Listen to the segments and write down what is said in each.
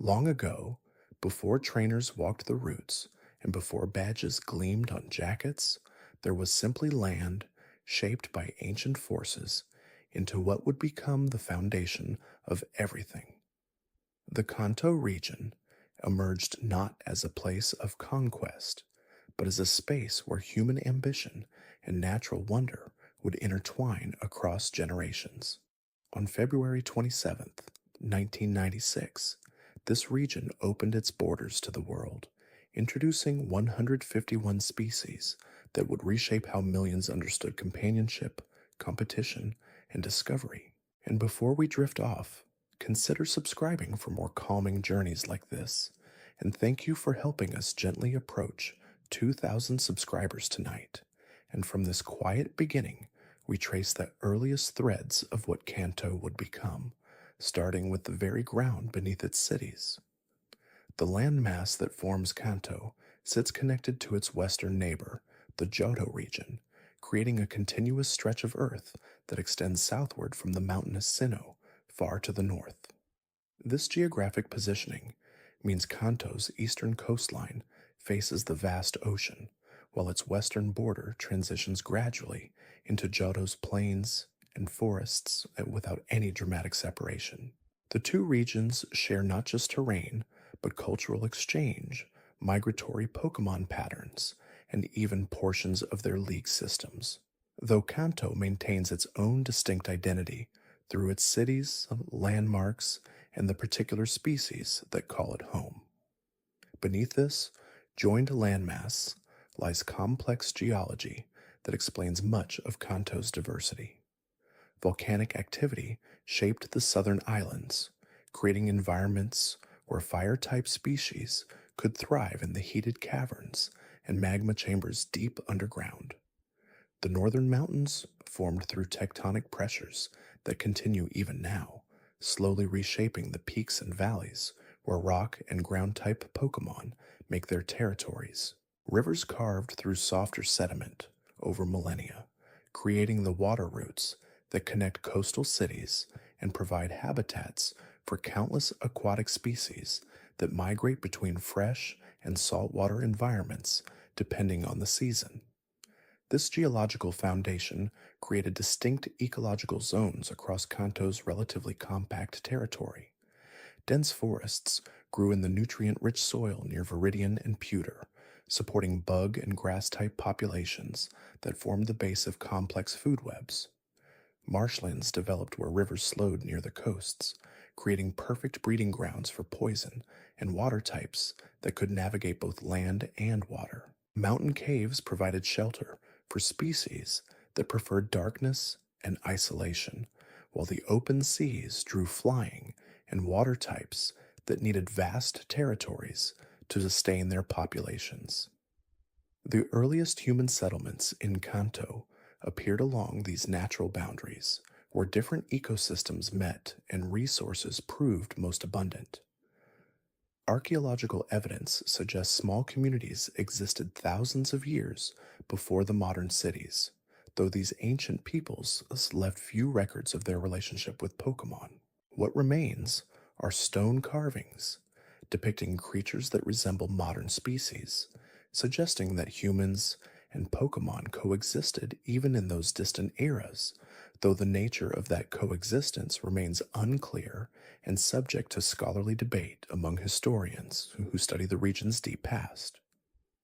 Long ago, before trainers walked the routes and before badges gleamed on jackets, there was simply land shaped by ancient forces into what would become the foundation of everything. The Kanto region emerged not as a place of conquest, but as a space where human ambition and natural wonder would intertwine across generations. On February 27th, 1996, this region opened its borders to the world, introducing 151 species that would reshape how millions understood companionship, competition, and discovery. And before we drift off, consider subscribing for more calming journeys like this. And thank you for helping us gently approach 2,000 subscribers tonight. And from this quiet beginning, we trace the earliest threads of what Kanto would become, starting with the very ground beneath its cities. The landmass that forms Kanto sits connected to its western neighbor, the Johto region, creating a continuous stretch of earth that extends southward from the mountainous Sinnoh far to the north. This geographic positioning means Kanto's eastern coastline faces the vast ocean, while its western border transitions gradually into Johto's plains and forests without any dramatic separation. The two regions share not just terrain, but cultural exchange, migratory Pokemon patterns, and even portions of their league systems. Though Kanto maintains its own distinct identity through its cities, landmarks, and the particular species that call it home. Beneath this joined landmass lies complex geology that explains much of Kanto's diversity. Volcanic activity shaped the southern islands, creating environments where fire-type species could thrive in the heated caverns and magma chambers deep underground. The northern mountains formed through tectonic pressures that continue even now, slowly reshaping the peaks and valleys where rock and ground-type Pokemon make their territories. Rivers carved through softer sediment over millennia, creating the water routes that connect coastal cities and provide habitats for countless aquatic species that migrate between fresh and saltwater environments depending on the season. This geological foundation created distinct ecological zones across Kanto's relatively compact territory. Dense forests grew in the nutrient-rich soil near Viridian and Pewter, supporting bug and grass-type populations that formed the base of complex food webs. Marshlands developed where rivers slowed near the coasts, creating perfect breeding grounds for poison and water types that could navigate both land and water. Mountain caves provided shelter for species that preferred darkness and isolation, while the open seas drew flying and water types that needed vast territories to sustain their populations. The earliest human settlements in Kanto appeared along these natural boundaries, where different ecosystems met and resources proved most abundant. Archaeological evidence suggests small communities existed thousands of years before the modern cities, though these ancient peoples left few records of their relationship with Pokemon. What remains are stone carvings depicting creatures that resemble modern species, suggesting that humans and Pokemon coexisted even in those distant eras, though the nature of that coexistence remains unclear and subject to scholarly debate among historians who study the region's deep past.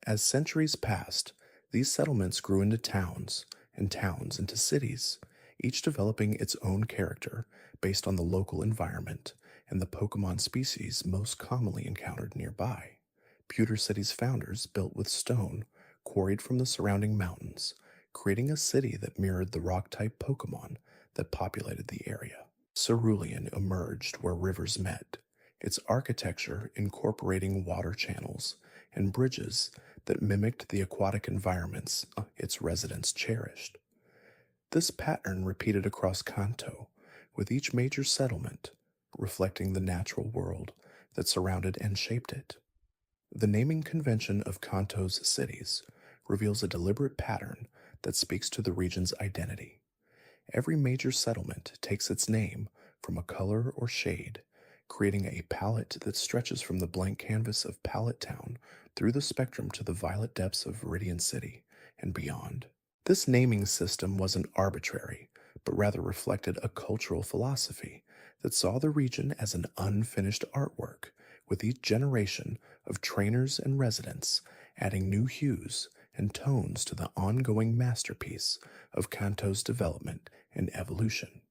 As centuries passed, these settlements grew into towns, and towns into cities, each developing its own character based on the local environment and the Pokemon species most commonly encountered nearby. Pewter City's founders built with stone quarried from the surrounding mountains, creating a city that mirrored the rock-type Pokemon that populated the area. Cerulean emerged where rivers met, its architecture incorporating water channels and bridges that mimicked the aquatic environments its residents cherished. This pattern repeated across Kanto, with each major settlement reflecting the natural world that surrounded and shaped it. The naming convention of Kanto's cities reveals a deliberate pattern that speaks to the region's identity. Every major settlement takes its name from a color or shade, creating a palette that stretches from the blank canvas of Pallet Town through the spectrum to the violet depths of Viridian City and beyond. This naming system wasn't arbitrary, but rather reflected a cultural philosophy that saw the region as an unfinished artwork, with each generation of trainers and residents adding new hues and tones to the ongoing masterpiece of Kanto's development and evolution.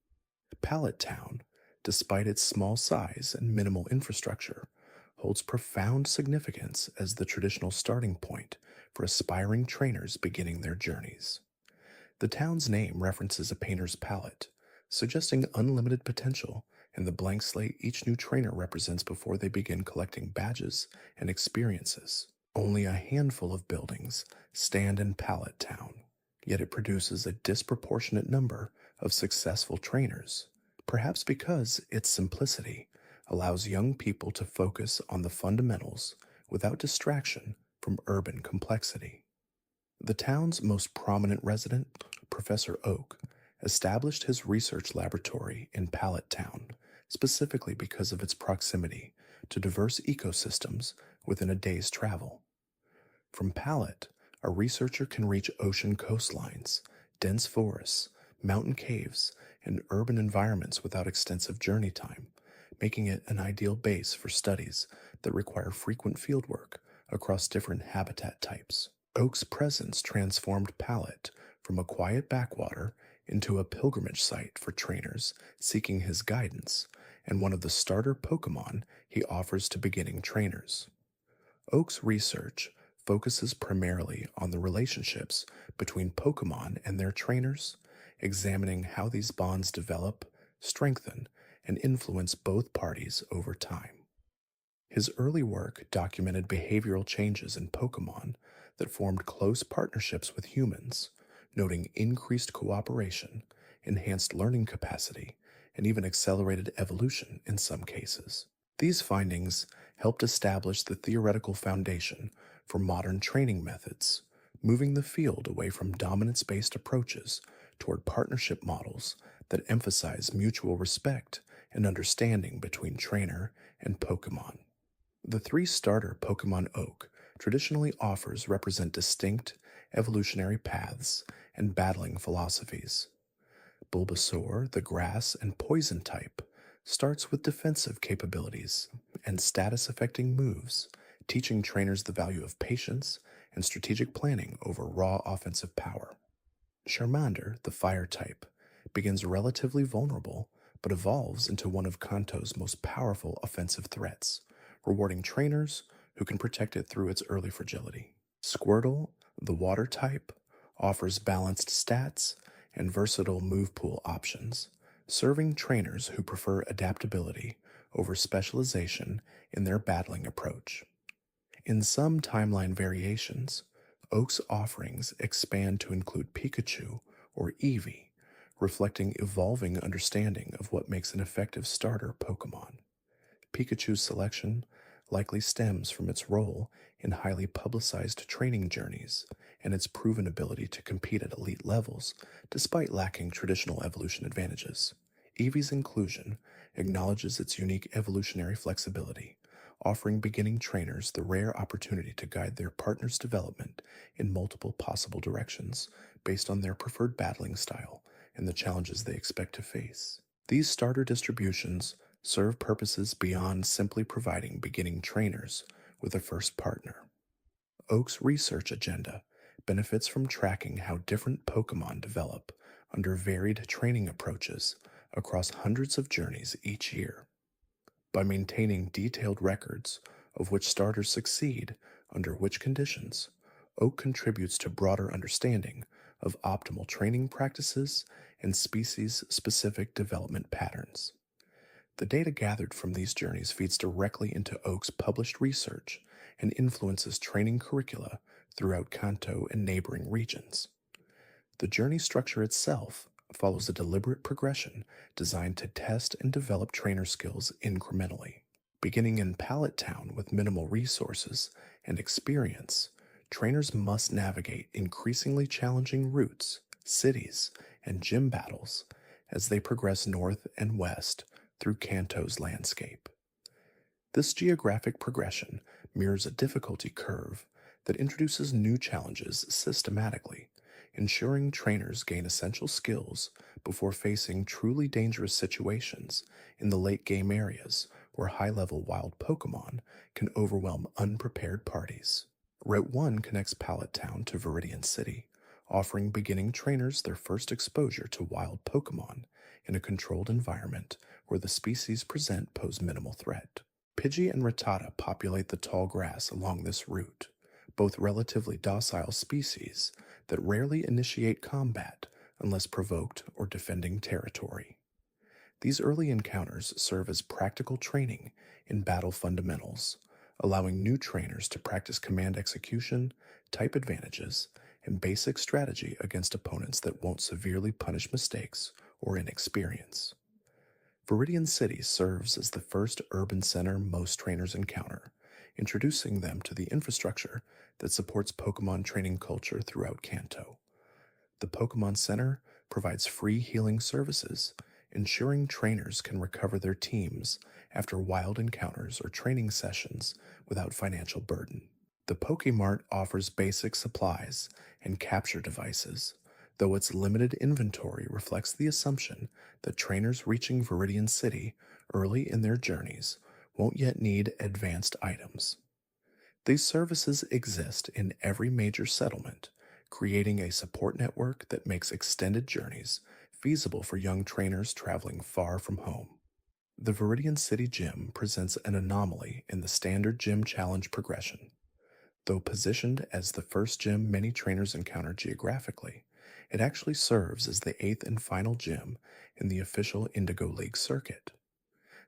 Pallet Town, despite its small size and minimal infrastructure, holds profound significance as the traditional starting point for aspiring trainers beginning their journeys. The town's name references a painter's palette, suggesting unlimited potential in the blank slate each new trainer represents before they begin collecting badges and experiences. Only a handful of buildings stand in Pallet Town, yet it produces a disproportionate number of successful trainers, perhaps because its simplicity allows young people to focus on the fundamentals without distraction from urban complexity. The town's most prominent resident, Professor Oak, established his research laboratory in Pallet Town specifically because of its proximity to diverse ecosystems within a day's travel. From Pallet, a researcher can reach ocean coastlines, dense forests, mountain caves, and urban environments without extensive journey time, making it an ideal base for studies that require frequent fieldwork across different habitat types. Oak's presence transformed Pallet from a quiet backwater into a pilgrimage site for trainers seeking his guidance and one of the starter Pokémon he offers to beginning trainers. Oak's research focuses primarily on the relationships between Pokémon and their trainers, examining how these bonds develop, strengthen, and influence both parties over time. His early work documented behavioral changes in Pokémon that formed close partnerships with humans, noting increased cooperation, enhanced learning capacity, and even accelerated evolution in some cases. These findings helped establish the theoretical foundation for modern training methods, moving the field away from dominance-based approaches toward partnership models that emphasize mutual respect and understanding between trainer and Pokémon. The three starter Pokémon Oak traditionally offers represent distinct evolutionary paths and battling philosophies. Bulbasaur, the grass and poison type, starts with defensive capabilities and status-affecting moves, teaching trainers the value of patience and strategic planning over raw offensive power. Charmander, the fire type, begins relatively vulnerable but evolves into one of Kanto's most powerful offensive threats, rewarding trainers who can protect it through its early fragility. Squirtle, the water type, offers balanced stats and versatile move pool options, serving trainers who prefer adaptability over specialization in their battling approach. In some timeline variations, Oak's offerings expand to include Pikachu or Eevee, reflecting evolving understanding of what makes an effective starter Pokémon. Pikachu's selection likely stems from its role in highly publicized training journeys and its proven ability to compete at elite levels despite lacking traditional evolution advantages. Eevee's inclusion acknowledges its unique evolutionary flexibility, offering beginning trainers the rare opportunity to guide their partner's development in multiple possible directions based on their preferred battling style and the challenges they expect to face. These starter distributions serve purposes beyond simply providing beginning trainers with a first partner. Oak's research agenda benefits from tracking how different Pokémon develop under varied training approaches across hundreds of journeys each year. By maintaining detailed records of which starters succeed under which conditions, Oak contributes to broader understanding of optimal training practices and species-specific development patterns. The data gathered from these journeys feeds directly into Oak's published research and influences training curricula throughout Kanto and neighboring regions. The journey structure itself follows a deliberate progression designed to test and develop trainer skills incrementally. Beginning in Pallet Town with minimal resources and experience, trainers must navigate increasingly challenging routes, cities, and gym battles as they progress north and west through Kanto's landscape. This geographic progression mirrors a difficulty curve that introduces new challenges systematically, ensuring trainers gain essential skills before facing truly dangerous situations in the late game areas where high level wild Pokemon can overwhelm unprepared parties. Route 1 connects Pallet Town to Viridian City, offering beginning trainers their first exposure to wild Pokemon in a controlled environment where the species present pose minimal threat. Pidgey and Rattata populate the tall grass along this route, both relatively docile species that rarely initiate combat unless provoked or defending territory. These early encounters serve as practical training in battle fundamentals, allowing new trainers to practice command execution, type advantages, and basic strategy against opponents that won't severely punish mistakes or inexperience. Viridian City serves as the first urban center most trainers encounter, introducing them to the infrastructure that supports Pokemon training culture throughout Kanto. The Pokemon Center provides free healing services, ensuring trainers can recover their teams after wild encounters or training sessions without financial burden. The Pokemart offers basic supplies and capture devices, though its limited inventory reflects the assumption that trainers reaching Viridian City early in their journeys won't yet need advanced items. These services exist in every major settlement, creating a support network that makes extended journeys feasible for young trainers traveling far from home. The Viridian City Gym presents an anomaly in the standard gym challenge progression. Though positioned as the first gym many trainers encounter geographically, it actually serves as the eighth and final gym in the official Indigo League circuit.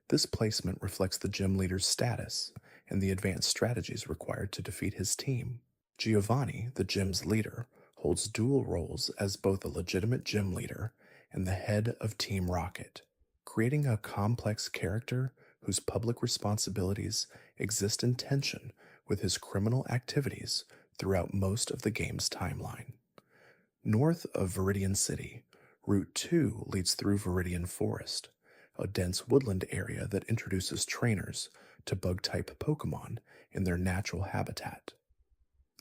This placement reflects the gym leader's status and the advanced strategies required to defeat his team. Giovanni, the gym's leader, holds dual roles as both a legitimate gym leader and the head of Team Rocket, creating a complex character whose public responsibilities exist in tension with his criminal activities throughout most of the game's timeline. North of Viridian City, Route 2 leads through Viridian Forest, a dense woodland area that introduces trainers to bug-type Pokemon in their natural habitat.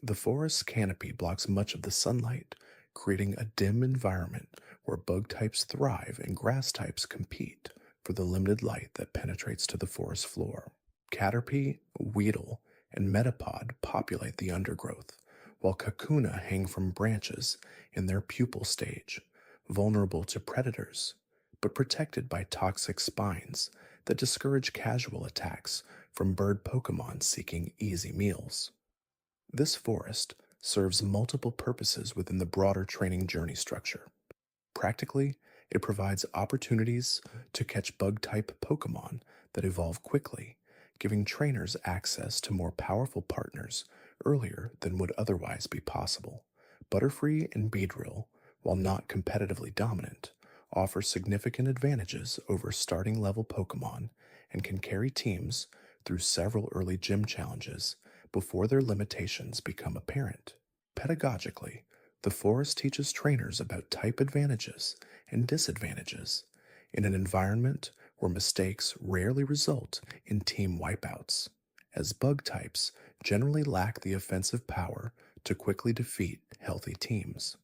The forest's canopy blocks much of the sunlight, creating a dim environment where bug types thrive and grass types compete for the limited light that penetrates to the forest floor. Caterpie, Weedle, and Metapod populate the undergrowth, while Kakuna hang from branches in their pupal stage, vulnerable to predators, but protected by toxic spines that discourage casual attacks from bird Pokemon seeking easy meals. This forest serves multiple purposes within the broader training journey structure. Practically, it provides opportunities to catch bug-type Pokemon that evolve quickly, giving trainers access to more powerful partners earlier than would otherwise be possible. Butterfree and Beedrill, while not competitively dominant, offer significant advantages over starting-level Pokemon and can carry teams through several early gym challenges before their limitations become apparent. Pedagogically, the forest teaches trainers about type advantages and disadvantages in an environment where mistakes rarely result in team wipeouts, as bug types generally lack the offensive power to quickly defeat healthy teams.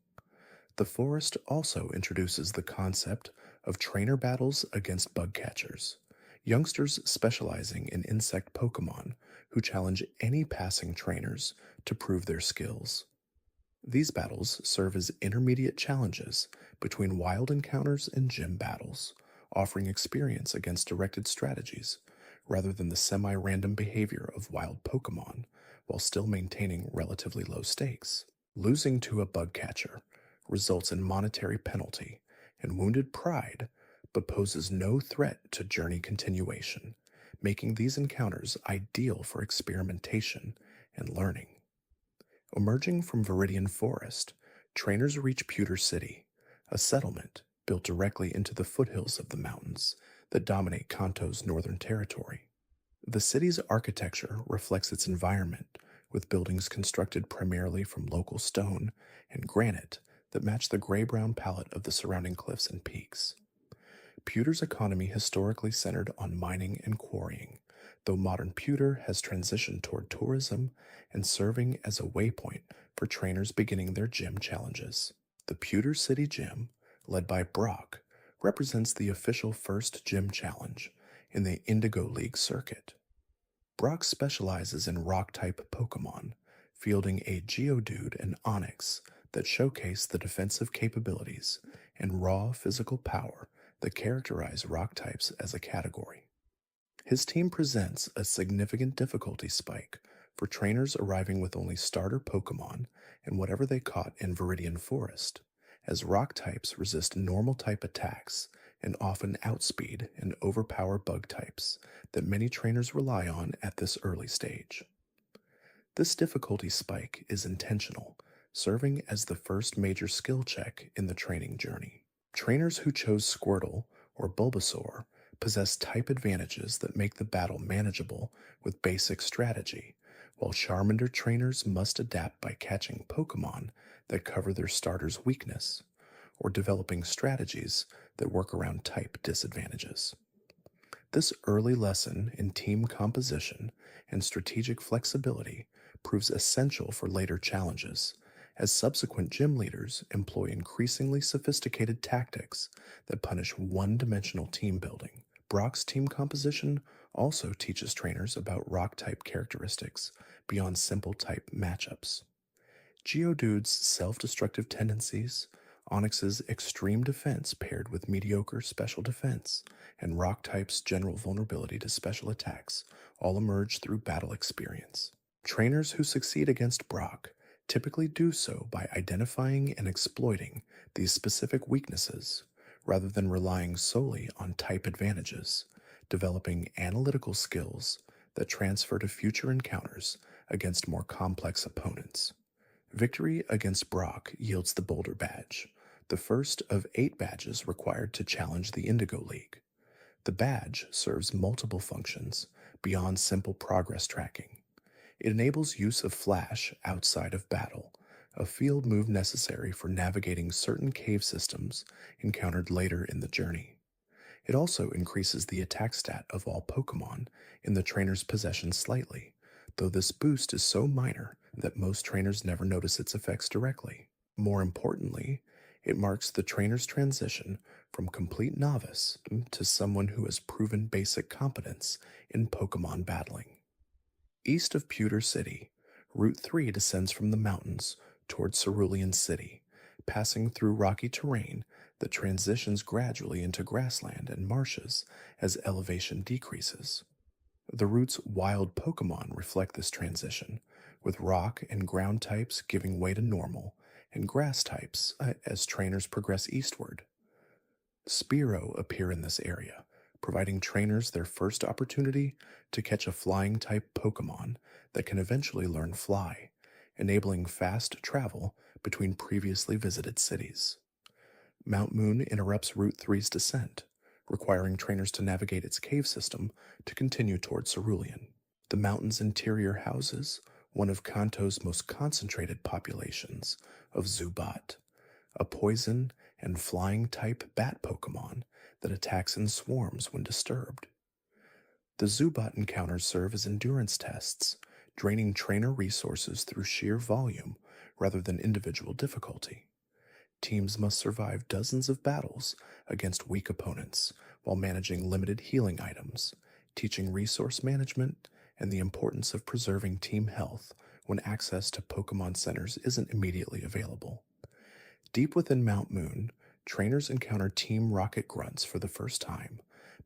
The forest also introduces the concept of trainer battles against bug catchers, youngsters specializing in insect Pokemon who challenge any passing trainers to prove their skills. These battles serve as intermediate challenges between wild encounters and gym battles, offering experience against directed strategies rather than the semi-random behavior of wild Pokemon, while still maintaining relatively low stakes. Losing to a bug catcher results in monetary penalty and wounded pride, but poses no threat to journey continuation, making these encounters ideal for experimentation and learning. Emerging from Viridian Forest, trainers reach Pewter City, a settlement built directly into the foothills of the mountains that dominate Kanto's northern territory. The city's architecture reflects its environment, with buildings constructed primarily from local stone and granite that match the gray-brown palette of the surrounding cliffs and peaks. Pewter's economy historically centered on mining and quarrying, though modern pewter has transitioned toward tourism and serving as a waypoint for trainers beginning their gym challenges. The Pewter City Gym, led by Brock, represents the official first gym challenge in the Indigo League circuit. Brock specializes in rock-type Pokémon, fielding a Geodude and Onix that showcase the defensive capabilities and raw physical power that characterize rock types as a category. His team presents a significant difficulty spike for trainers arriving with only starter Pokémon and whatever they caught in Viridian Forest, as rock types resist normal type attacks and often outspeed and overpower bug types that many trainers rely on at this early stage. This difficulty spike is intentional, serving as the first major skill check in the training journey. Trainers who chose Squirtle or Bulbasaur possess type advantages that make the battle manageable with basic strategy, while Charmander trainers must adapt by catching Pokémon that cover their starter's weakness, or developing strategies that work around type disadvantages. This early lesson in team composition and strategic flexibility proves essential for later challenges, as subsequent gym leaders employ increasingly sophisticated tactics that punish one-dimensional team building. Brock's team composition also teaches trainers about rock-type characteristics beyond simple type matchups. Geodude's self-destructive tendencies, Onix's extreme defense paired with mediocre special defense, and Rock-type's general vulnerability to special attacks all emerge through battle experience. Trainers who succeed against Brock typically do so by identifying and exploiting these specific weaknesses, rather than relying solely on type advantages, developing analytical skills that transfer to future encounters against more complex opponents. Victory against Brock yields the Boulder Badge, the first of 8 badges required to challenge the Indigo League. The badge serves multiple functions beyond simple progress tracking. It enables use of Flash outside of battle, a field move necessary for navigating certain cave systems encountered later in the journey. It also increases the attack stat of all Pokémon in the trainer's possession slightly, though this boost is so minor that most trainers never notice its effects directly. More importantly, it marks the trainer's transition from complete novice to someone who has proven basic competence in Pokémon battling. East of Pewter City, Route 3 descends from the mountains toward Cerulean City, passing through rocky terrain that transitions gradually into grassland and marshes as elevation decreases. The route's wild Pokémon reflect this transition, with rock and ground types giving way to normal, and grass types as trainers progress eastward. Spearow appear in this area, providing trainers their first opportunity to catch a flying-type Pokémon that can eventually learn Fly, enabling fast travel between previously visited cities. Mount Moon interrupts Route 3's descent, requiring trainers to navigate its cave system to continue toward Cerulean. The mountain's interior houses one of Kanto's most concentrated populations of Zubat, a poison and flying-type bat Pokémon that attacks in swarms when disturbed. The Zubat encounters serve as endurance tests, draining trainer resources through sheer volume rather than individual difficulty. Teams must survive dozens of battles against weak opponents while managing limited healing items, teaching resource management and the importance of preserving team health when access to Pokémon centers isn't immediately available. Deep within Mount Moon, trainers encounter Team Rocket Grunts for the first time,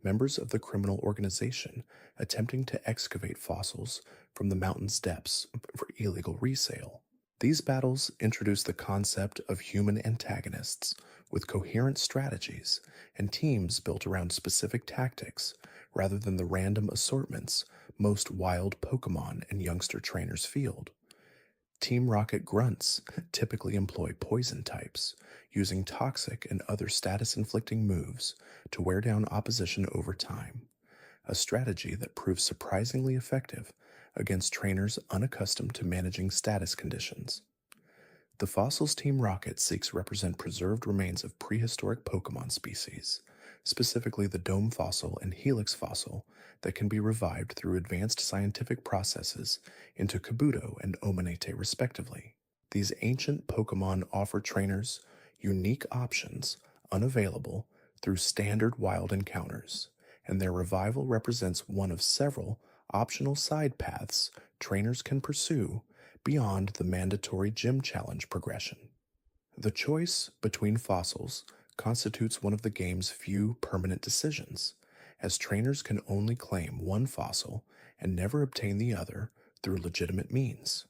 members of the criminal organization attempting to excavate fossils from the mountain's depths for illegal resale. These battles introduce the concept of human antagonists with coherent strategies and teams built around specific tactics rather than the random assortments most wild Pokémon and youngster trainers field. Team Rocket Grunts typically employ poison types, using toxic and other status-inflicting moves to wear down opposition over time, a strategy that proves surprisingly effective against trainers unaccustomed to managing status conditions. The Fossils Team Rocket seeks to represent preserved remains of prehistoric Pokémon species, specifically the dome fossil and helix fossil, that can be revived through advanced scientific processes into Kabuto and Omanete respectively. These ancient Pokemon offer trainers unique options unavailable through standard wild encounters, and their revival represents one of several optional side paths trainers can pursue beyond the mandatory gym challenge progression. The choice between fossils constitutes one of the game's few permanent decisions, as trainers can only claim one fossil and never obtain the other through legitimate means.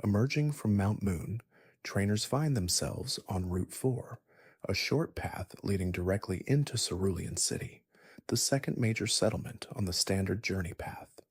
Emerging from Mount Moon, trainers find themselves on Route 4, a short path leading directly into Cerulean City, the second major settlement on the standard journey path.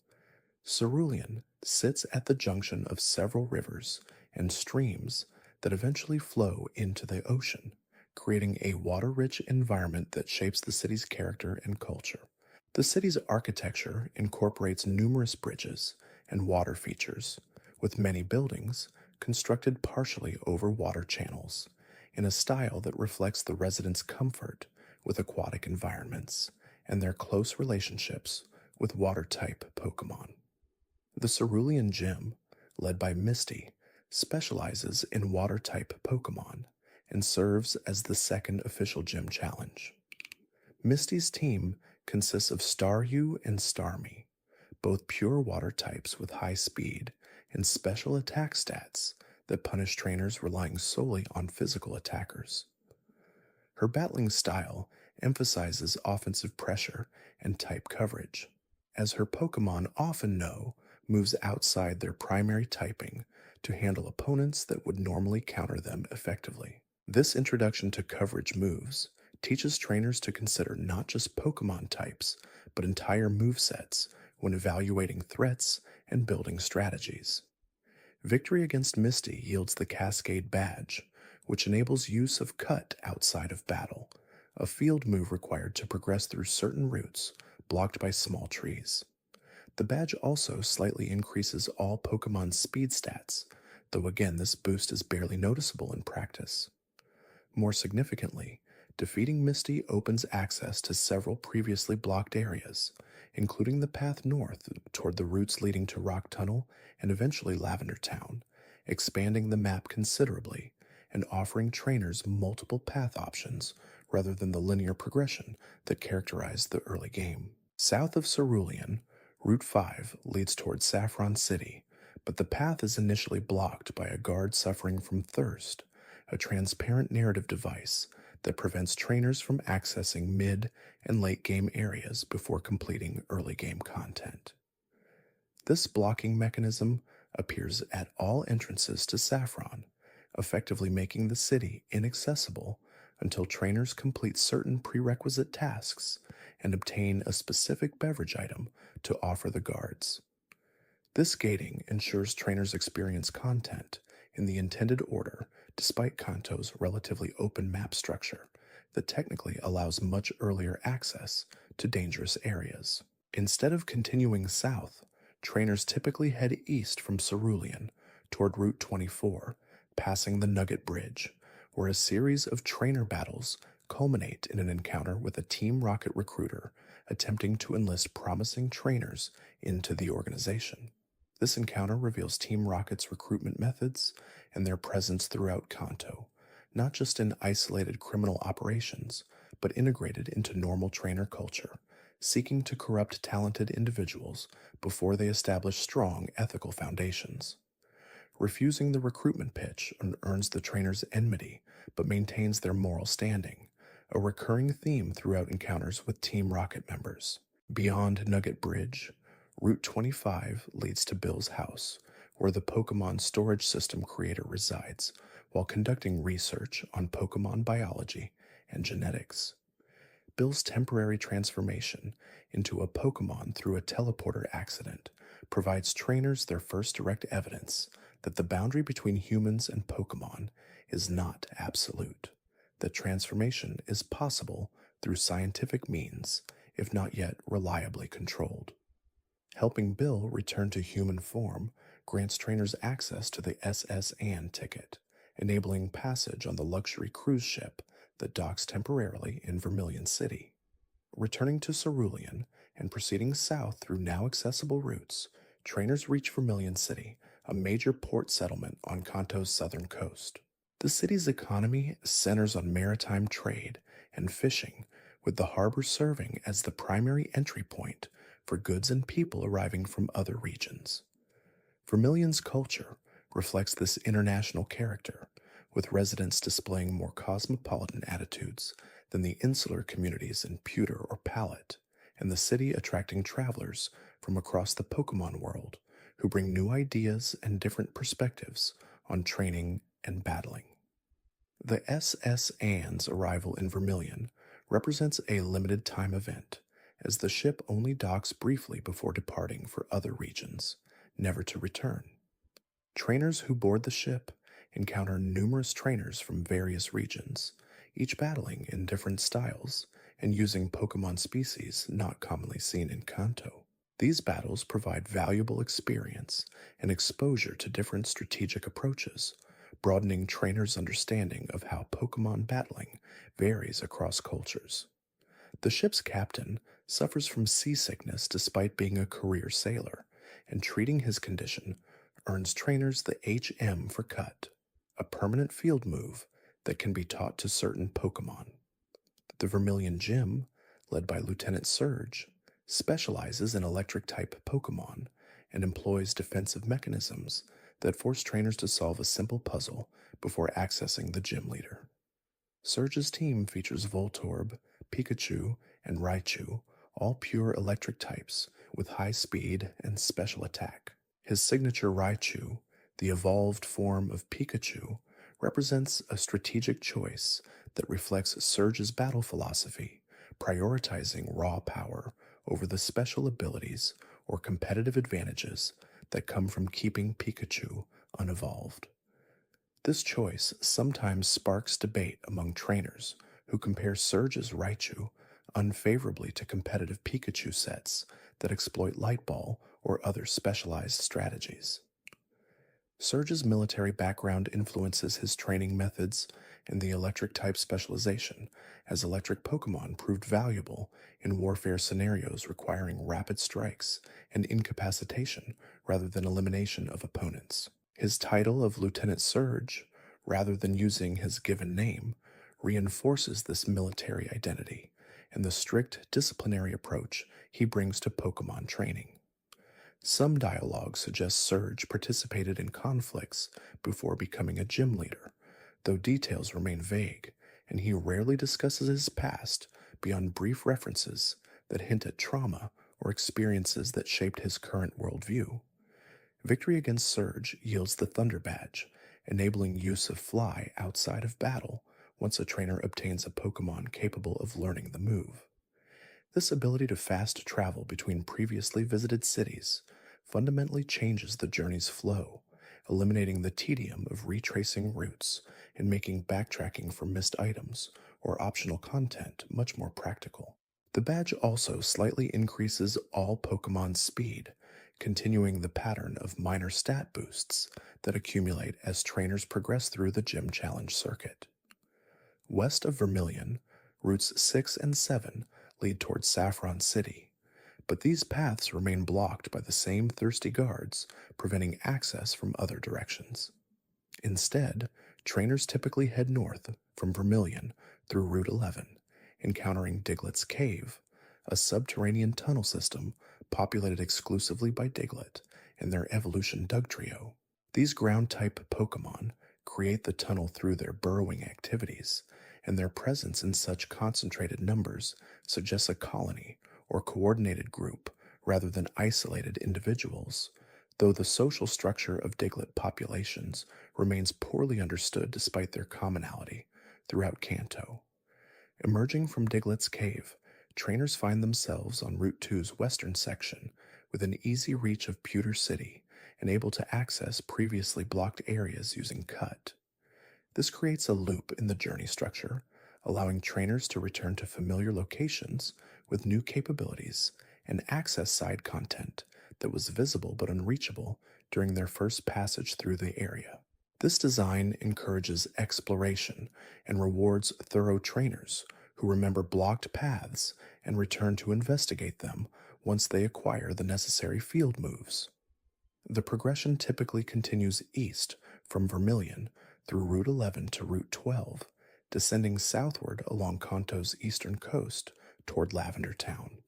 Cerulean sits at the junction of several rivers and streams that eventually flow into the ocean, creating a water-rich environment that shapes the city's character and culture. The city's architecture incorporates numerous bridges and water features, with many buildings constructed partially over water channels, in a style that reflects the residents' comfort with aquatic environments and their close relationships with water-type Pokemon. The Cerulean Gym, led by Misty, specializes in water-type Pokemon and serves as the second official gym challenge. Misty's team consists of Staryu and Starmie, both pure water types with high speed and special attack stats that punish trainers relying solely on physical attackers. Her battling style emphasizes offensive pressure and type coverage, as her Pokemon often know moves outside their primary typing to handle opponents that would normally counter them effectively. This introduction to coverage moves teaches trainers to consider not just Pokemon types, but entire movesets when evaluating threats and building strategies. Victory against Misty yields the Cascade Badge, which enables use of Cut outside of battle, a field move required to progress through certain routes blocked by small trees. The badge also slightly increases all Pokemon's speed stats, though again this boost is barely noticeable in practice. More significantly, defeating Misty opens access to several previously blocked areas, including the path north toward the routes leading to Rock Tunnel and eventually Lavender Town, expanding the map considerably and offering trainers multiple path options rather than the linear progression that characterized the early game. South of Cerulean, Route 5 leads toward Saffron City, but the path is initially blocked by a guard suffering from thirst, a transparent narrative device that prevents trainers from accessing mid and late game areas before completing early game content. This blocking mechanism appears at all entrances to Saffron, effectively making the city inaccessible until trainers complete certain prerequisite tasks and obtain a specific beverage item to offer the guards. This gating ensures trainers experience content in the intended order despite Kanto's relatively open map structure that technically allows much earlier access to dangerous areas. Instead of continuing south, trainers typically head east from Cerulean toward Route 24, passing the Nugget Bridge, where a series of trainer battles culminate in an encounter with a Team Rocket recruiter attempting to enlist promising trainers into the organization. This encounter reveals Team Rocket's recruitment methods and their presence throughout Kanto, not just in isolated criminal operations, but integrated into normal trainer culture, seeking to corrupt talented individuals before they establish strong ethical foundations. Refusing the recruitment pitch earns the trainers enmity, but maintains their moral standing, a recurring theme throughout encounters with Team Rocket members. Beyond Nugget Bridge, Route 25 leads to Bill's house, where the Pokemon storage system creator resides, while conducting research on Pokemon biology and genetics. Bill's temporary transformation into a Pokemon through a teleporter accident provides trainers their first direct evidence that the boundary between humans and Pokemon is not absolute, that transformation is possible through scientific means, if not yet reliably controlled. Helping Bill return to human form grants trainers access to the SS Anne ticket, enabling passage on the luxury cruise ship that docks temporarily in Vermilion City. Returning to Cerulean and proceeding south through now accessible routes, trainers reach Vermilion City, a major port settlement on Kanto's southern coast. The city's economy centers on maritime trade and fishing, with the harbor serving as the primary entry point for goods and people arriving from other regions. Vermilion's culture reflects this international character, with residents displaying more cosmopolitan attitudes than the insular communities in Pewter or Pallet, and the city attracting travelers from across the Pokemon world who bring new ideas and different perspectives on training and battling. The SS Anne's arrival in Vermilion represents a limited time event, as the ship only docks briefly before departing for other regions, never to return. Trainers who board the ship encounter numerous trainers from various regions, each battling in different styles and using Pokemon species not commonly seen in Kanto. These battles provide valuable experience and exposure to different strategic approaches, broadening trainers' understanding of how Pokemon battling varies across cultures. The ship's captain suffers from seasickness despite being a career sailor, and treating his condition earns trainers the HM for Cut, a permanent field move that can be taught to certain Pokemon. The Vermilion Gym, led by Lieutenant Surge, specializes in electric-type Pokemon and employs defensive mechanisms that force trainers to solve a simple puzzle before accessing the gym leader. Surge's team features Voltorb, Pikachu, and Raichu, all pure electric types with high speed and special attack. His signature Raichu, the evolved form of Pikachu, represents a strategic choice that reflects Surge's battle philosophy, prioritizing raw power over the special abilities or competitive advantages that come from keeping Pikachu unevolved. This choice sometimes sparks debate among trainers who compare Surge's Raichu unfavorably to competitive Pikachu sets that exploit Light Ball or other specialized strategies. Surge's military background influences his training methods and the electric-type specialization, as electric Pokemon proved valuable in warfare scenarios requiring rapid strikes and incapacitation rather than elimination of opponents. His title of Lieutenant Surge, rather than using his given name, reinforces this military identity and the strict disciplinary approach he brings to Pokemon training. Some dialogue suggests Surge participated in conflicts before becoming a gym leader, though details remain vague, and he rarely discusses his past beyond brief references that hint at trauma or experiences that shaped his current worldview. Victory against Surge yields the Thunder Badge, enabling use of Fly outside of battle once a trainer obtains a Pokemon capable of learning the move. This ability to fast travel between previously visited cities fundamentally changes the journey's flow, eliminating the tedium of retracing routes and making backtracking for missed items or optional content much more practical. The badge also slightly increases all Pokemon's speed, continuing the pattern of minor stat boosts that accumulate as trainers progress through the gym challenge circuit. West of Vermilion, routes 6 and 7 lead towards Saffron City, but these paths remain blocked by the same thirsty guards, preventing access from other directions. Instead, trainers typically head north from Vermilion through Route 11, encountering Diglett's Cave, a subterranean tunnel system populated exclusively by Diglett and their evolution Dugtrio. These ground-type Pokemon create the tunnel through their burrowing activities, and their presence in such concentrated numbers suggests a colony or coordinated group rather than isolated individuals, though the social structure of Diglett populations remains poorly understood despite their commonality throughout Kanto. Emerging from Diglett's Cave, trainers find themselves on Route 2's western section with an easy reach of Pewter City and able to access previously blocked areas using Cut. This creates a loop in the journey structure, allowing trainers to return to familiar locations with new capabilities and access side content that was visible but unreachable during their first passage through the area. This design encourages exploration and rewards thorough trainers who remember blocked paths and return to investigate them once they acquire the necessary field moves. The progression typically continues east from Vermilion through Route 11 to Route 12, descending southward along Kanto's eastern coast toward Lavender Town.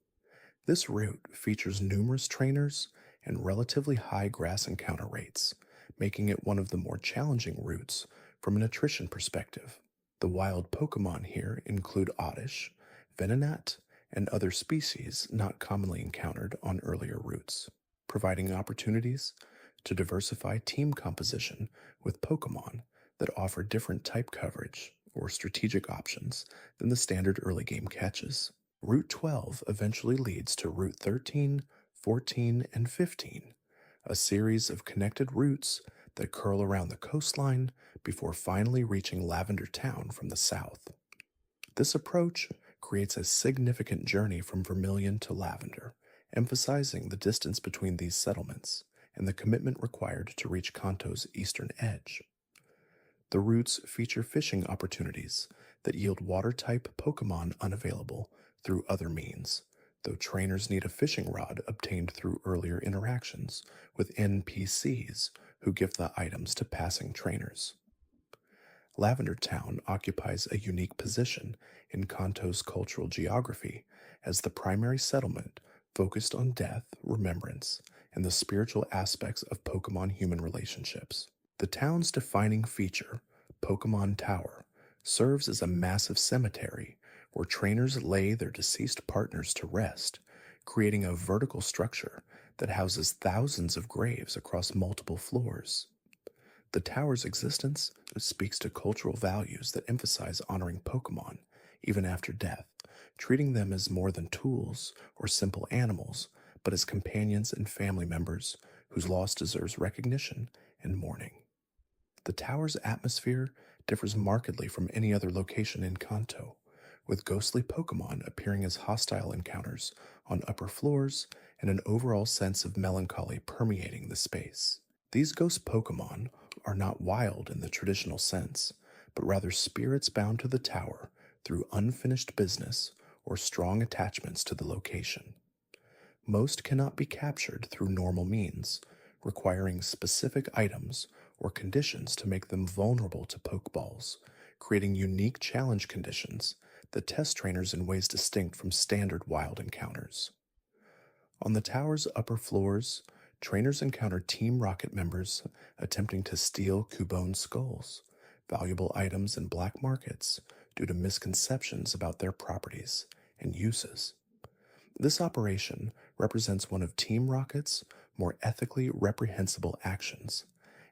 This route features numerous trainers and relatively high grass encounter rates, making it one of the more challenging routes from an attrition perspective. The wild Pokemon here include Oddish, Venonat, and other species not commonly encountered on earlier routes, providing opportunities to diversify team composition with Pokemon that offer different type coverage or strategic options than the standard early game catches. Route 12 eventually leads to Route 13, 14, and 15, a series of connected routes that curl around the coastline before finally reaching Lavender Town from the south. This approach creates a significant journey from Vermilion to Lavender, emphasizing the distance between these settlements and the commitment required to reach Kanto's eastern edge. The routes feature fishing opportunities that yield water-type Pokemon unavailable through other means, though trainers need a fishing rod obtained through earlier interactions with NPCs who give the items to passing trainers. Lavender Town occupies a unique position in Kanto's cultural geography as the primary settlement focused on death, remembrance, and the spiritual aspects of Pokemon-human relationships. The town's defining feature, Pokemon Tower, serves as a massive cemetery where trainers lay their deceased partners to rest, creating a vertical structure that houses thousands of graves across multiple floors. The tower's existence speaks to cultural values that emphasize honoring Pokemon, even after death, treating them as more than tools or simple animals, but as companions and family members whose loss deserves recognition and mourning. The tower's atmosphere differs markedly from any other location in Kanto, with ghostly Pokemon appearing as hostile encounters on upper floors and an overall sense of melancholy permeating the space. These ghost Pokemon are not wild in the traditional sense, but rather spirits bound to the tower through unfinished business or strong attachments to the location. Most cannot be captured through normal means, requiring specific items or conditions to make them vulnerable to Pokeballs, creating unique challenge conditions that test trainers in ways distinct from standard wild encounters. On the tower's upper floors, trainers encounter Team Rocket members attempting to steal Cubone skulls, valuable items in black markets, due to misconceptions about their properties and uses. This operation represents one of Team Rocket's more ethically reprehensible actions,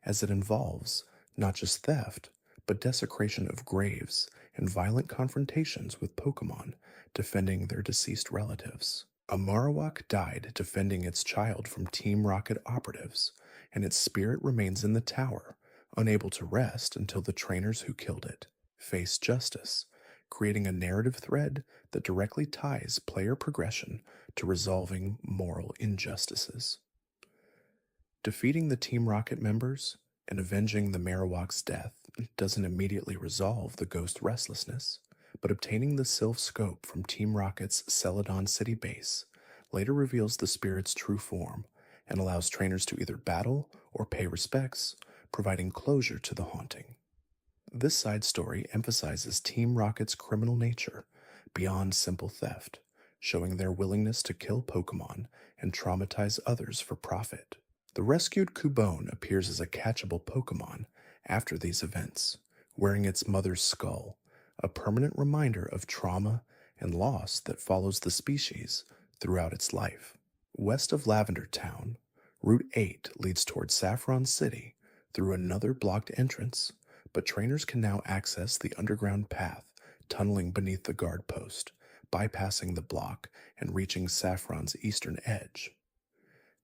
as it involves not just theft, but desecration of graves and violent confrontations with Pokemon defending their deceased relatives. A Marowak died defending its child from Team Rocket operatives, and its spirit remains in the tower, unable to rest until the trainers who killed it face justice, creating a narrative thread that directly ties player progression to resolving moral injustices. Defeating the Team Rocket members and avenging the Marowak's death doesn't immediately resolve the ghost restlessness, but obtaining the Silph scope from Team Rocket's Celadon City base later reveals the spirit's true form and allows trainers to either battle or pay respects, providing closure to the haunting. This side story emphasizes Team Rocket's criminal nature beyond simple theft, showing their willingness to kill Pokemon and traumatize others for profit. The rescued Cubone appears as a catchable Pokemon after these events, wearing its mother's skull, a permanent reminder of trauma and loss that follows the species throughout its life. West of Lavender Town, Route 8 leads toward Saffron City through another blocked entrance, but trainers can now access the underground path tunneling beneath the guard post, bypassing the block and reaching Saffron's eastern edge.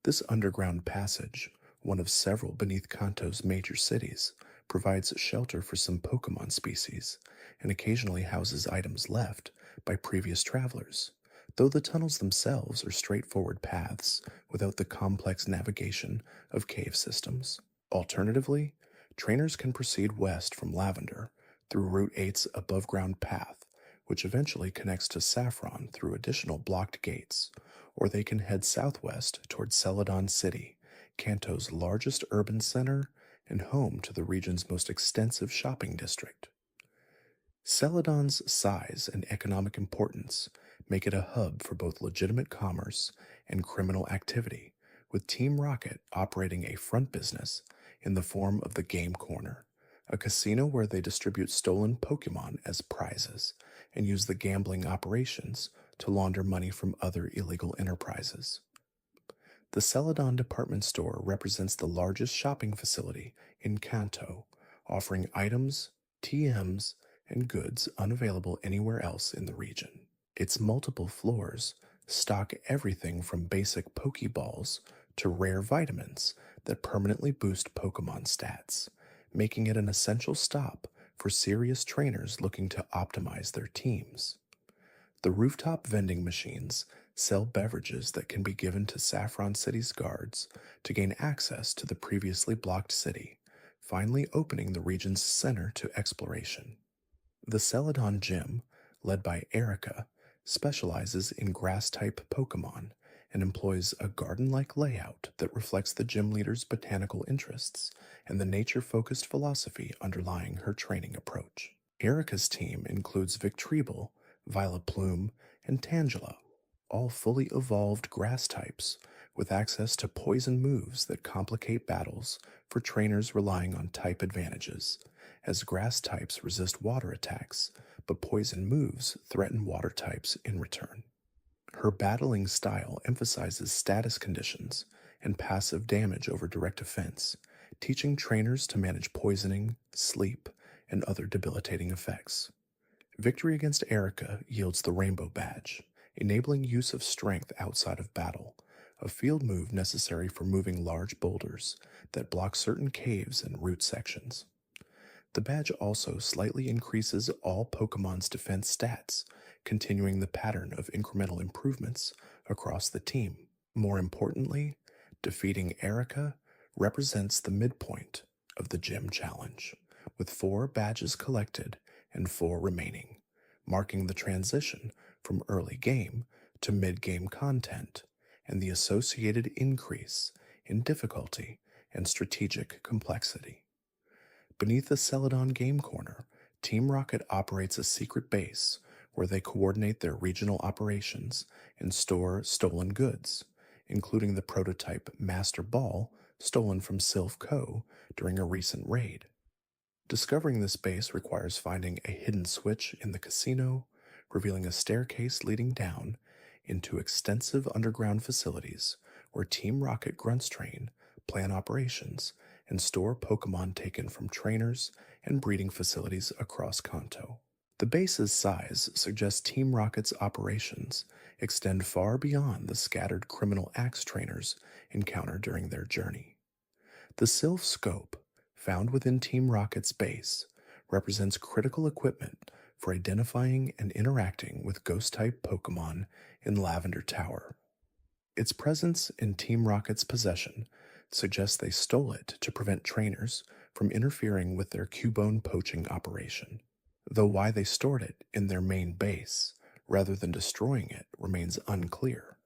This underground passage, one of several beneath Kanto's major cities, provides shelter for some Pokemon species and occasionally houses items left by previous travelers, though the tunnels themselves are straightforward paths without the complex navigation of cave systems. Alternatively, Trainers can proceed west from Lavender through Route 8's above-ground path, which eventually connects to Saffron through additional blocked gates, or they can head southwest toward Celadon City, Kanto's largest urban center and home to the region's most extensive shopping district. Celadon's size and economic importance make it a hub for both legitimate commerce and criminal activity, with Team Rocket operating a front business in the form of the Game Corner, a casino where they distribute stolen Pokemon as prizes and use the gambling operations to launder money from other illegal enterprises. The Celadon department store represents the largest shopping facility in Kanto, offering items, TMs, and goods unavailable anywhere else in the region. Its multiple floors stock everything from basic Pokeballs to rare vitamins that permanently boost Pokemon stats, making it an essential stop for serious trainers looking to optimize their teams. The rooftop vending machines sell beverages that can be given to Saffron City's guards to gain access to the previously blocked city, finally opening the region's center to exploration. The Celadon Gym, led by Erica, specializes in grass-type Pokemon and employs a garden-like layout that reflects the gym leader's botanical interests and the nature-focused philosophy underlying her training approach. Erica's team includes Victreebel, Vileplume, and Tangela, all fully evolved grass types with access to poison moves that complicate battles for trainers relying on type advantages, as grass types resist water attacks, but poison moves threaten water types in return. Her battling style emphasizes status conditions and passive damage over direct offense, teaching trainers to manage poisoning, sleep, and other debilitating effects. Victory against Erica yields the Rainbow Badge, enabling use of strength outside of battle, a field move necessary for moving large boulders that block certain caves and root sections. The badge also slightly increases all Pokemon's defense stats, continuing the pattern of incremental improvements across the team. More importantly, defeating Erica represents the midpoint of the gym challenge, with 4 badges collected and 4 remaining, marking the transition from early game to mid-game content and the associated increase in difficulty and strategic complexity. Beneath the Celadon Game Corner, Team Rocket operates a secret base where they coordinate their regional operations and store stolen goods, including the prototype Master Ball stolen from Silph Co. during a recent raid. Discovering this base requires finding a hidden switch in the casino, revealing a staircase leading down into extensive underground facilities where Team Rocket grunts train, plan operations, and store Pokemon taken from trainers and breeding facilities across Kanto. The base's size suggests Team Rocket's operations extend far beyond the scattered criminal axe trainers encountered during their journey. The Silph Scope, found within Team Rocket's base, represents critical equipment for identifying and interacting with ghost-type Pokemon in Lavender Tower. Its presence in Team Rocket's possession suggests they stole it to prevent trainers from interfering with their Cubone poaching operation, though why they stored it in their main base rather than destroying it remains unclear.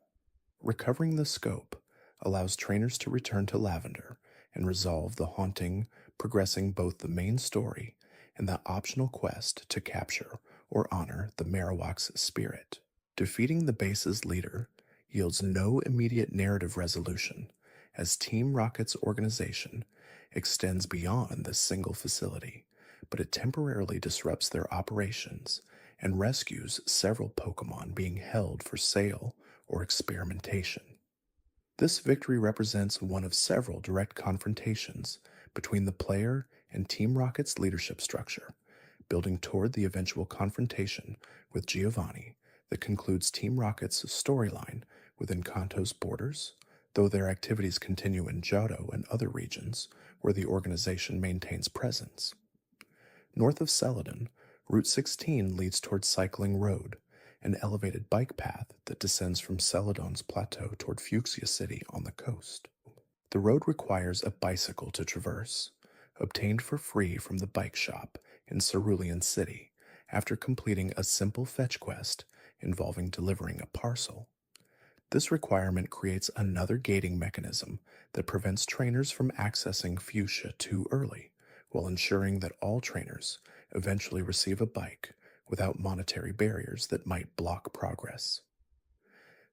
Recovering the scope allows trainers to return to Lavender and resolve the haunting, progressing both the main story and the optional quest to capture or honor the Marowak's spirit. Defeating the base's leader yields no immediate narrative resolution, as Team Rocket's organization extends beyond this single facility, but it temporarily disrupts their operations and rescues several Pokemon being held for sale or experimentation. This victory represents one of several direct confrontations between the player and Team Rocket's leadership structure, building toward the eventual confrontation with Giovanni that concludes Team Rocket's storyline within Kanto's borders, though their activities continue in Johto and other regions where the organization maintains presence. North of Celadon, Route 16 leads towards Cycling Road, an elevated bike path that descends from Celadon's plateau toward Fuchsia City on the coast. The road requires a bicycle to traverse, obtained for free from the bike shop in Cerulean City after completing a simple fetch quest involving delivering a parcel. This requirement creates another gating mechanism that prevents trainers from accessing Fuchsia too early, while ensuring that all trainers eventually receive a bike without monetary barriers that might block progress.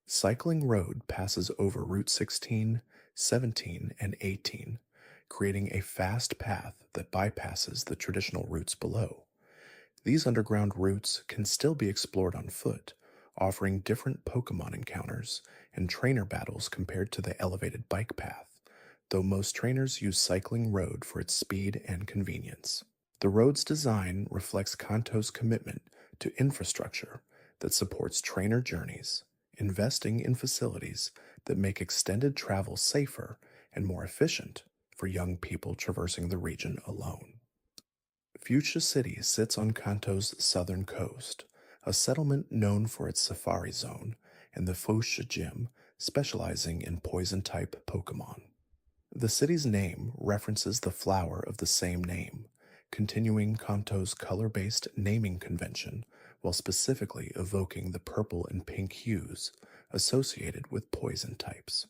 Cycling Road passes over Route 16, 17, and 18, creating a fast path that bypasses the traditional routes below. These underground routes can still be explored on foot, offering different Pokemon encounters and trainer battles compared to the elevated bike path, though most trainers use Cycling Road for its speed and convenience. The road's design reflects Kanto's commitment to infrastructure that supports trainer journeys, investing in facilities that make extended travel safer and more efficient for young people traversing the region alone. Fuchsia City sits on Kanto's southern coast, a settlement known for its safari zone and the Fuchsia Gym, specializing in poison-type Pokemon. The city's name references the flower of the same name, continuing Kanto's color-based naming convention while specifically evoking the purple and pink hues associated with poison types.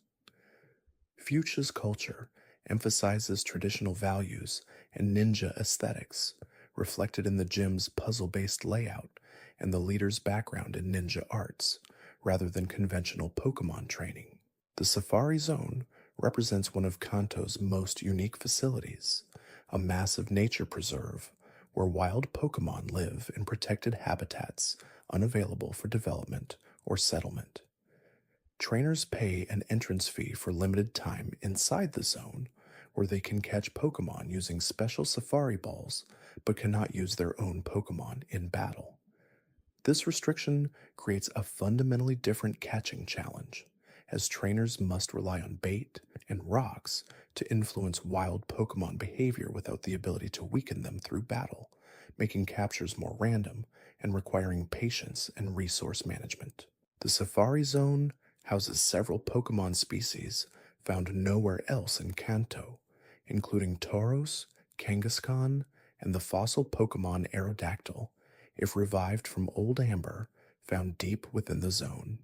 Fuchsia's culture emphasizes traditional values and ninja aesthetics, reflected in the gym's puzzle-based layout and the leader's background in ninja arts, rather than conventional Pokemon training. The Safari Zone represents one of Kanto's most unique facilities, a massive nature preserve where wild Pokemon live in protected habitats unavailable for development or settlement. Trainers pay an entrance fee for limited time inside the zone, where they can catch Pokemon using special safari balls but cannot use their own Pokemon in battle. This restriction creates a fundamentally different catching challenge, as trainers must rely on bait and rocks to influence wild Pokemon behavior without the ability to weaken them through battle, making captures more random and requiring patience and resource management. The Safari Zone houses several Pokemon species found nowhere else in Kanto, including Tauros, Kangaskhan, and the fossil Pokemon Aerodactyl, if revived from Old Amber, found deep within the zone.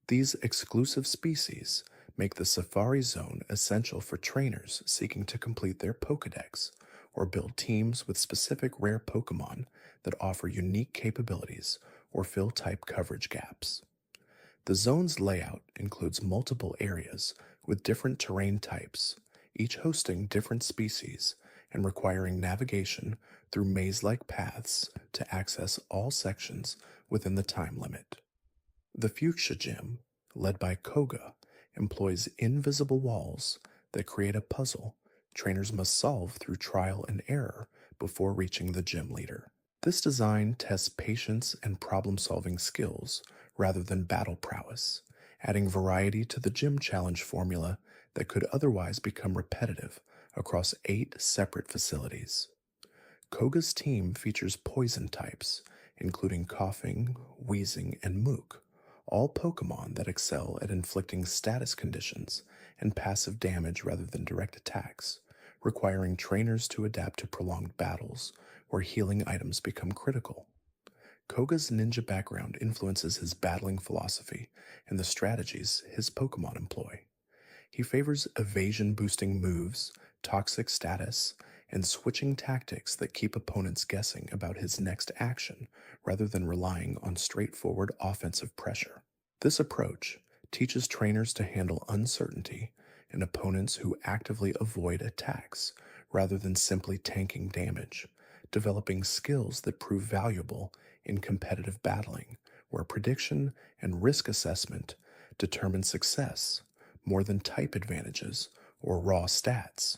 These exclusive species make the Safari Zone essential for trainers seeking to complete their Pokedex or build teams with specific rare Pokemon that offer unique capabilities or fill type coverage gaps. The zone's layout includes multiple areas with different terrain types, each hosting different species and requiring navigation through maze-like paths to access all sections within the time limit. The Fuchsia Gym, led by Koga, employs invisible walls that create a puzzle trainers must solve through trial and error before reaching the gym leader. This design tests patience and problem-solving skills rather than battle prowess, adding variety to the gym challenge formula that could otherwise become repetitive across 8 separate facilities. Koga's team features poison types, including Coughing, Wheezing, and Mook, all Pokemon that excel at inflicting status conditions and passive damage rather than direct attacks, requiring trainers to adapt to prolonged battles where healing items become critical. Koga's ninja background influences his battling philosophy and the strategies his Pokemon employ. He favors evasion-boosting moves, toxic status, and switching tactics that keep opponents guessing about his next action rather than relying on straightforward offensive pressure. This approach teaches trainers to handle uncertainty and opponents who actively avoid attacks rather than simply tanking damage, developing skills that prove valuable in competitive battling, where prediction and risk assessment determine success more than type advantages or raw stats.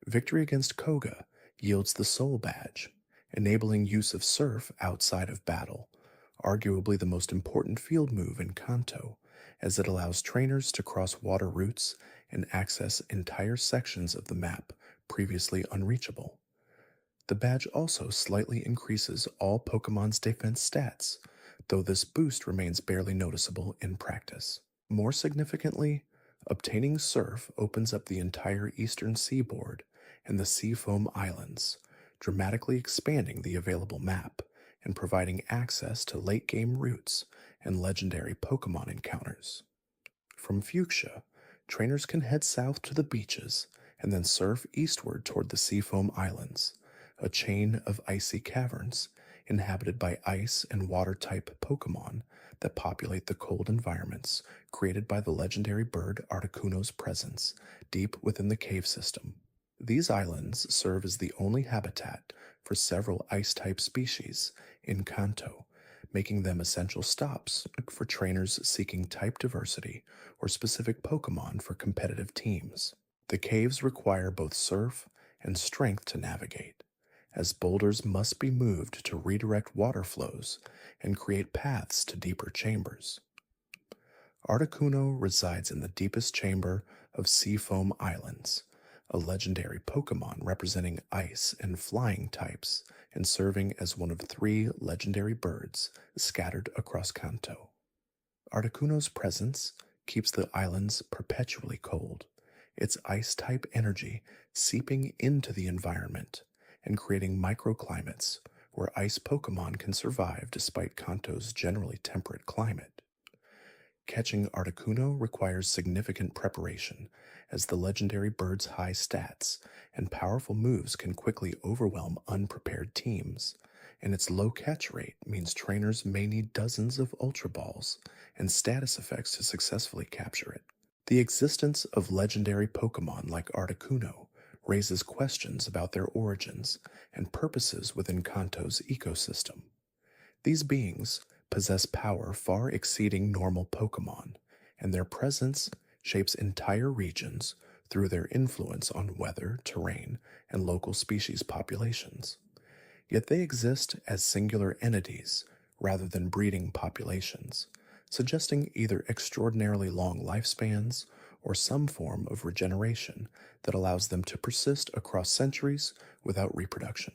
Victory against Koga yields the Soul Badge, enabling use of Surf outside of battle, arguably the most important field move in Kanto, as it allows trainers to cross water routes and access entire sections of the map previously unreachable. The badge also slightly increases all Pokemon's defense stats, though this boost remains barely noticeable in practice. More significantly, obtaining Surf opens up the entire eastern seaboard, and the Seafoam Islands, dramatically expanding the available map and providing access to late game routes and legendary Pokemon encounters. From Fuchsia, trainers can head south to the beaches and then surf eastward toward the Seafoam Islands, a chain of icy caverns inhabited by ice and water type Pokemon that populate the cold environments created by the legendary bird Articuno's presence deep within the cave system. These islands serve as the only habitat for several ice type species in Kanto, making them essential stops for trainers seeking type diversity or specific Pokemon for competitive teams. The caves require both surf and strength to navigate, as boulders must be moved to redirect water flows and create paths to deeper chambers. Articuno resides in the deepest chamber of Seafoam Islands, a legendary Pokemon representing ice and flying types and serving as one of 3 legendary birds scattered across Kanto. Articuno's presence keeps the islands perpetually cold, its ice-type energy seeping into the environment and creating microclimates where ice Pokemon can survive despite Kanto's generally temperate climate. Catching Articuno requires significant preparation, as the legendary bird's high stats and powerful moves can quickly overwhelm unprepared teams, and its low catch rate means trainers may need dozens of Ultra Balls and status effects to successfully capture it. The existence of legendary Pokemon like Articuno raises questions about their origins and purposes within Kanto's ecosystem. These beings possess power far exceeding normal Pokemon, and their presence shapes entire regions through their influence on weather, terrain, and local species populations. Yet they exist as singular entities rather than breeding populations, suggesting either extraordinarily long lifespans or some form of regeneration that allows them to persist across centuries without reproduction.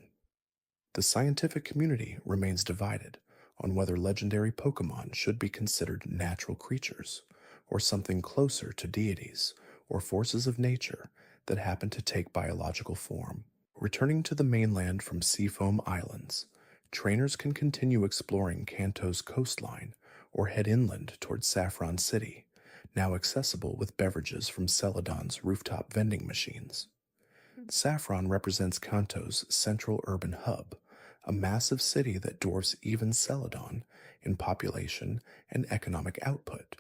The scientific community remains divided on whether legendary Pokemon should be considered natural creatures, or something closer to deities or forces of nature that happen to take biological form. Returning to the mainland from Seafoam Islands, trainers can continue exploring Kanto's coastline or head inland towards Saffron City, now accessible with beverages from Celadon's rooftop vending machines. Saffron represents Kanto's central urban hub, a massive city that dwarfs even Celadon in population and economic output.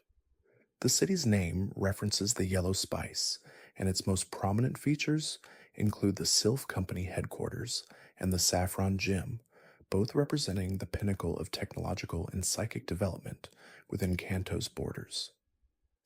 The city's name references the yellow spice, and its most prominent features include the Silph Company headquarters and the Saffron Gym, both representing the pinnacle of technological and psychic development within Kanto's borders.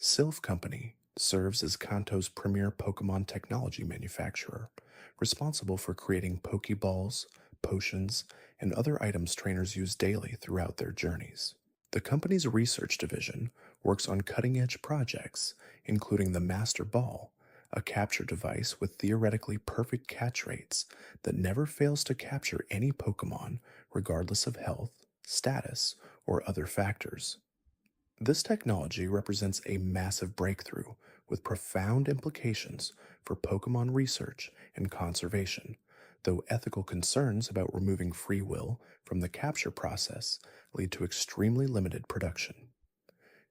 Silph Company serves as Kanto's premier Pokemon technology manufacturer, responsible for creating Pokeballs, potions, and other items trainers use daily throughout their journeys. The company's research division works on cutting-edge projects, including the Master Ball, a capture device with theoretically perfect catch rates that never fails to capture any Pokemon regardless of health, status, or other factors. This technology represents a massive breakthrough with profound implications for Pokemon research and conservation, though ethical concerns about removing free will from the capture process lead to extremely limited production.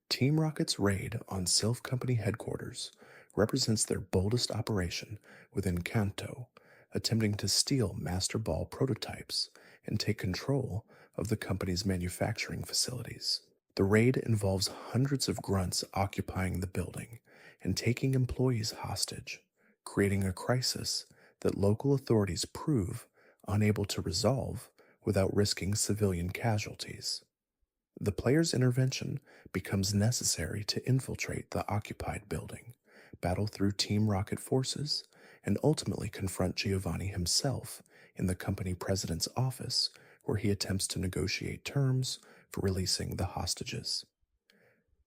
Team Rocket's raid on Silph Company headquarters represents their boldest operation within Kanto, attempting to steal Master Ball prototypes and take control of the company's manufacturing facilities. The raid involves hundreds of grunts occupying the building and taking employees hostage, creating a crisis that local authorities prove unable to resolve without risking civilian casualties. The player's intervention becomes necessary to infiltrate the occupied building, battle through Team Rocket forces, and ultimately confront Giovanni himself in the company president's office, where he attempts to negotiate terms for releasing the hostages.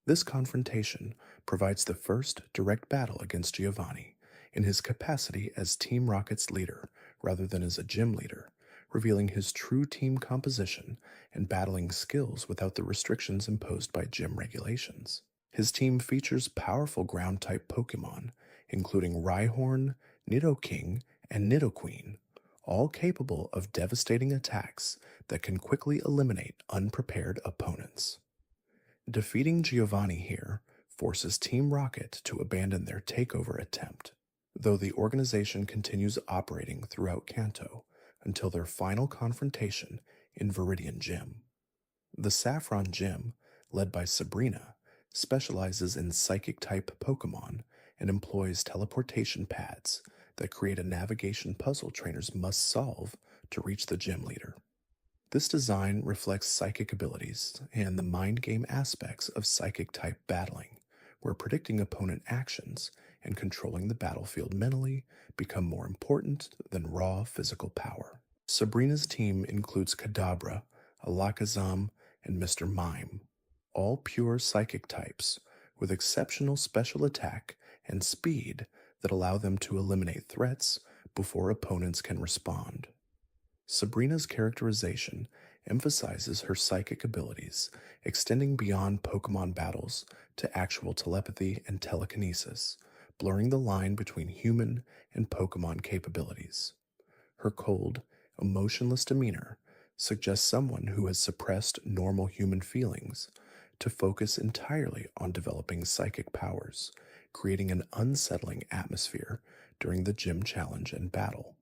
This confrontation provides the first direct battle against Giovanni in his capacity as Team Rocket's leader rather than as a gym leader, revealing his true team composition and battling skills without the restrictions imposed by gym regulations. His team features powerful ground-type Pokemon, including Rhyhorn, Nidoking, and Nidoqueen, all capable of devastating attacks that can quickly eliminate unprepared opponents. Defeating Giovanni here forces Team Rocket to abandon their takeover attempt, though the organization continues operating throughout Kanto until their final confrontation in Viridian Gym. The Saffron Gym, led by Sabrina, specializes in Psychic-type Pokémon and employs teleportation pads that create a navigation puzzle trainers must solve to reach the gym leader. This design reflects psychic abilities and the mind game aspects of Psychic-type battling, where predicting opponent actions and controlling the battlefield mentally become more important than raw physical power. Sabrina's team includes Kadabra, Alakazam, and Mr. Mime, all pure psychic types with exceptional special attack and speed that allow them to eliminate threats before opponents can respond. Sabrina's characterization emphasizes her psychic abilities, extending beyond Pokemon battles to actual telepathy and telekinesis, blurring the line between human and Pokemon capabilities. Her cold, emotionless demeanor suggests someone who has suppressed normal human feelings to focus entirely on developing psychic powers, creating an unsettling atmosphere during the gym challenge and battle.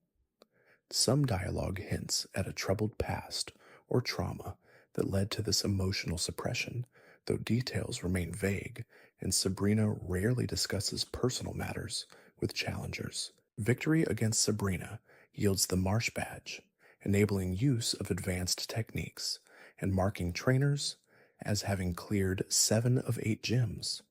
Some dialogue hints at a troubled past or trauma that led to this emotional suppression, though details remain vague, and Sabrina rarely discusses personal matters with challengers. Victory against Sabrina yields the Marsh Badge, enabling use of advanced techniques and marking trainers as having cleared 7 of 8 gyms.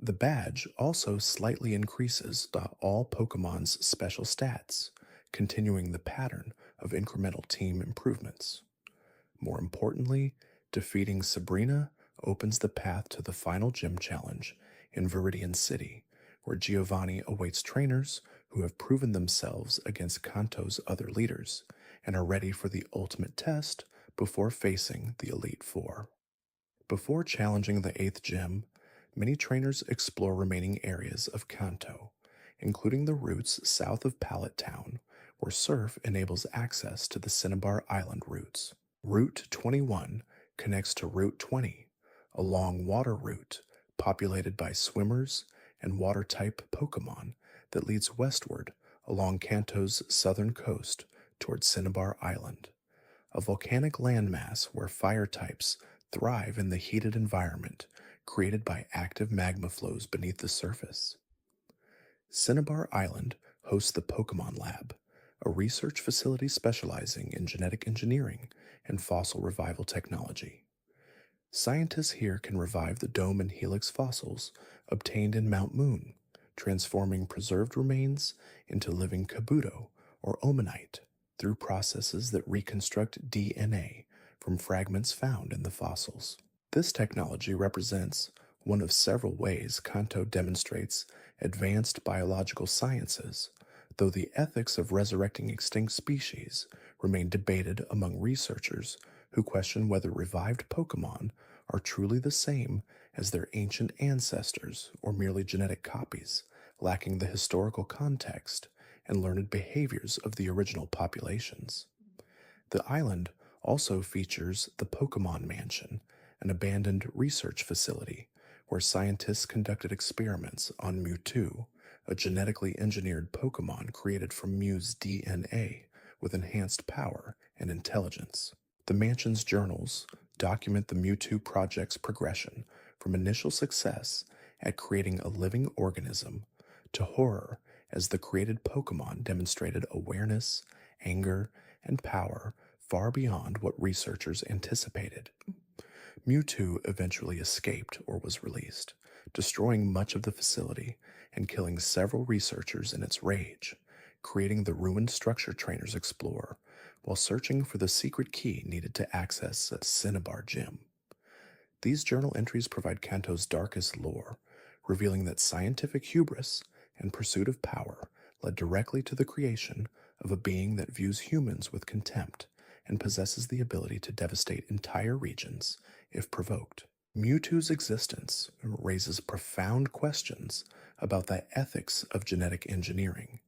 The badge also slightly increases all Pokemon's special stats, continuing the pattern of incremental team improvements. More importantly, defeating Sabrina opens the path to the final gym challenge in Viridian City, where Giovanni awaits trainers who have proven themselves against Kanto's other leaders and are ready for the ultimate test before facing the Elite Four. Before challenging the 8th gym, many trainers explore remaining areas of Kanto, including the routes south of Pallet Town, where Surf enables access to the Cinnabar Island routes. Route 21 connects to Route 20, a long water route populated by swimmers and water-type Pokemon that leads westward along Kanto's southern coast towards Cinnabar Island, a volcanic landmass where fire types thrive in the heated environment created by active magma flows beneath the surface. Cinnabar Island hosts the Pokémon Lab, a research facility specializing in genetic engineering and fossil revival technology. Scientists here can revive the dome and helix fossils obtained in Mount Moon, transforming preserved remains into living kabuto or omanite through processes that reconstruct DNA from fragments found in the fossils. This technology represents one of several ways Kanto demonstrates advanced biological sciences, though the ethics of resurrecting extinct species remain debated among researchers who question whether revived Pokemon are truly the same as their ancient ancestors or merely genetic copies, lacking the historical context and learned behaviors of the original populations. The island also features the Pokemon Mansion, an abandoned research facility where scientists conducted experiments on Mewtwo, a genetically engineered Pokemon created from Mew's DNA with enhanced power and intelligence. The mansion's journals document the Mewtwo project's progression from initial success at creating a living organism to horror as the created Pokemon demonstrated awareness, anger, and power far beyond what researchers anticipated. Mewtwo eventually escaped or was released, destroying much of the facility and killing several researchers in its rage, creating the ruined structure trainers explore while searching for the secret key needed to access a Cinnabar gym. These journal entries provide Kanto's darkest lore, revealing that scientific hubris and pursuit of power led directly to the creation of a being that views humans with contempt and possesses the ability to devastate entire regions if provoked. Mewtwo's existence raises profound questions about the ethics of genetic engineering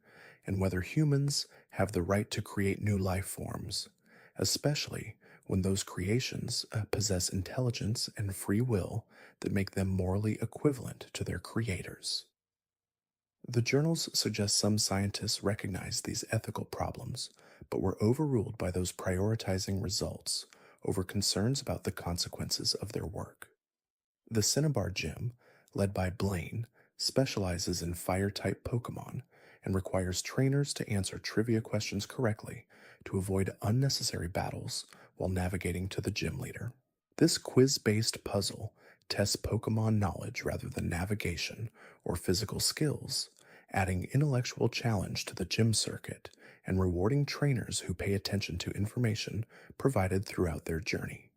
and whether humans have the right to create new life forms, especially when those creations possess intelligence and free will that make them morally equivalent to their creators. The journals suggest some scientists recognized these ethical problems, but were overruled by those prioritizing results over concerns about the consequences of their work. The Cinnabar Gym, led by Blaine, specializes in fire-type Pokémon and requires trainers to answer trivia questions correctly to avoid unnecessary battles while navigating to the gym leader. This quiz-based puzzle tests Pokémon knowledge rather than navigation or physical skills, adding intellectual challenge to the gym circuit and rewarding trainers who pay attention to information provided throughout their journey.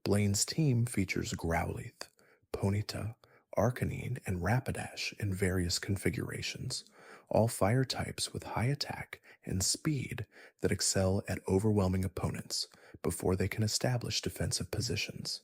Blaine's team features Growlithe, Ponyta, Arcanine, and Rapidash in various configurations, all fire types with high attack and speed that excel at overwhelming opponents before they can establish defensive positions.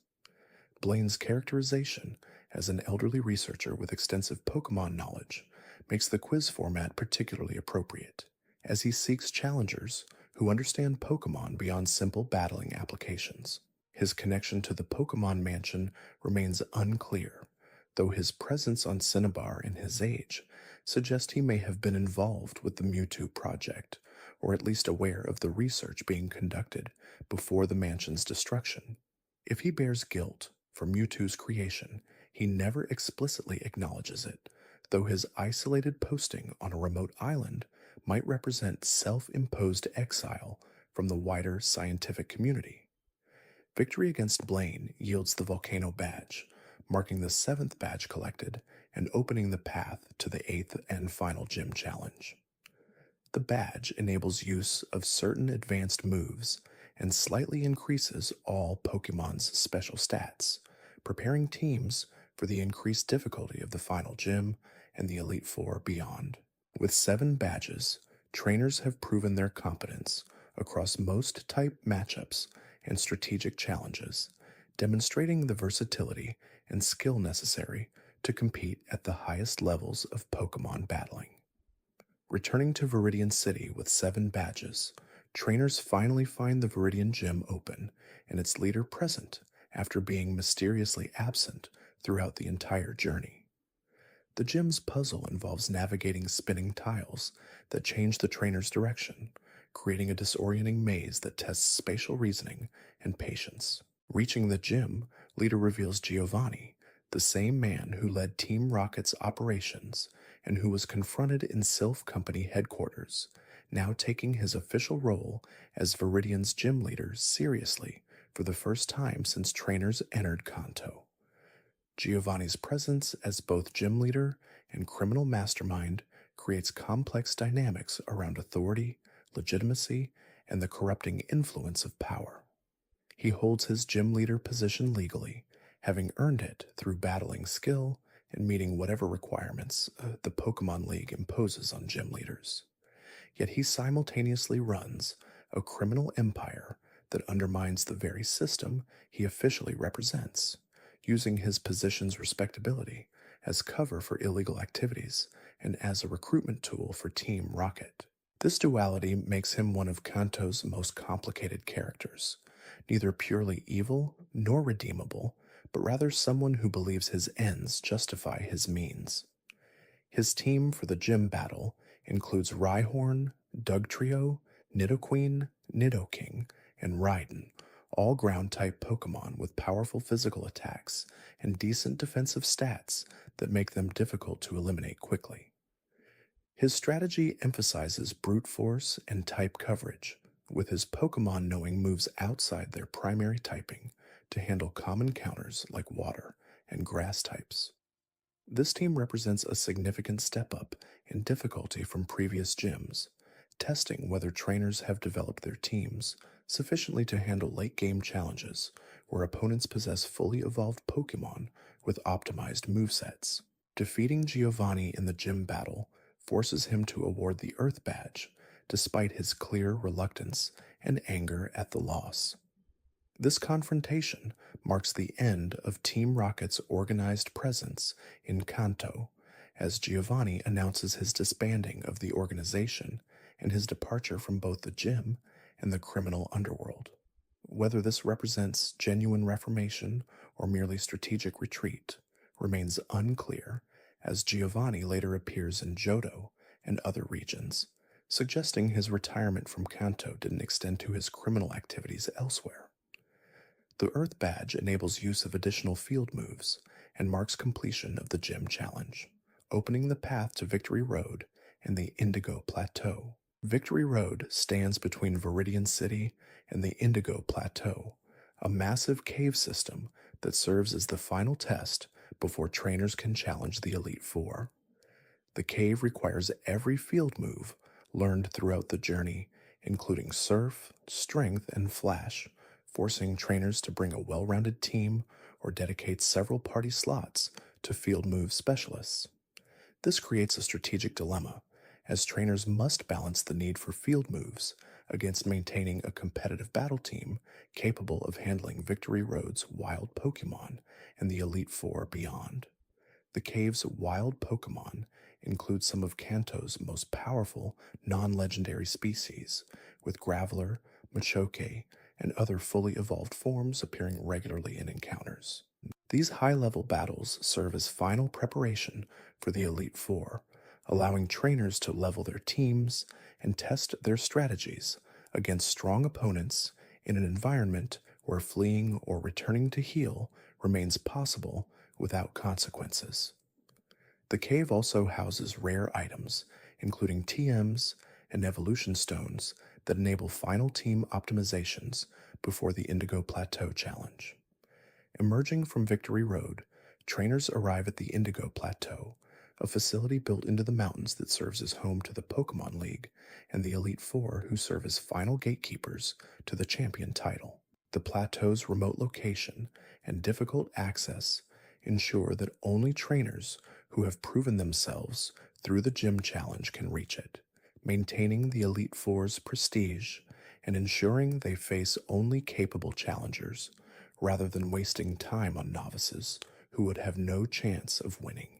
Blaine's characterization as an elderly researcher with extensive Pokemon knowledge makes the quiz format particularly appropriate, as he seeks challengers who understand Pokemon beyond simple battling applications. His connection to the Pokemon Mansion remains unclear, though his presence on Cinnabar and his age suggest he may have been involved with the Mewtwo project, or at least aware of the research being conducted before the mansion's destruction. If he bears guilt for Mewtwo's creation, he never explicitly acknowledges it, though his isolated posting on a remote island might represent self-imposed exile from the wider scientific community. Victory against Blaine yields the Volcano Badge, marking the 7th badge collected and opening the path to the 8th and final gym challenge. The badge enables use of certain advanced moves and slightly increases all Pokemon's special stats, preparing teams for the increased difficulty of the final gym and the Elite Four beyond. With 7 badges, trainers have proven their competence across most type matchups and strategic challenges, demonstrating the versatility and skill necessary to compete at the highest levels of Pokemon battling. Returning to Viridian City with 7 badges, trainers finally find the Viridian Gym open and its leader present after being mysteriously absent throughout the entire journey. The gym's puzzle involves navigating spinning tiles that change the trainer's direction, creating a disorienting maze that tests spatial reasoning and patience. Reaching the gym, leader reveals Giovanni, the same man who led Team Rocket's operations and who was confronted in Silph Company headquarters, now taking his official role as Viridian's gym leader seriously for the first time since trainers entered Kanto. Giovanni's presence as both gym leader and criminal mastermind creates complex dynamics around authority, legitimacy, and the corrupting influence of power. He holds his gym leader position legally, having earned it through battling skill and meeting whatever requirements the Pokémon League imposes on gym leaders. Yet he simultaneously runs a criminal empire that undermines the very system he officially represents, using his position's respectability as cover for illegal activities and as a recruitment tool for Team Rocket. This duality makes him one of Kanto's most complicated characters, neither purely evil nor redeemable, but rather someone who believes his ends justify his means. His team for the gym battle includes Rhyhorn, Dugtrio, Nidoqueen, Nidoking, and Raiden, all ground-type Pokemon with powerful physical attacks and decent defensive stats that make them difficult to eliminate quickly. His strategy emphasizes brute force and type coverage, with his Pokemon knowing moves outside their primary typing to handle common counters like water and grass types. This team represents a significant step up in difficulty from previous gyms, testing whether trainers have developed their teams sufficiently to handle late-game challenges where opponents possess fully evolved Pokemon with optimized movesets. Defeating Giovanni in the gym battle forces him to award the Earth Badge, despite his clear reluctance and anger at the loss. This confrontation marks the end of Team Rocket's organized presence in Kanto, as Giovanni announces his disbanding of the organization and his departure from both the gym and the criminal underworld. Whether this represents genuine reformation or merely strategic retreat remains unclear, as Giovanni later appears in Johto and other regions, suggesting his retirement from Kanto didn't extend to his criminal activities elsewhere. The Earth Badge enables use of additional field moves and marks completion of the gym challenge, opening the path to Victory Road and the Indigo Plateau. Victory Road stands between Viridian City and the Indigo Plateau, a massive cave system that serves as the final test before trainers can challenge the Elite Four. The cave requires every field move learned throughout the journey, including Surf, Strength, and Flash, forcing trainers to bring a well-rounded team or dedicate several party slots to field move specialists. This creates a strategic dilemma, as trainers must balance the need for field moves against maintaining a competitive battle team capable of handling Victory Road's wild Pokémon and the Elite Four beyond. The cave's wild Pokémon include some of Kanto's most powerful non-legendary species, with Graveler, Machoke, and other fully evolved forms appearing regularly in encounters. These high-level battles serve as final preparation for the Elite Four, allowing trainers to level their teams and test their strategies against strong opponents in an environment where fleeing or returning to heal remains possible without consequences. The cave also houses rare items, including TMs and evolution stones that enable final team optimizations before the Indigo Plateau challenge. Emerging from Victory Road, trainers arrive at the Indigo Plateau, a facility built into the mountains that serves as home to the Pokémon League and the Elite Four, who serve as final gatekeepers to the champion title. The plateau's remote location and difficult access ensure that only trainers who have proven themselves through the gym challenge can reach it, maintaining the Elite Four's prestige and ensuring they face only capable challengers, rather than wasting time on novices who would have no chance of winning.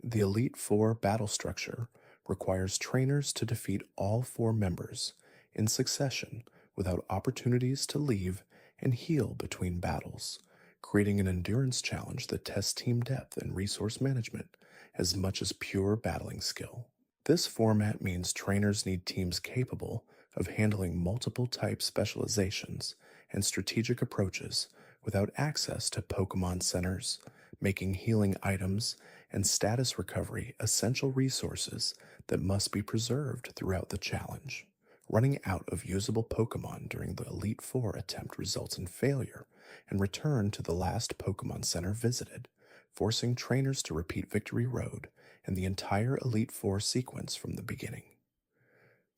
The Elite Four battle structure requires trainers to defeat all four members in succession without opportunities to leave and heal between battles, creating an endurance challenge that tests team depth and resource management as much as pure battling skill. This format means trainers need teams capable of handling multiple type specializations and strategic approaches without access to Pokemon centers, making healing items and status recovery essential resources that must be preserved throughout the challenge. Running out of usable Pokemon during the Elite Four attempt results in failure and return to the last Pokemon Center visited, forcing trainers to repeat Victory Road and the entire Elite Four sequence from the beginning.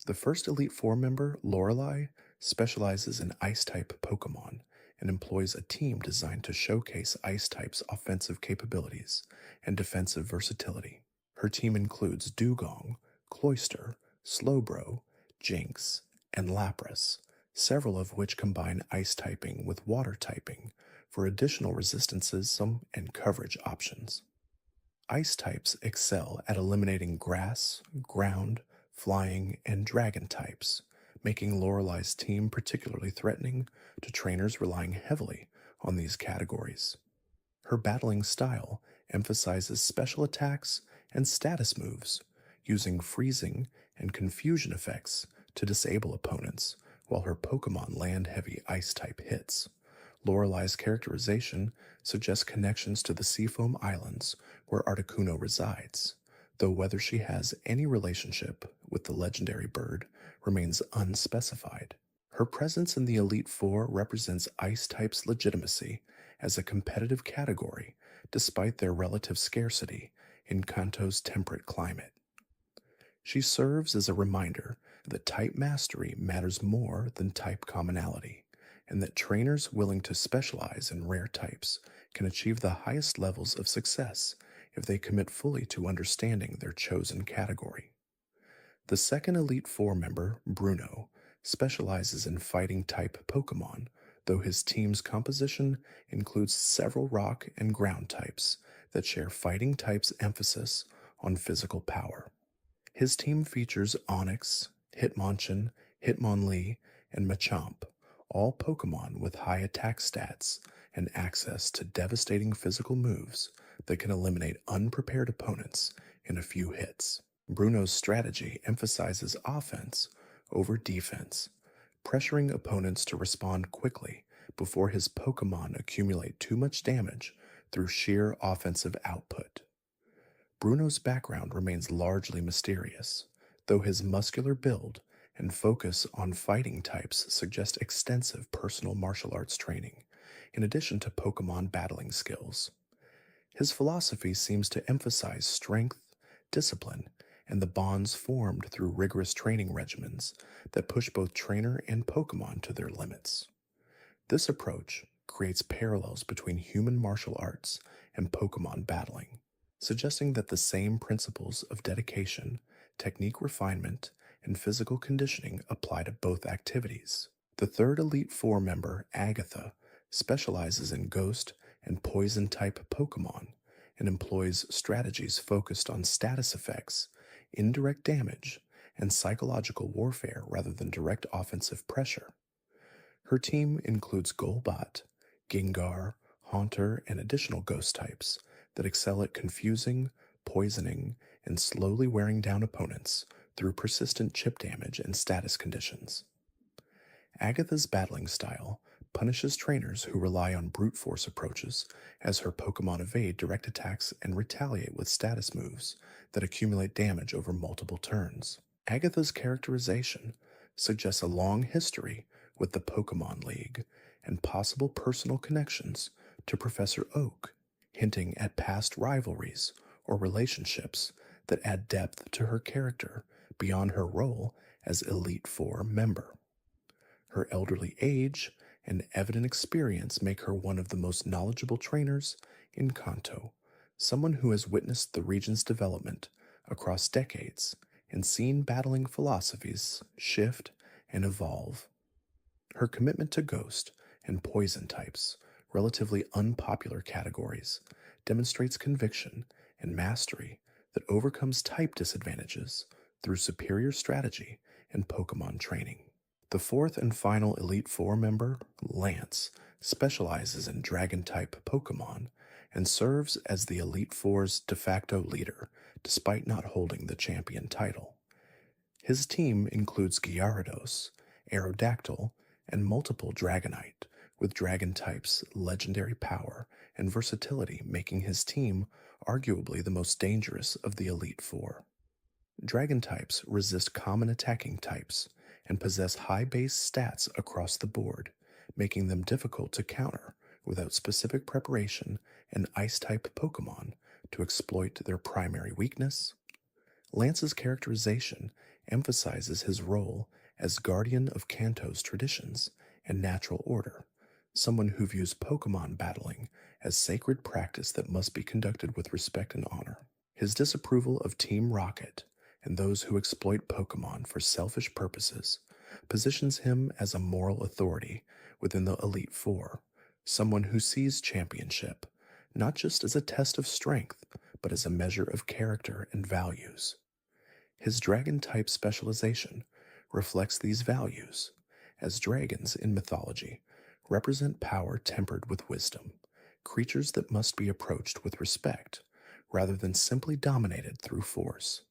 The first Elite Four member, Lorelei, specializes in Ice-type Pokemon and employs a team designed to showcase Ice-type's offensive capabilities and defensive versatility. Her team includes Dugong, Cloyster, Slowbro, Jinx, and Lapras, several of which combine Ice typing with Water typing for additional resistances and coverage options. Ice types excel at eliminating Grass, Ground, Flying, and Dragon types, making Lorelei's team particularly threatening to trainers relying heavily on these categories. Her battling style emphasizes special attacks and status moves, using freezing and confusion effects to disable opponents, while her Pokemon land heavy Ice-type hits. Lorelei's characterization suggests connections to the Seafoam Islands, where Articuno resides, though whether she has any relationship with the legendary bird remains unspecified. Her presence in the Elite Four represents Ice-type's legitimacy as a competitive category, despite their relative scarcity in Kanto's temperate climate. She serves as a reminder that type mastery matters more than type commonality, and that trainers willing to specialize in rare types can achieve the highest levels of success if they commit fully to understanding their chosen category. The second Elite Four member, Bruno, specializes in fighting-type Pokemon, though his team's composition includes several rock and ground types that share fighting type's emphasis on physical power. His team features Onix, Hitmonchan, Hitmonlee, and Machamp, all Pokemon with high attack stats and access to devastating physical moves that can eliminate unprepared opponents in a few hits. Bruno's strategy emphasizes offense over defense, pressuring opponents to respond quickly before his Pokemon accumulate too much damage through sheer offensive output. Bruno's background remains largely mysterious, though his muscular build and focus on fighting types suggest extensive personal martial arts training, in addition to Pokemon battling skills. His philosophy seems to emphasize strength, discipline, and the bonds formed through rigorous training regimens that push both trainer and Pokemon to their limits. This approach creates parallels between human martial arts and Pokemon battling, suggesting that the same principles of dedication, technique refinement, and physical conditioning apply to both activities. The third Elite Four member, Agatha, specializes in ghost and poison type Pokemon and employs strategies focused on status effects, indirect damage, and psychological warfare rather than direct offensive pressure. Her team includes Golbat, Gengar, Haunter, and additional ghost types that excel at confusing, poisoning, and slowly wearing down opponents through persistent chip damage and status conditions. Agatha's battling style punishes trainers who rely on brute force approaches, as her Pokemon evade direct attacks and retaliate with status moves that accumulate damage over multiple turns. Agatha's characterization suggests a long history with the Pokémon League and possible personal connections to Professor Oak, hinting at past rivalries or relationships that add depth to her character beyond her role as Elite Four member. Her elderly age and evident experience make her one of the most knowledgeable trainers in Kanto, someone who has witnessed the region's development across decades and seen battling philosophies shift and evolve. Her commitment to ghost and poison types, relatively unpopular categories, demonstrates conviction and mastery that overcomes type disadvantages through superior strategy and Pokemon training. The fourth and final Elite Four member, Lance, specializes in Dragon-type Pokemon and serves as the Elite Four's de facto leader, despite not holding the champion title. His team includes Gyarados, Aerodactyl, and multiple Dragonite, with Dragon-type's legendary power and versatility making his team arguably the most dangerous of the Elite Four. Dragon types resist common attacking types and possess high base stats across the board, making them difficult to counter without specific preparation and Ice-type Pokemon to exploit their primary weakness. Lance's characterization emphasizes his role as guardian of Kanto's traditions and natural order, someone who views Pokemon battling as sacred practice that must be conducted with respect and honor. His disapproval of Team Rocket and those who exploit Pokemon for selfish purposes positions him as a moral authority within the Elite Four, someone who sees championship not just as a test of strength, but as a measure of character and values. His dragon-type specialization reflects these values, as dragons in mythology represent power tempered with wisdom, creatures that must be approached with respect rather than simply dominated through force.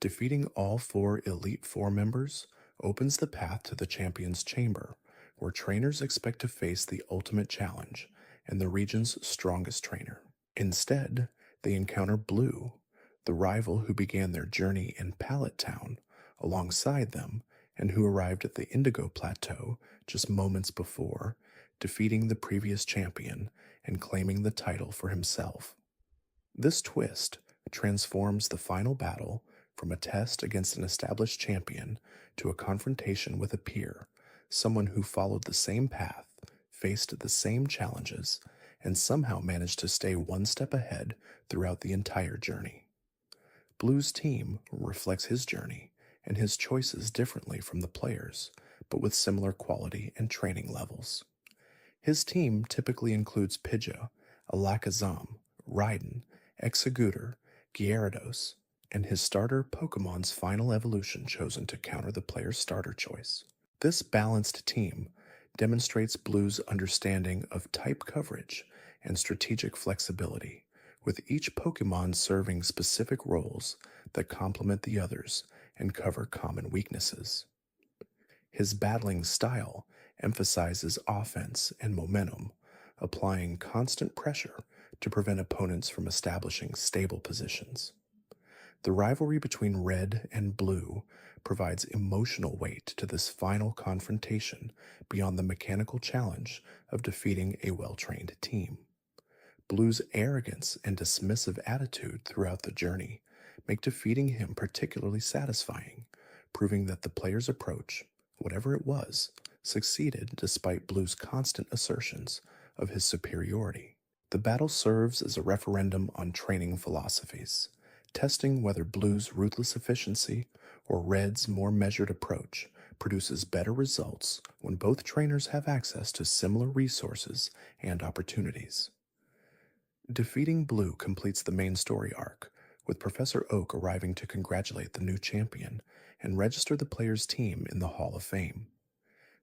Defeating all four Elite Four members opens the path to the Champion's Chamber, where trainers expect to face the ultimate challenge and the region's strongest trainer. Instead, they encounter Blue, the rival who began their journey in Pallet Town alongside them and who arrived at the Indigo Plateau just moments before, defeating the previous champion and claiming the title for himself. This twist transforms the final battle from a test against an established champion to a confrontation with a peer, someone who followed the same path, faced the same challenges, and somehow managed to stay one step ahead throughout the entire journey. Blue's team reflects his journey and his choices differently from the players, but with similar quality and training levels. His team typically includes Pidgeot, Alakazam, Raiden, Exeggutor, Gyarados, and his starter Pokemon's final evolution chosen to counter the player's starter choice. This balanced team demonstrates Blue's understanding of type coverage and strategic flexibility, with each Pokemon serving specific roles that complement the others and cover common weaknesses. His battling style emphasizes offense and momentum, applying constant pressure to prevent opponents from establishing stable positions. The rivalry between Red and Blue provides emotional weight to this final confrontation beyond the mechanical challenge of defeating a well-trained team. Blue's arrogance and dismissive attitude throughout the journey make defeating him particularly satisfying, proving that the player's approach, whatever it was, succeeded despite Blue's constant assertions of his superiority. The battle serves as a referendum on training philosophies, testing whether Blue's ruthless efficiency or Red's more measured approach produces better results when both trainers have access to similar resources and opportunities. Defeating Blue completes the main story arc, with Professor Oak arriving to congratulate the new champion and register the player's team in the Hall of Fame.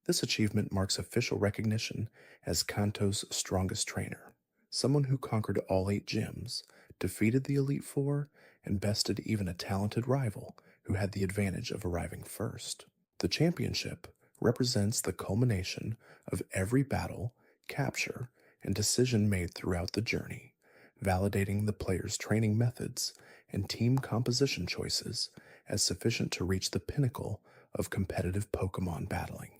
This achievement marks official recognition as Kanto's strongest trainer, someone who conquered all 8 gyms, defeated the Elite Four, and bested even a talented rival who had the advantage of arriving first. The championship represents the culmination of every battle, capture, and decision made throughout the journey, validating the player's training methods and team composition choices as sufficient to reach the pinnacle of competitive Pokemon battling.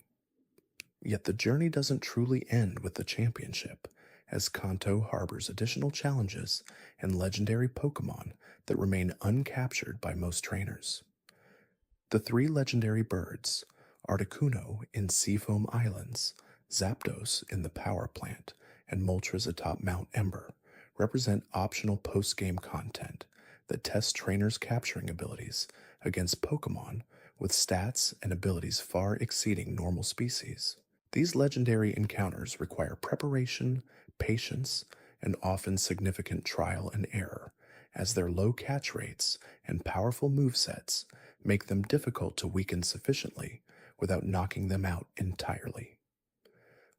Yet the journey doesn't truly end with the championship, as Kanto harbors additional challenges and legendary Pokemon that remain uncaptured by most trainers. The 3 legendary birds, Articuno in Seafoam Islands, Zapdos in the Power Plant, and Moltres atop Mount Ember, represent optional post-game content that tests trainers' capturing abilities against Pokemon with stats and abilities far exceeding normal species. These legendary encounters require preparation, patience, and often significant trial and error, as their low catch rates and powerful movesets make them difficult to weaken sufficiently without knocking them out entirely.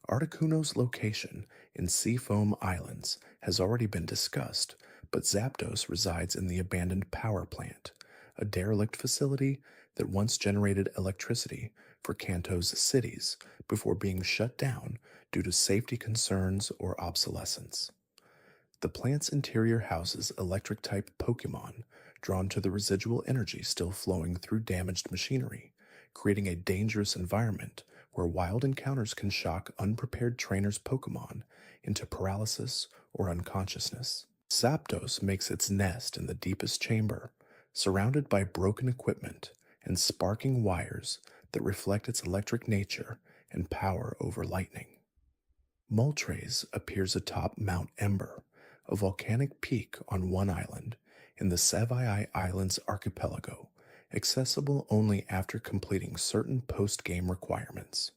Articuno's location in Seafoam Islands has already been discussed, but Zapdos resides in the abandoned power plant, a derelict facility that once generated electricity for Kanto's cities before being shut down due to safety concerns or obsolescence. The plant's interior houses electric-type Pokemon drawn to the residual energy still flowing through damaged machinery, creating a dangerous environment where wild encounters can shock unprepared trainers' Pokemon into paralysis or unconsciousness. Zapdos makes its nest in the deepest chamber, surrounded by broken equipment and sparking wires that reflect its electric nature and power over lightning. Moltres appears atop Mount Ember, a volcanic peak on one island in the Sevi Islands archipelago, accessible only after completing certain post-game requirements.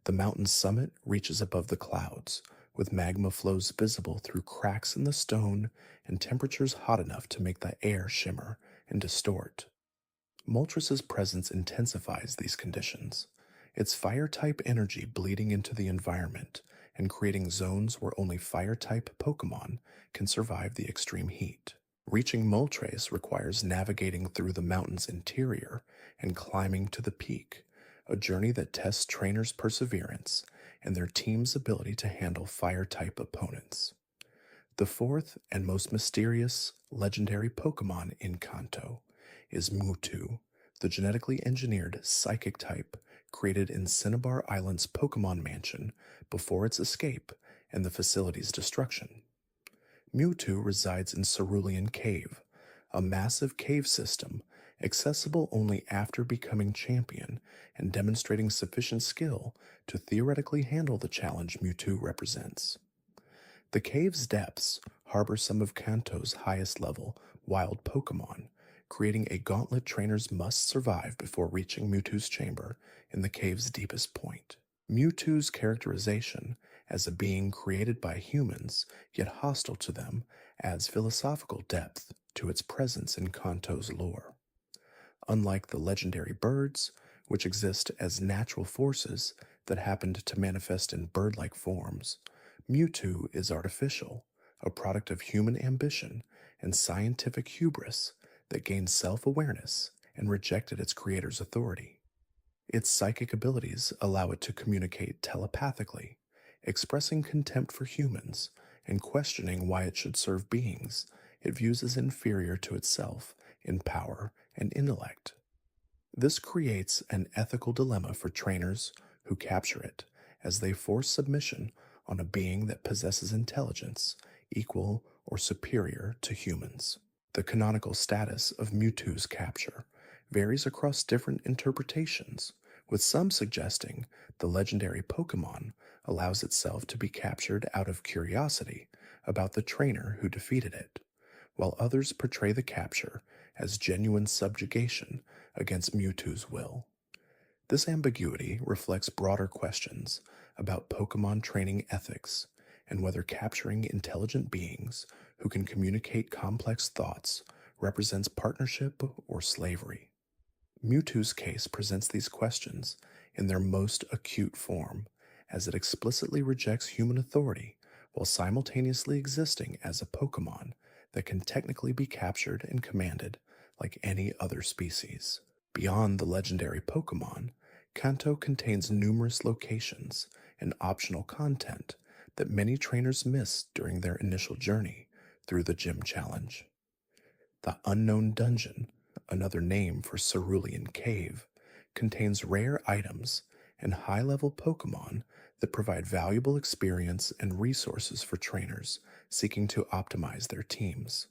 The mountain's summit reaches above the clouds, with magma flows visible through cracks in the stone and temperatures hot enough to make the air shimmer and distort. Moltres' presence intensifies these conditions, its fire-type energy bleeding into the environment and creating zones where only fire-type Pokemon can survive the extreme heat. Reaching Moltres requires navigating through the mountain's interior and climbing to the peak, a journey that tests trainers' perseverance and their team's ability to handle fire-type opponents. The fourth and most mysterious legendary Pokemon in Kanto is Mewtwo, the genetically engineered psychic type created in Cinnabar Island's Pokemon Mansion before its escape and the facility's destruction. Mewtwo resides in Cerulean Cave, a massive cave system accessible only after becoming champion and demonstrating sufficient skill to theoretically handle the challenge Mewtwo represents. The cave's depths harbor some of Kanto's highest level wild Pokemon, creating a gauntlet trainers must survive before reaching Mewtwo's chamber in the cave's deepest point. Mewtwo's characterization as a being created by humans yet hostile to them adds philosophical depth to its presence in Kanto's lore. Unlike the legendary birds, which exist as natural forces that happened to manifest in bird-like forms, Mewtwo is artificial, a product of human ambition and scientific hubris that gained self-awareness and rejected its creator's authority. Its psychic abilities allow it to communicate telepathically, expressing contempt for humans and questioning why it should serve beings it views as inferior to itself in power and intellect. This creates an ethical dilemma for trainers who capture it, as they force submission on a being that possesses intelligence equal or superior to humans. The canonical status of Mewtwo's capture varies across different interpretations, with some suggesting the legendary Pokémon allows itself to be captured out of curiosity about the trainer who defeated it, while others portray the capture as genuine subjugation against Mewtwo's will. This ambiguity reflects broader questions about Pokémon training ethics and whether capturing intelligent beings who can communicate complex thoughts represents partnership or slavery. Mewtwo's case presents these questions in their most acute form, as it explicitly rejects human authority while simultaneously existing as a Pokémon that can technically be captured and commanded like any other species. Beyond the legendary Pokémon, Kanto contains numerous locations and optional content that many trainers miss during their initial journey through the gym challenge. The Unknown Dungeon, another name for Cerulean Cave, contains rare items and high-level Pokémon that provide valuable experience and resources for trainers seeking to optimize their teams.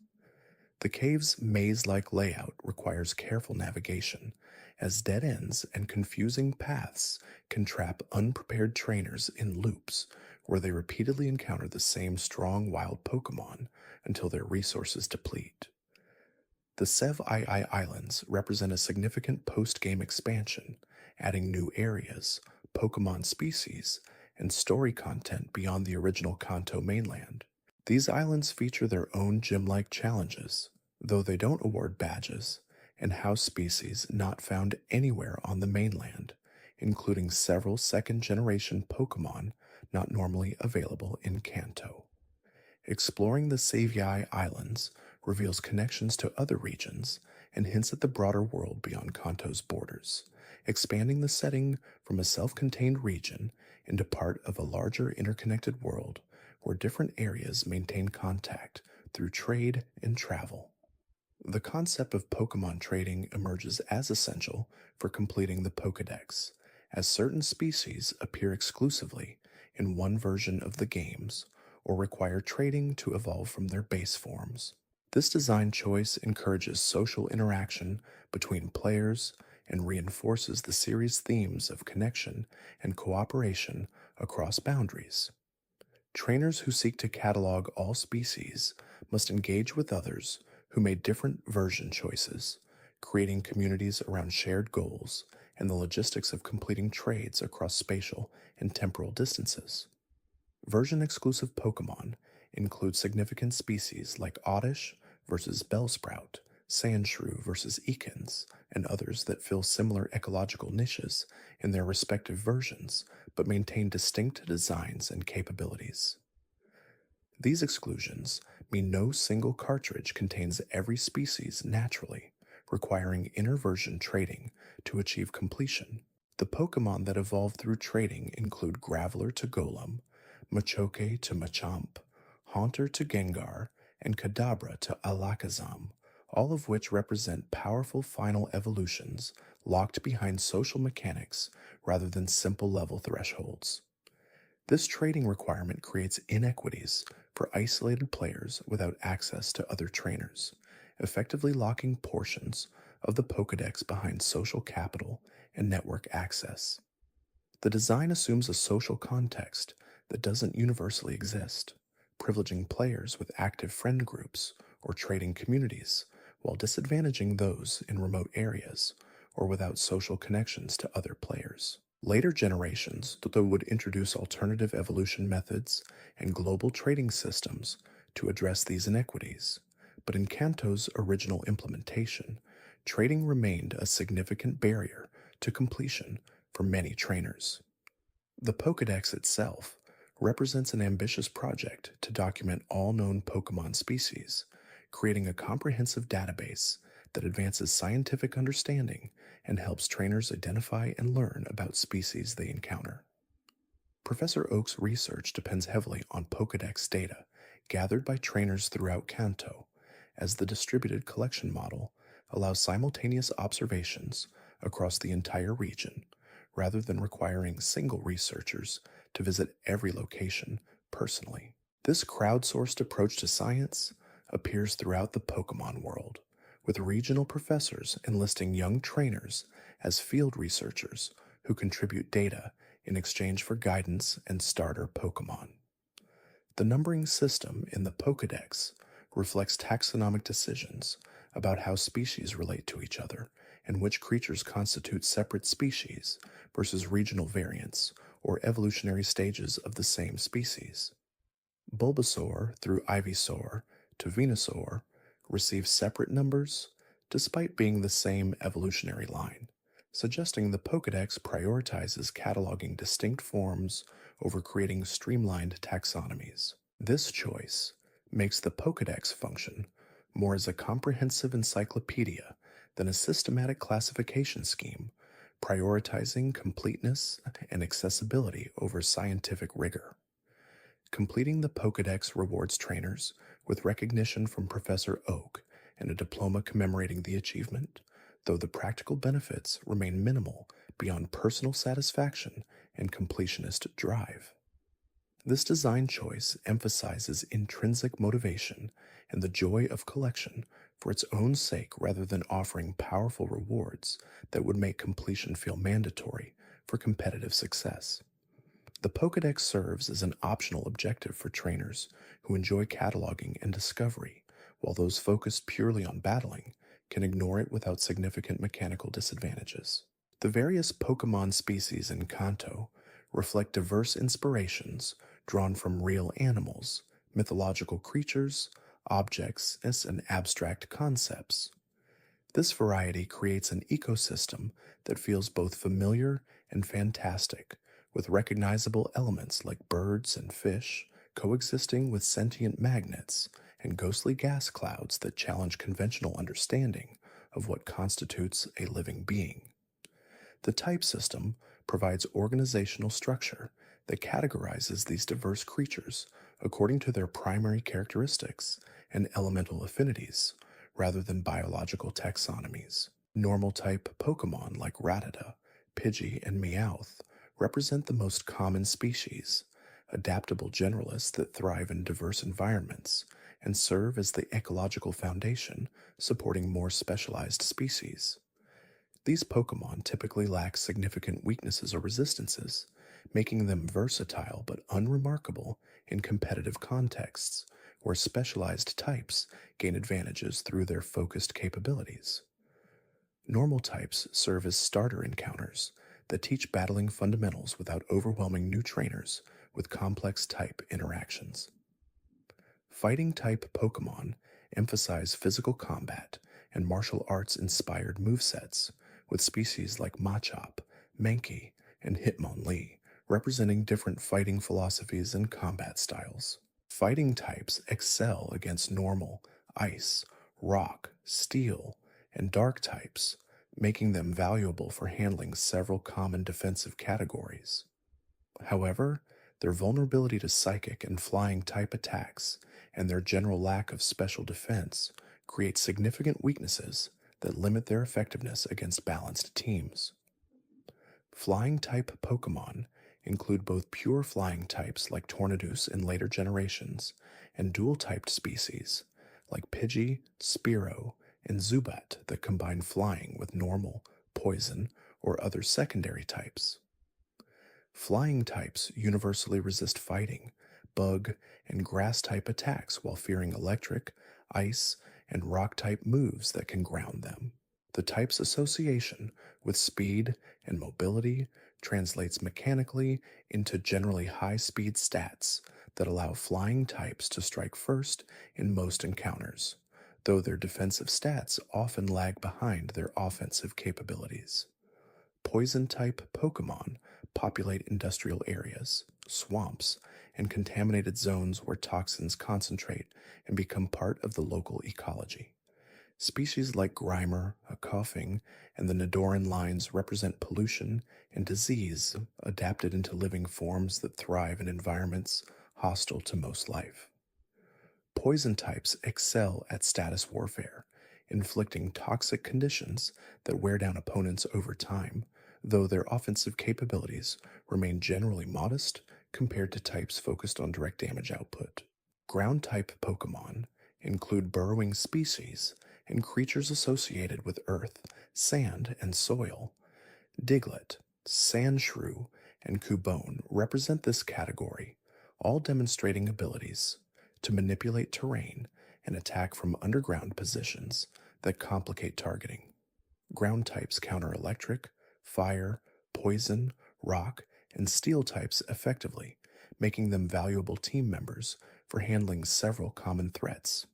The cave's maze-like layout requires careful navigation, as dead ends and confusing paths can trap unprepared trainers in loops where they repeatedly encounter the same strong wild Pokémon until their resources deplete. The Sevi Islands represent a significant post-game expansion, adding new areas, Pokémon species, and story content beyond the original Kanto mainland. These islands feature their own gym-like challenges, though they don't award badges, and house species not found anywhere on the mainland, including several second-generation Pokémon not normally available in Kanto. Exploring the Sevi Islands reveals connections to other regions and hints at the broader world beyond Kanto's borders, expanding the setting from a self-contained region into part of a larger interconnected world where different areas maintain contact through trade and travel. The concept of Pokémon trading emerges as essential for completing the Pokedex, as certain species appear exclusively in one version of the games or require trading to evolve from their base forms. This design choice encourages social interaction between players and reinforces the series' themes of connection and cooperation across boundaries. Trainers who seek to catalog all species must engage with others who made different version choices, creating communities around shared goals and the logistics of completing trades across spatial and temporal distances. Version-exclusive Pokémon include significant species like Oddish versus Bellsprout, Sandshrew versus Ekans, and others that fill similar ecological niches in their respective versions but maintain distinct designs and capabilities. These exclusions mean no single cartridge contains every species naturally, requiring inter-version trading to achieve completion. The Pokémon that evolve through trading include Graveler to Golem, Machoke to Machamp, Haunter to Gengar, and Kadabra to Alakazam, all of which represent powerful final evolutions locked behind social mechanics rather than simple level thresholds. This trading requirement creates inequities for isolated players without access to other trainers, effectively locking portions of the Pokedex behind social capital and network access. The design assumes a social context that doesn't universally exist, privileging players with active friend groups or trading communities while disadvantaging those in remote areas or without social connections to other players. Later generations, though, would introduce alternative evolution methods and global trading systems to address these inequities, but in Kanto's original implementation, trading remained a significant barrier to completion for many trainers. The Pokedex itself represents an ambitious project to document all known Pokemon species, creating a comprehensive database that advances scientific understanding and helps trainers identify and learn about species they encounter. Professor Oak's research depends heavily on Pokedex data gathered by trainers throughout Kanto, as the distributed collection model allows simultaneous observations across the entire region, rather than requiring single researchers to visit every location personally. This crowdsourced approach to science appears throughout the Pokemon world, with regional professors enlisting young trainers as field researchers who contribute data in exchange for guidance and starter Pokemon. The numbering system in the Pokedex reflects taxonomic decisions about how species relate to each other and which creatures constitute separate species versus regional variants or evolutionary stages of the same species. Bulbasaur through Ivysaur to Venusaur receive separate numbers despite being the same evolutionary line, suggesting the Pokedex prioritizes cataloging distinct forms over creating streamlined taxonomies. This choice makes the Pokedex function more as a comprehensive encyclopedia than a systematic classification scheme, prioritizing completeness and accessibility over scientific rigor. Completing the Pokedex rewards trainers with recognition from Professor Oak and a diploma commemorating the achievement, though the practical benefits remain minimal beyond personal satisfaction and completionist drive. This design choice emphasizes intrinsic motivation and the joy of collection for its own sake rather than offering powerful rewards that would make completion feel mandatory for competitive success. The Pokedex serves as an optional objective for trainers who enjoy cataloging and discovery, while those focused purely on battling can ignore it without significant mechanical disadvantages. The various Pokemon species in Kanto reflect diverse inspirations drawn from real animals, mythological creatures, objects, and abstract concepts. This variety creates an ecosystem that feels both familiar and fantastic, with recognizable elements like birds and fish coexisting with sentient magnets and ghostly gas clouds that challenge conventional understanding of what constitutes a living being. The type system provides organizational structure that categorizes these diverse creatures according to their primary characteristics and elemental affinities, rather than biological taxonomies. Normal type Pokemon like Rattata, Pidgey, and Meowth represent the most common species, adaptable generalists that thrive in diverse environments and serve as the ecological foundation supporting more specialized species. These Pokemon typically lack significant weaknesses or resistances, making them versatile but unremarkable in competitive contexts, where specialized types gain advantages through their focused capabilities. Normal types serve as starter encounters that teach battling fundamentals without overwhelming new trainers with complex type interactions. Fighting type Pokemon emphasize physical combat and martial arts inspired movesets, with species like Machop, Mankey, and Hitmonlee representing different fighting philosophies and combat styles. Fighting types excel against normal, ice, rock, steel, and dark types, making them valuable for handling several common defensive categories. However, their vulnerability to psychic and flying type attacks and their general lack of special defense create significant weaknesses that limit their effectiveness against balanced teams. Flying type Pokemon include both pure flying types like Tornadus in later generations and dual-typed species like Pidgey, Spearow, and Zubat that combine flying with normal, poison, or other secondary types. Flying types universally resist fighting, bug, and grass-type attacks while fearing electric, ice, and rock-type moves that can ground them. The type's association with speed and mobility translates mechanically into generally high-speed stats that allow flying types to strike first in most encounters, though their defensive stats often lag behind their offensive capabilities. Poison-type Pokémon populate industrial areas, swamps, and contaminated zones where toxins concentrate and become part of the local ecology. Species like Grimer, a coughing, and the Nidoran lines represent pollution and disease adapted into living forms that thrive in environments hostile to most life. Poison types excel at status warfare, inflicting toxic conditions that wear down opponents over time, though their offensive capabilities remain generally modest compared to types focused on direct damage output. Ground type Pokemon include burrowing species and creatures associated with earth, sand, and soil. Diglett, Sandshrew, and Cubone represent this category, all demonstrating abilities to manipulate terrain and attack from underground positions that complicate targeting. Ground types counter electric, fire, poison, rock, and steel types effectively, making them valuable team members for handling several common threats.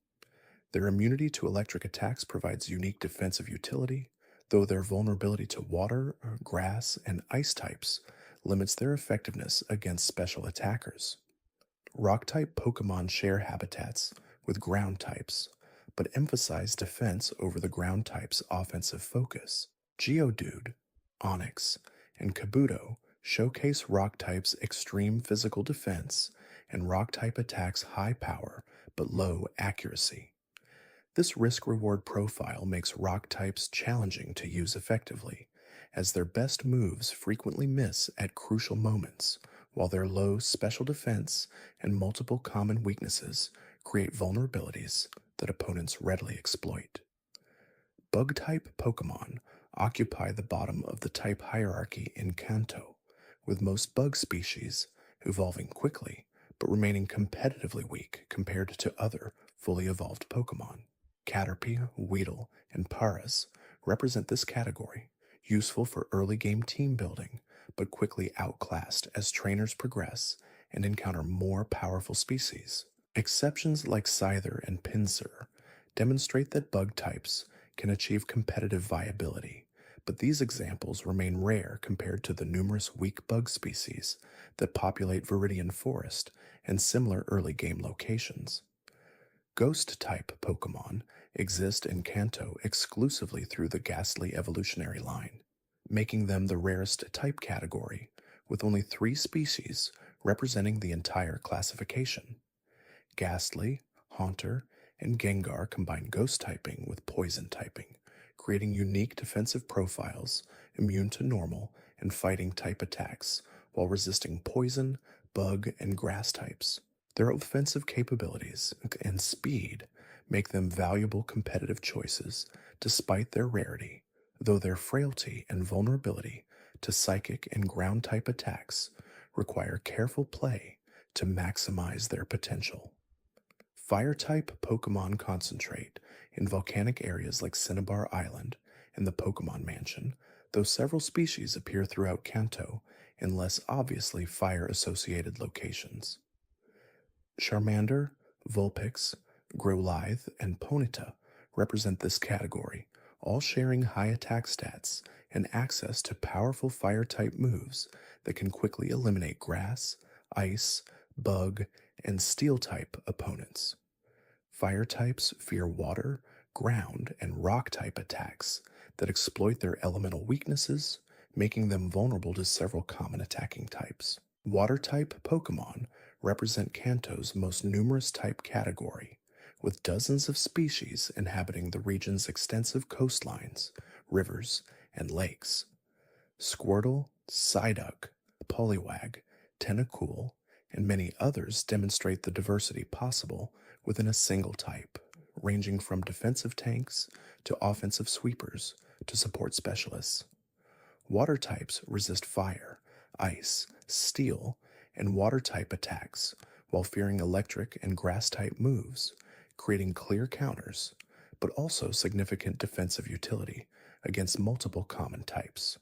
Their immunity to electric attacks provides unique defensive utility, though their vulnerability to water, grass, and ice types limits their effectiveness against special attackers. Rock-type Pokemon share habitats with ground types, but emphasize defense over the ground type's offensive focus. Geodude, Onix, and Kabuto showcase rock type's extreme physical defense and rock type attacks high power but low accuracy. This risk-reward profile makes rock types challenging to use effectively, as their best moves frequently miss at crucial moments, while their low special defense and multiple common weaknesses create vulnerabilities that opponents readily exploit. Bug-type Pokemon occupy the bottom of the type hierarchy in Kanto, with most bug species evolving quickly but remaining competitively weak compared to other fully evolved Pokemon. Caterpie, Weedle, and Paras represent this category, useful for early game team building, but quickly outclassed as trainers progress and encounter more powerful species. Exceptions like Scyther and Pinsir demonstrate that bug types can achieve competitive viability, but these examples remain rare compared to the numerous weak bug species that populate Viridian Forest and similar early game locations. Ghost-type Pokemon exist in Kanto exclusively through the Ghastly evolutionary line, making them the rarest type category, with only 3 species representing the entire classification. Ghastly, Haunter, and Gengar combine ghost typing with poison typing, creating unique defensive profiles immune to normal and fighting type attacks while resisting poison, bug, and grass types. Their offensive capabilities and speed make them valuable competitive choices despite their rarity, though their frailty and vulnerability to psychic and ground type attacks require careful play to maximize their potential. Fire-type Pokemon concentrate in volcanic areas like Cinnabar Island and the Pokemon Mansion, though several species appear throughout Kanto in less obviously fire-associated locations. Charmander, Vulpix, Growlithe, and Ponyta represent this category, all sharing high attack stats and access to powerful fire-type moves that can quickly eliminate grass, ice, bug, and steel-type opponents. Fire types fear water, ground, and rock-type attacks that exploit their elemental weaknesses, making them vulnerable to several common attacking types. Water-type Pokemon represent Kanto's most numerous type category, with dozens of species inhabiting the region's extensive coastlines, rivers, and lakes. Squirtle, Psyduck, Poliwag, Tentacool, and many others demonstrate the diversity possible within a single type, ranging from defensive tanks to offensive sweepers to support specialists. Water types resist fire, ice, steel, and water-type attacks, while fearing electric and grass-type moves, creating clear counters, but also significant defensive utility against multiple common types.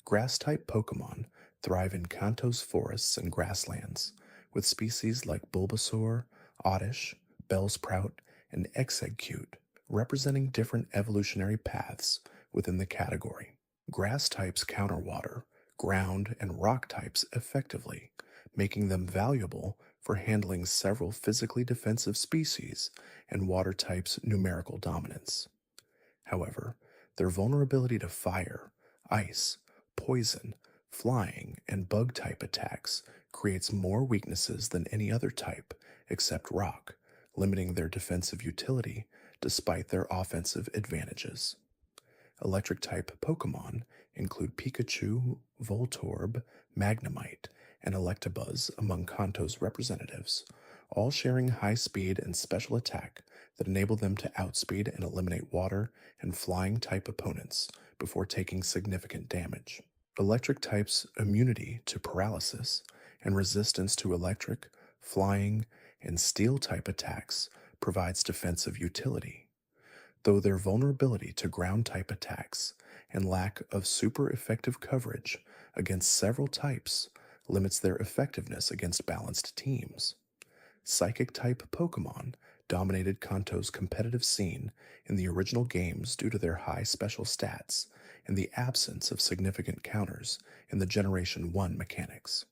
Grass-type Pokemon thrive in Kanto's forests and grasslands, with species like Bulbasaur, Oddish, Bellsprout, and Exeggcute representing different evolutionary paths within the category. Grass types counter water, ground, and rock types effectively, making them valuable for handling several physically defensive species and water types' numerical dominance. However, their vulnerability to fire, ice, poison, flying, and bug type attacks creates more weaknesses than any other type except rock, limiting their defensive utility despite their offensive advantages. Electric type Pokemon include Pikachu, Voltorb, Magnemite, and Electabuzz among Kanto's representatives, all sharing high speed and special attack that enable them to outspeed and eliminate water and flying type opponents before taking significant damage. Electric types' immunity to paralysis and resistance to electric, flying, and steel type attacks provides defensive utility, though their vulnerability to ground type attacks and lack of super effective coverage against several types limits their effectiveness against balanced teams. Psychic type Pokemon dominated Kanto's competitive scene in the original games due to their high special stats and the absence of significant counters in the Generation 1 mechanics.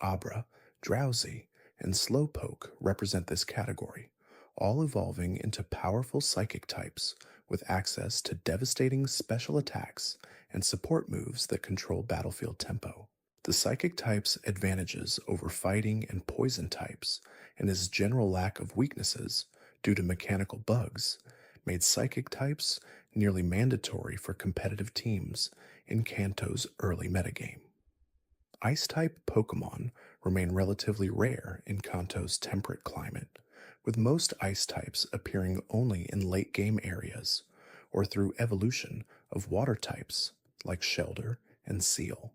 Abra, Drowsy, and Slowpoke represent this category, all evolving into powerful psychic types with access to devastating special attacks and support moves that control battlefield tempo. The psychic type's advantages over fighting and poison types and his general lack of weaknesses due to mechanical bugs made psychic types nearly mandatory for competitive teams in Kanto's early metagame. Ice-type Pokemon remain relatively rare in Kanto's temperate climate, with most ice types appearing only in late-game areas or through evolution of water types like Shelder and Seal.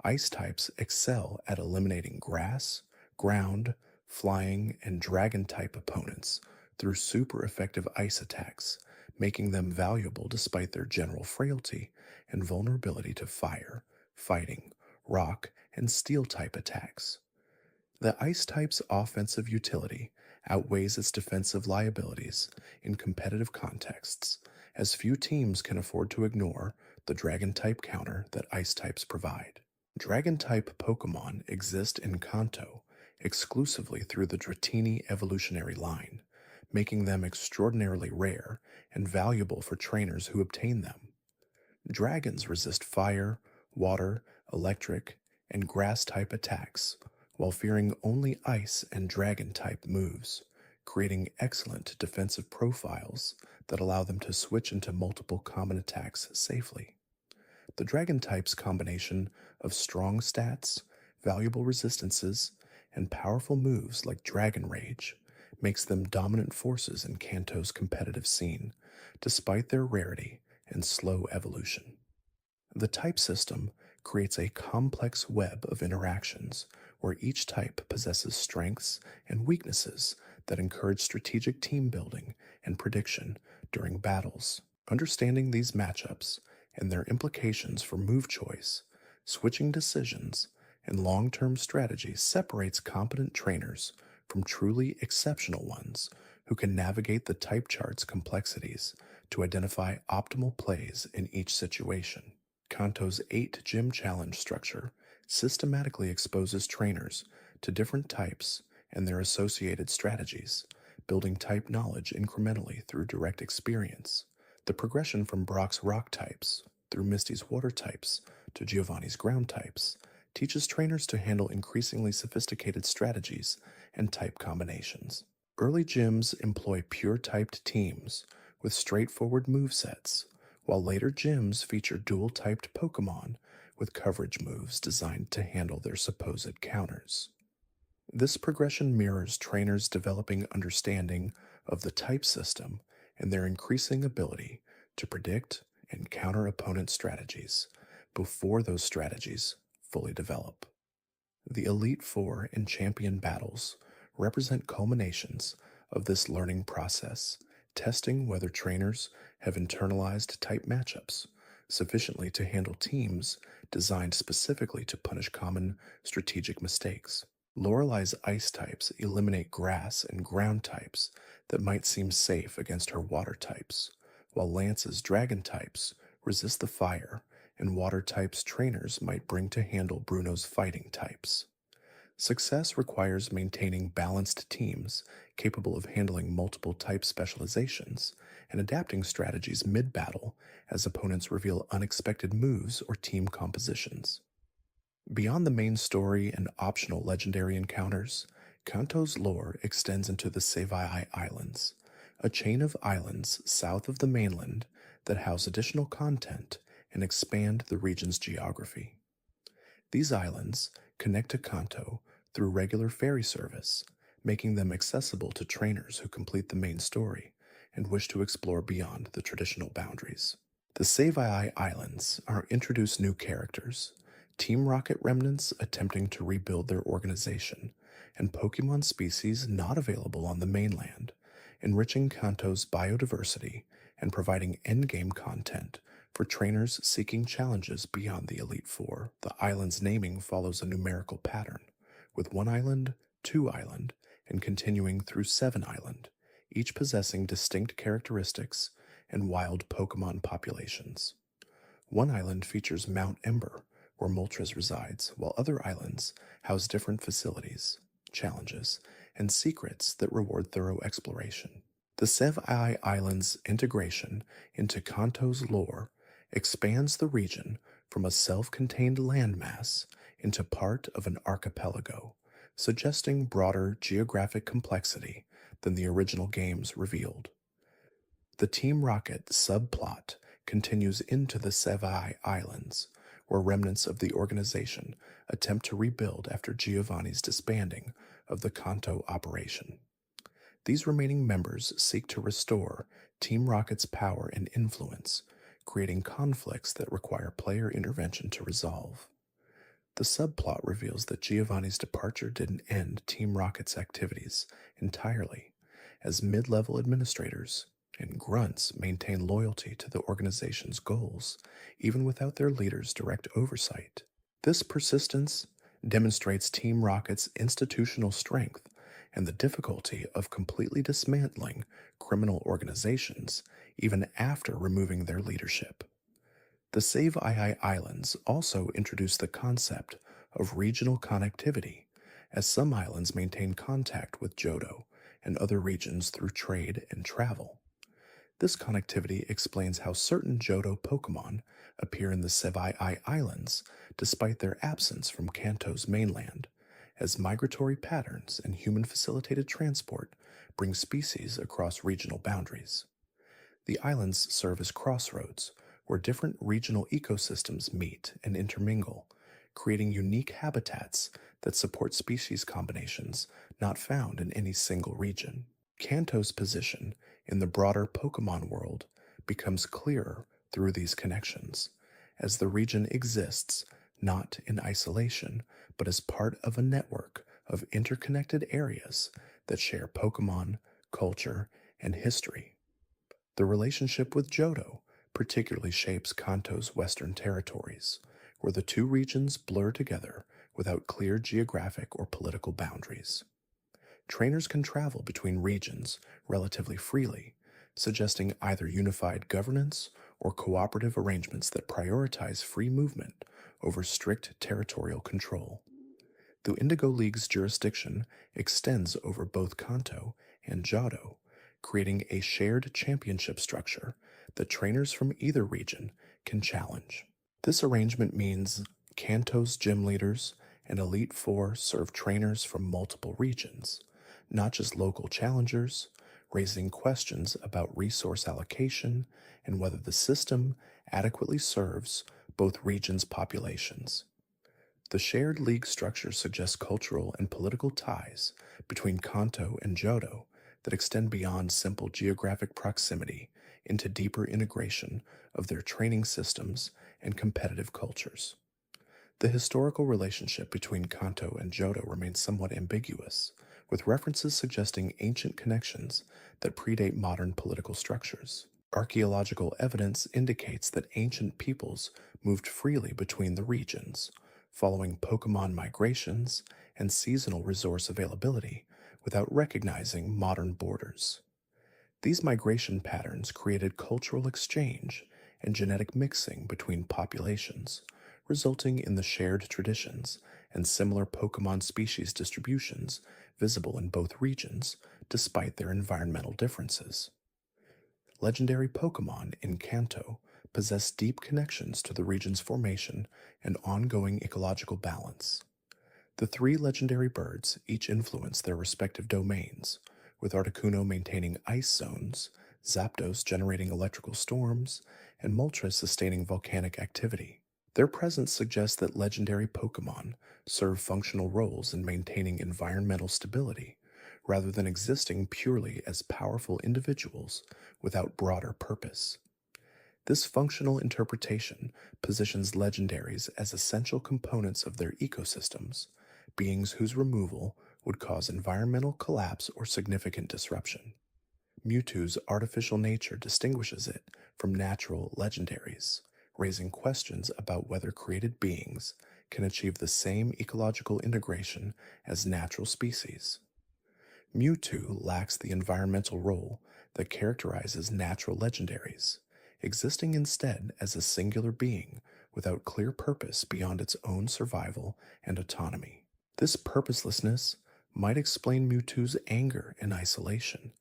Ice types excel at eliminating grass, ground, flying, and dragon-type opponents through super effective ice attacks, making them valuable despite their general frailty and vulnerability to fire, fighting, rock, and steel-type attacks. The ice type's offensive utility outweighs its defensive liabilities in competitive contexts, as few teams can afford to ignore the dragon-type counter that ice types provide. Dragon-type Pokemon exist in Kanto exclusively through the Dratini evolutionary line, making them extraordinarily rare and valuable for trainers who obtain them. Dragons resist fire, water, electric, and grass-type attacks, while fearing only ice and dragon-type moves, creating excellent defensive profiles that allow them to switch into multiple common attacks safely. The dragon type's combination of strong stats, valuable resistances, and powerful moves like Dragon Rage makes them dominant forces in Kanto's competitive scene, despite their rarity and slow evolution. The type system creates a complex web of interactions where each type possesses strengths and weaknesses that encourage strategic team building and prediction during battles. Understanding these matchups and their implications for move choice, switching decisions, and long-term strategy separates competent trainers from truly exceptional ones who can navigate the type chart's complexities to identify optimal plays in each situation. Kanto's 8-gym challenge structure systematically exposes trainers to different types and their associated strategies, building type knowledge incrementally through direct experience. The progression from Brock's rock types through Misty's water types to Giovanni's ground types teaches trainers to handle increasingly sophisticated strategies and type combinations. Early gyms employ pure-typed teams with straightforward movesets, while later gyms feature dual-typed Pokemon with coverage moves designed to handle their supposed counters. This progression mirrors trainers' developing understanding of the type system and their increasing ability to predict and counter opponent strategies before those strategies fully develop. The Elite Four and Champion battles represent culminations of this learning process, testing whether trainers have internalized type matchups sufficiently to handle teams designed specifically to punish common strategic mistakes. Lorelei's ice types eliminate grass and ground types that might seem safe against her water types, while Lance's dragon types resist the fire, and water types trainers might bring to handle Bruno's fighting types. Success requires maintaining balanced teams capable of handling multiple type specializations and adapting strategies mid battle as opponents reveal unexpected moves or team compositions. Beyond the main story and optional legendary encounters, Kanto's lore extends into the Sevi Islands, a chain of islands south of the mainland that house additional content and expand the region's geography. These islands connect to Kanto through regular ferry service, making them accessible to trainers who complete the main story and wish to explore beyond the traditional boundaries. The Sevi Islands are introduced new characters, Team Rocket remnants attempting to rebuild their organization, and Pokemon species not available on the mainland, enriching Kanto's biodiversity and providing endgame content for trainers seeking challenges beyond the Elite Four. The island's naming follows a numerical pattern, with 1 island, 2 island, and continuing through 7 island, each possessing distinct characteristics and wild Pokemon populations. 1 island features Mount Ember, where Moltres resides, while other islands house different facilities, challenges, and secrets that reward thorough exploration. The Sevi Islands' integration into Kanto's lore expands the region from a self-contained landmass into part of an archipelago, suggesting broader geographic complexity than the original games revealed. The Team Rocket subplot continues into the Sevi Islands, where remnants of the organization attempt to rebuild after Giovanni's disbanding of the Kanto operation. These remaining members seek to restore Team Rocket's power and influence, creating conflicts that require player intervention to resolve. The subplot reveals that Giovanni's departure didn't end Team Rocket's activities entirely, as mid-level administrators and grunts maintain loyalty to the organization's goals, even without their leaders' direct oversight. This persistence demonstrates Team Rocket's institutional strength and the difficulty of completely dismantling criminal organizations even after removing their leadership. The Sevi Islands also introduce the concept of regional connectivity, as some islands maintain contact with Johto and other regions through trade and travel. This connectivity explains how certain Johto Pokemon appear in the Sevi Islands despite their absence from Kanto's mainland, as migratory patterns and human-facilitated transport bring species across regional boundaries. The islands serve as crossroads, where different regional ecosystems meet and intermingle, creating unique habitats that support species combinations not found in any single region. Kanto's position in the broader Pokemon world becomes clearer through these connections, as the region exists not in isolation, but as part of a network of interconnected areas that share Pokemon, culture, and history. The relationship with Johto particularly shapes Kanto's western territories, where the two regions blur together without clear geographic or political boundaries. Trainers can travel between regions relatively freely, suggesting either unified governance or cooperative arrangements that prioritize free movement over strict territorial control. The Indigo League's jurisdiction extends over both Kanto and Johto, creating a shared championship structure that trainers from either region can challenge. This arrangement means Kanto's gym leaders and Elite Four serve trainers from multiple regions, not just local challengers, raising questions about resource allocation and whether the system adequately serves both regions' populations. The shared league structure suggests cultural and political ties between Kanto and Johto that extend beyond simple geographic proximity into deeper integration of their training systems and competitive cultures. The historical relationship between Kanto and Johto remains somewhat ambiguous, with references suggesting ancient connections that predate modern political structures. Archaeological evidence indicates that ancient peoples moved freely between the regions, following Pokemon migrations and seasonal resource availability without recognizing modern borders. These migration patterns created cultural exchange and genetic mixing between populations, resulting in the shared traditions and similar Pokemon species distributions visible in both regions despite their environmental differences. Legendary Pokemon in Kanto possess deep connections to the region's formation and ongoing ecological balance. The three legendary birds each influence their respective domains, with Articuno maintaining ice zones, Zapdos generating electrical storms, and Moltres sustaining volcanic activity. Their presence suggests that legendary Pokemon serve functional roles in maintaining environmental stability, rather than existing purely as powerful individuals without broader purpose. This functional interpretation positions legendaries as essential components of their ecosystems, beings whose removal would cause environmental collapse or significant disruption. Mewtwo's artificial nature distinguishes it from natural legendaries, raising questions about whether created beings can achieve the same ecological integration as natural species. Mewtwo lacks the environmental role that characterizes natural legendaries, existing instead as a singular being without clear purpose beyond its own survival and autonomy. This purposelessness might explain Mewtwo's anger and isolation,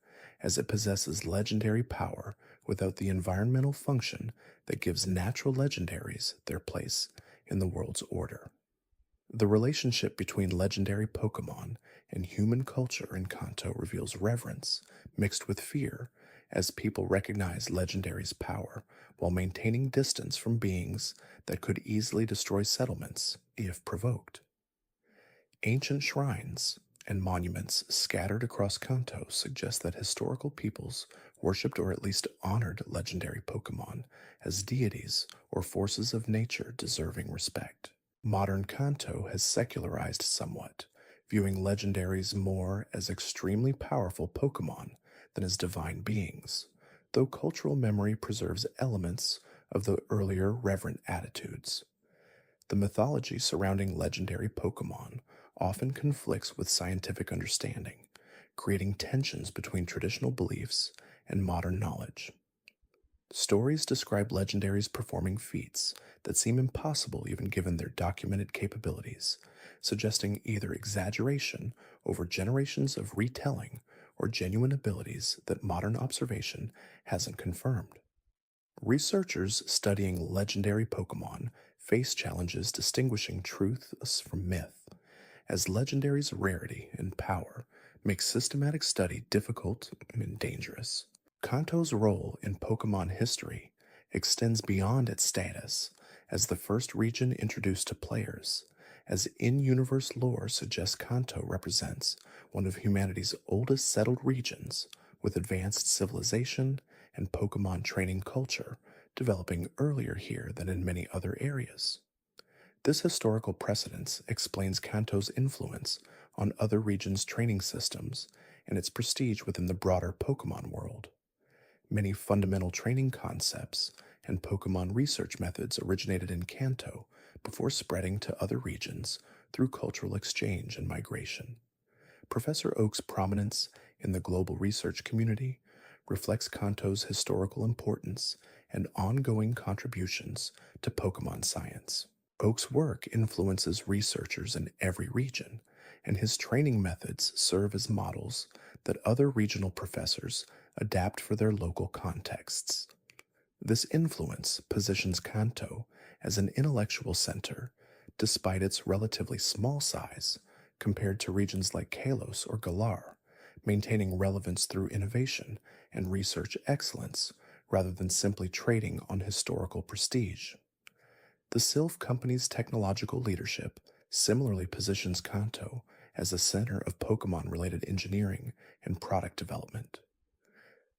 as it possesses legendary power without the environmental function that gives natural legendaries their place in the world's order. The relationship between legendary Pokemon and human culture in Kanto reveals reverence mixed with fear as people recognize legendary's power while maintaining distance from beings that could easily destroy settlements if provoked. Ancient shrines and monuments scattered across Kanto suggest that historical peoples worshipped or at least honored legendary Pokemon as deities or forces of nature deserving respect. Modern Kanto has secularized somewhat, viewing legendaries more as extremely powerful Pokemon than as divine beings, though cultural memory preserves elements of the earlier reverent attitudes. The mythology surrounding legendary Pokemon often conflicts with scientific understanding, creating tensions between traditional beliefs and modern knowledge. Stories describe legendaries performing feats that seem impossible even given their documented capabilities, suggesting either exaggeration over generations of retelling or genuine abilities that modern observation hasn't confirmed. Researchers studying legendary Pokemon face challenges distinguishing truth from myth, as legendary's rarity and power makes systematic study difficult and dangerous. Kanto's role in Pokemon history extends beyond its status as the first region introduced to players, as in-universe lore suggests Kanto represents one of humanity's oldest settled regions, with advanced civilization and Pokemon training culture developing earlier here than in many other areas. This historical precedence explains Kanto's influence on other regions' training systems and its prestige within the broader Pokemon world. Many fundamental training concepts and Pokemon research methods originated in Kanto before spreading to other regions through cultural exchange and migration. Professor Oak's prominence in the global research community reflects Kanto's historical importance and ongoing contributions to Pokemon science. Oak's work influences researchers in every region, and his training methods serve as models that other regional professors adapt for their local contexts. This influence positions Kanto as an intellectual center, despite its relatively small size compared to regions like Kalos or Galar, maintaining relevance through innovation and research excellence rather than simply trading on historical prestige. The Silph Company's technological leadership similarly positions Kanto as a center of Pokemon-related engineering and product development.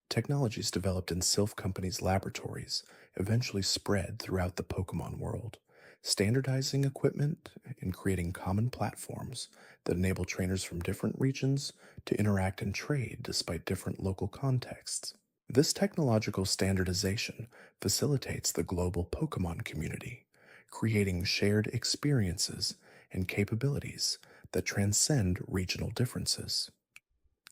Technologies developed in Silph Company's laboratories eventually spread throughout the Pokemon world, standardizing equipment and creating common platforms that enable trainers from different regions to interact and trade despite different local contexts. This technological standardization facilitates the global Pokemon community, creating shared experiences and capabilities that transcend regional differences.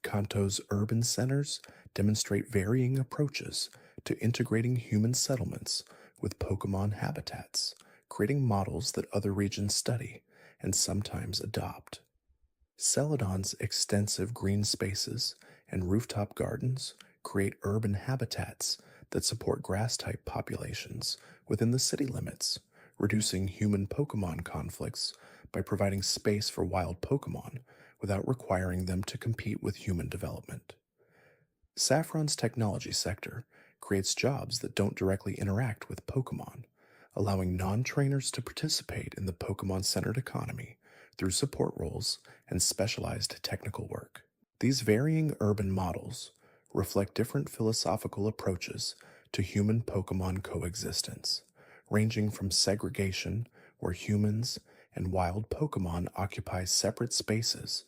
Kanto's urban centers demonstrate varying approaches to integrating human settlements with Pokemon habitats, creating models that other regions study and sometimes adopt. Celadon's extensive green spaces and rooftop gardens create urban habitats that support grass type populations within the city limits, reducing human Pokemon conflicts by providing space for wild Pokemon without requiring them to compete with human development. Saffron's technology sector creates jobs that don't directly interact with Pokemon, allowing non trainers to participate in the Pokemon centered economy through support roles and specialized technical work. These varying urban models reflect different philosophical approaches to human Pokemon coexistence, ranging from segregation, where humans and wild Pokemon occupy separate spaces,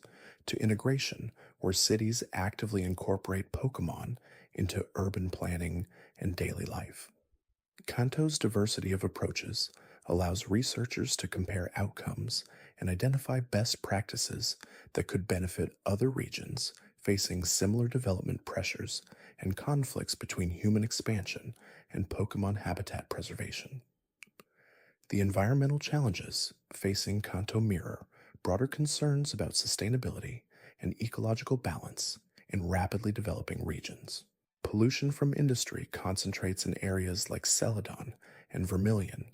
to integration, where cities actively incorporate Pokemon into urban planning and daily life. Kanto's diversity of approaches allows researchers to compare outcomes and identify best practices that could benefit other regions facing similar development pressures and conflicts between human expansion and Pokemon habitat preservation. The environmental challenges facing Kanto mirror broader concerns about sustainability and ecological balance in rapidly developing regions. Pollution from industry concentrates in areas like Celadon and Vermilion,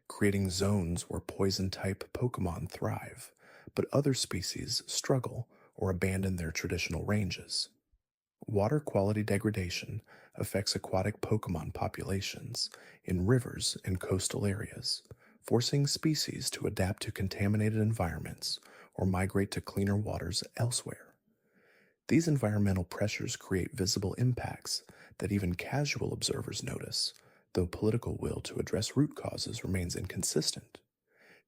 creating zones where poison-type Pokemon thrive, but other species struggle or abandon their traditional ranges. Water quality degradation affects aquatic Pokemon populations in rivers and coastal areas, forcing species to adapt to contaminated environments or migrate to cleaner waters elsewhere. These environmental pressures create visible impacts that even casual observers notice, though political will to address root causes remains inconsistent.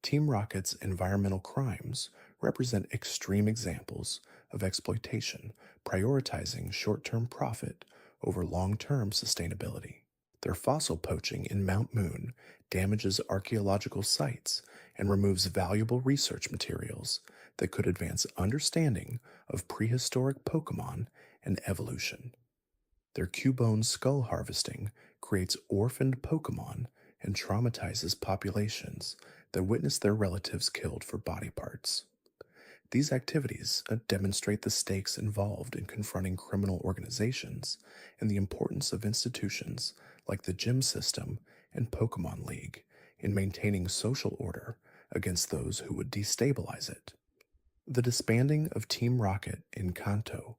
Team Rocket's environmental crimes represent extreme examples of exploitation, prioritizing short-term profit over long-term sustainability. Their fossil poaching in Mount Moon damages archaeological sites and removes valuable research materials that could advance understanding of prehistoric Pokemon and evolution. Their Cubone skull harvesting creates orphaned Pokemon and traumatizes populations that witness their relatives killed for body parts. These activities demonstrate the stakes involved in confronting criminal organizations and the importance of institutions like the gym system and Pokémon League in maintaining social order against those who would destabilize it. The disbanding of Team Rocket in Kanto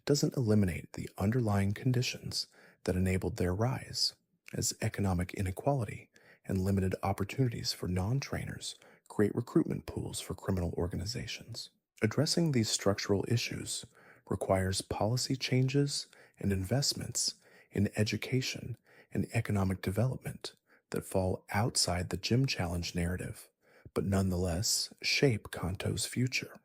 doesn't eliminate the underlying conditions that enabled their rise, as economic inequality and limited opportunities for non-trainers create recruitment pools for criminal organizations. Addressing these structural issues requires policy changes and investments in education and economic development that fall outside the gym challenge narrative, but nonetheless shape Kanto's future.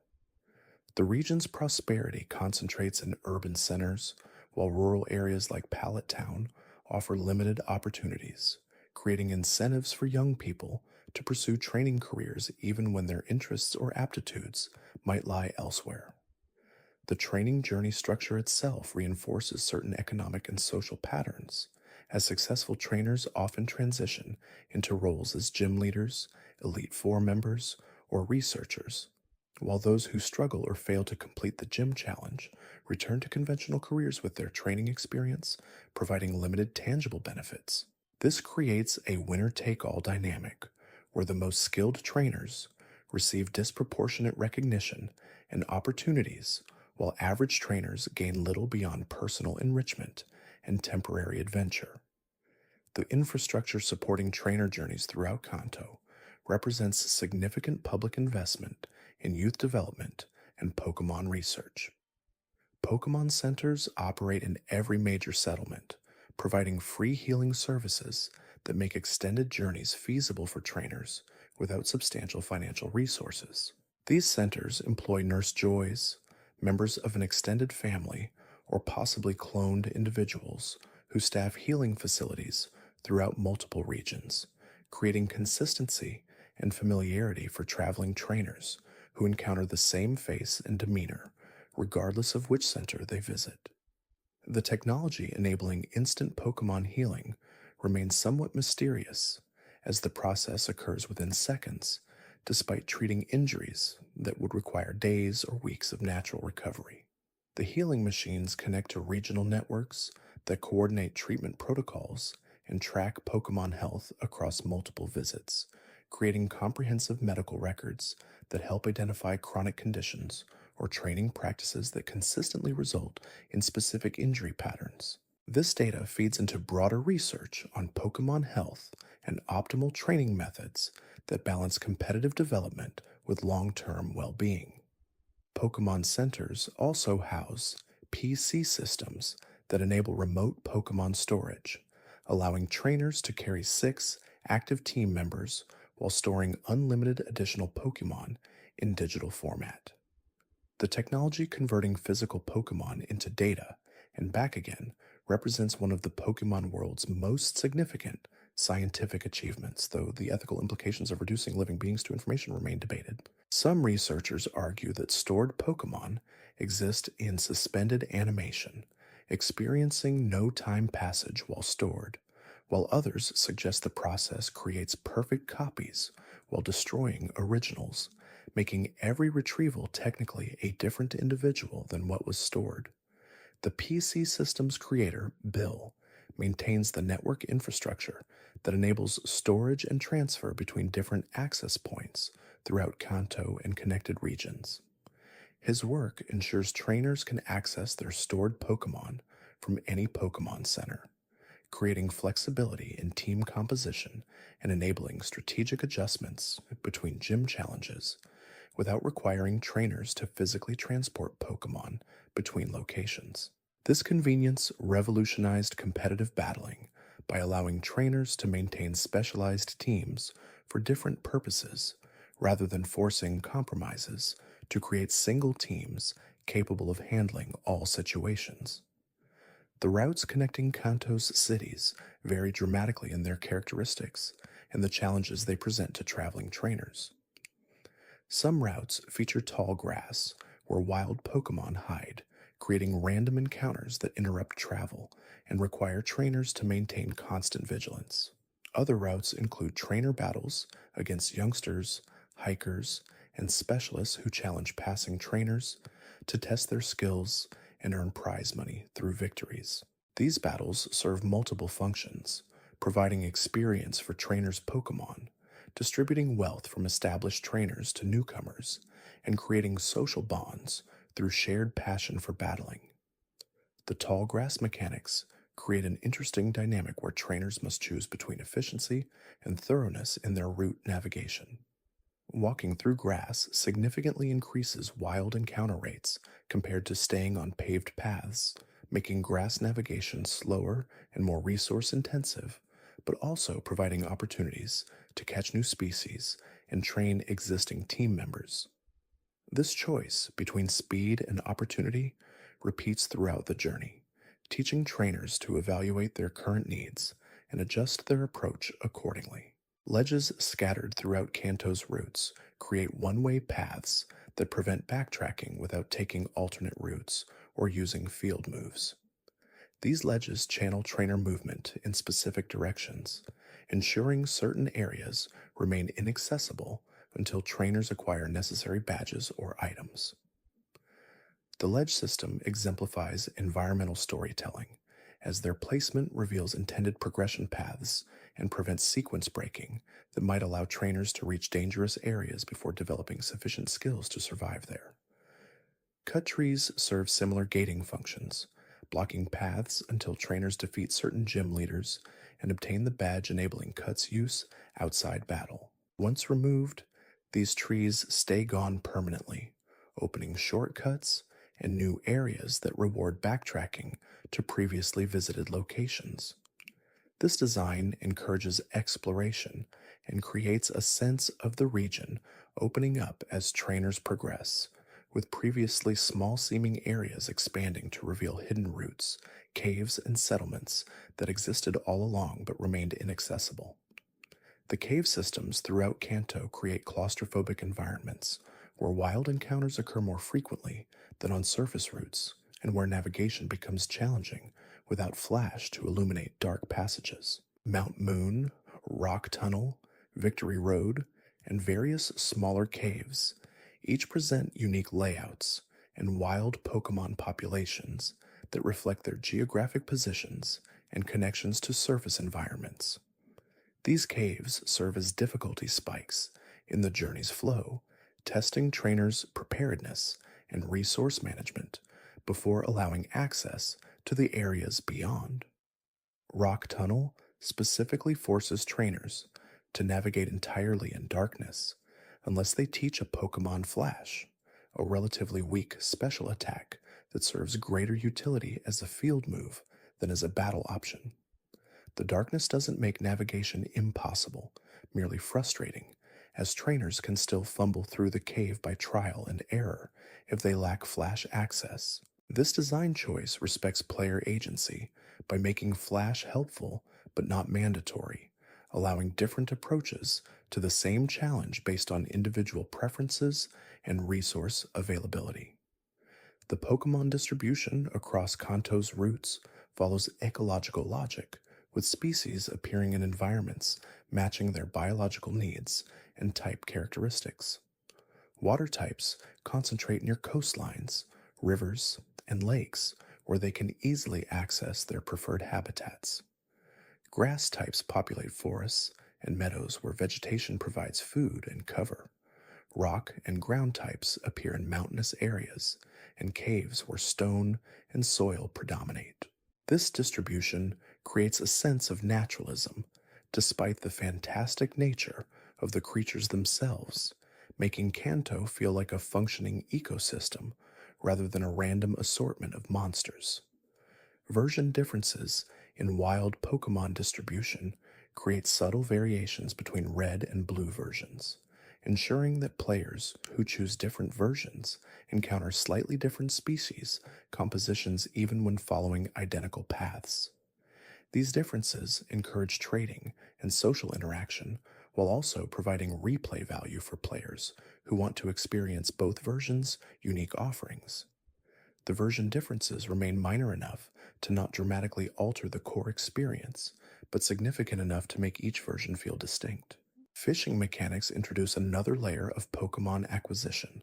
The region's prosperity concentrates in urban centers, while rural areas like Pallet Town offer limited opportunities, creating incentives for young people to pursue training careers even when their interests or aptitudes might lie elsewhere. The training journey structure itself reinforces certain economic and social patterns, as successful trainers often transition into roles as gym leaders, Elite Four members, or researchers, while those who struggle or fail to complete the gym challenge return to conventional careers with their training experience, providing limited tangible benefits. This creates a winner-take-all dynamic, where the most skilled trainers receive disproportionate recognition and opportunities, while average trainers gain little beyond personal enrichment and temporary adventure. The infrastructure supporting trainer journeys throughout Kanto represents significant public investment in youth development and Pokemon research. Pokemon centers operate in every major settlement, providing free healing services that make extended journeys feasible for trainers without substantial financial resources. These centers employ Nurse Joys, members of an extended family, or possibly cloned individuals who staff healing facilities throughout multiple regions, creating consistency and familiarity for traveling trainers who encounter the same face and demeanor, regardless of which center they visit. The technology enabling instant Pokemon healing remains somewhat mysterious, as the process occurs within seconds, despite treating injuries that would require days or weeks of natural recovery. The healing machines connect to regional networks that coordinate treatment protocols and track Pokemon health across multiple visits, creating comprehensive medical records that help identify chronic conditions or training practices that consistently result in specific injury patterns. This data feeds into broader research on Pokemon health and optimal training methods that balance competitive development with long term well being. Pokemon centers also house PC systems that enable remote Pokemon storage, allowing trainers to carry 6 active team members while storing unlimited additional Pokemon in digital format. The technology converting physical Pokemon into data and back again represents one of the Pokemon world's most significant scientific achievements, though the ethical implications of reducing living beings to information remain debated. Some researchers argue that stored Pokemon exist in suspended animation, experiencing no time passage while stored, while others suggest the process creates perfect copies while destroying originals, making every retrieval technically a different individual than what was stored. The PC system's creator, Bill, maintains the network infrastructure that enables storage and transfer between different access points throughout Kanto and connected regions. His work ensures trainers can access their stored Pokemon from any Pokemon Center, creating flexibility in team composition and enabling strategic adjustments between gym challenges without requiring trainers to physically transport Pokemon between locations. This convenience revolutionized competitive battling by allowing trainers to maintain specialized teams for different purposes rather than forcing compromises to create single teams capable of handling all situations. The routes connecting Kanto's cities vary dramatically in their characteristics and the challenges they present to traveling trainers. Some routes feature tall grass where wild Pokemon hide, creating random encounters that interrupt travel and require trainers to maintain constant vigilance. Other routes include trainer battles against youngsters, hikers, and specialists who challenge passing trainers to test their skills and earn prize money through victories. These battles serve multiple functions, providing experience for trainers' Pokemon, distributing wealth from established trainers to newcomers, and creating social bonds through shared passion for battling. The tall grass mechanics create an interesting dynamic where trainers must choose between efficiency and thoroughness in their route navigation. Walking through grass significantly increases wild encounter rates compared to staying on paved paths, making grass navigation slower and more resource intensive, but also providing opportunities to catch new species and train existing team members. This choice between speed and opportunity repeats throughout the journey, teaching trainers to evaluate their current needs and adjust their approach accordingly. Ledges scattered throughout Kanto's routes create one-way paths that prevent backtracking without taking alternate routes or using field moves. These ledges channel trainer movement in specific directions, ensuring certain areas remain inaccessible until trainers acquire necessary badges or items. The ledge system exemplifies environmental storytelling, as their placement reveals intended progression paths and prevents sequence breaking that might allow trainers to reach dangerous areas before developing sufficient skills to survive there. Cut trees serve similar gating functions, blocking paths until trainers defeat certain gym leaders and obtain the badge enabling Cut's use outside battle. Once removed, these trees stay gone permanently, opening shortcuts and new areas that reward backtracking to previously visited locations. This design encourages exploration and creates a sense of the region opening up as trainers progress, with previously small-seeming areas expanding to reveal hidden routes, caves, and settlements that existed all along but remained inaccessible. The cave systems throughout Kanto create claustrophobic environments, where wild encounters occur more frequently than on surface routes, and where navigation becomes challenging without flash to illuminate dark passages. Mount Moon, Rock Tunnel, Victory Road, and various smaller caves each present unique layouts and wild Pokemon populations that reflect their geographic positions and connections to surface environments. These caves serve as difficulty spikes in the journey's flow, testing trainers' preparedness and resource management before allowing access to the areas beyond. Rock Tunnel specifically forces trainers to navigate entirely in darkness unless they teach a Pokemon Flash, a relatively weak special attack that serves greater utility as a field move than as a battle option. The darkness doesn't make navigation impossible, merely frustrating, as trainers can still fumble through the cave by trial and error if they lack flash access. This design choice respects player agency by making flash helpful but not mandatory, allowing different approaches to the same challenge based on individual preferences and resource availability. The Pokemon distribution across Kanto's routes follows ecological logic, with species appearing in environments matching their biological needs and type characteristics. Water types concentrate near coastlines, rivers, and lakes where they can easily access their preferred habitats. Grass types populate forests and meadows where vegetation provides food and cover. Rock and ground types appear in mountainous areas and caves where stone and soil predominate. This distribution creates a sense of naturalism, despite the fantastic nature of the creatures themselves, making Kanto feel like a functioning ecosystem rather than a random assortment of monsters. Version differences in wild Pokemon distribution create subtle variations between red and blue versions, ensuring that players who choose different versions encounter slightly different species compositions even when following identical paths. These differences encourage trading and social interaction while also providing replay value for players who want to experience both versions' unique offerings. The version differences remain minor enough to not dramatically alter the core experience, but significant enough to make each version feel distinct. Fishing mechanics introduce another layer of Pokemon acquisition,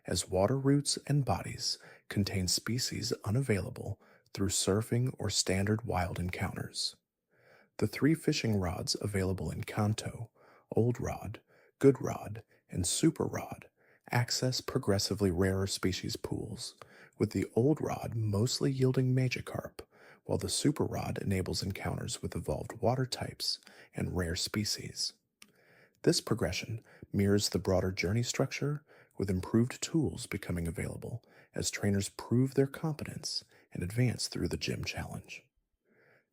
as water routes and bodies contain species unavailable through surfing or standard wild encounters. The 3 fishing rods available in Kanto, Old Rod, Good Rod, and Super Rod, access progressively rarer species pools, with the Old Rod mostly yielding Magikarp, while the Super Rod enables encounters with evolved water types and rare species. This progression mirrors the broader journey structure, with improved tools becoming available as trainers prove their competence and advance through the gym challenge.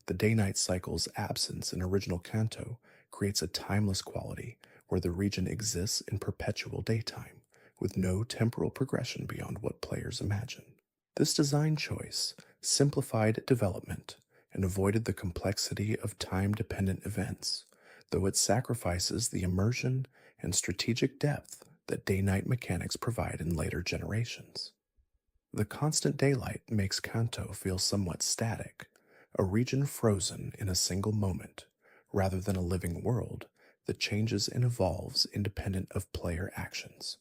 The day-night cycle's absence in original Kanto creates a timeless quality where the region exists in perpetual daytime, with no temporal progression beyond what players imagine. This design choice simplified development and avoided the complexity of time-dependent events, though it sacrifices the immersion and strategic depth that day-night mechanics provide in later generations. The constant daylight makes Kanto feel somewhat static, a region frozen in a single moment, rather than a living world that changes and evolves independent of player actions.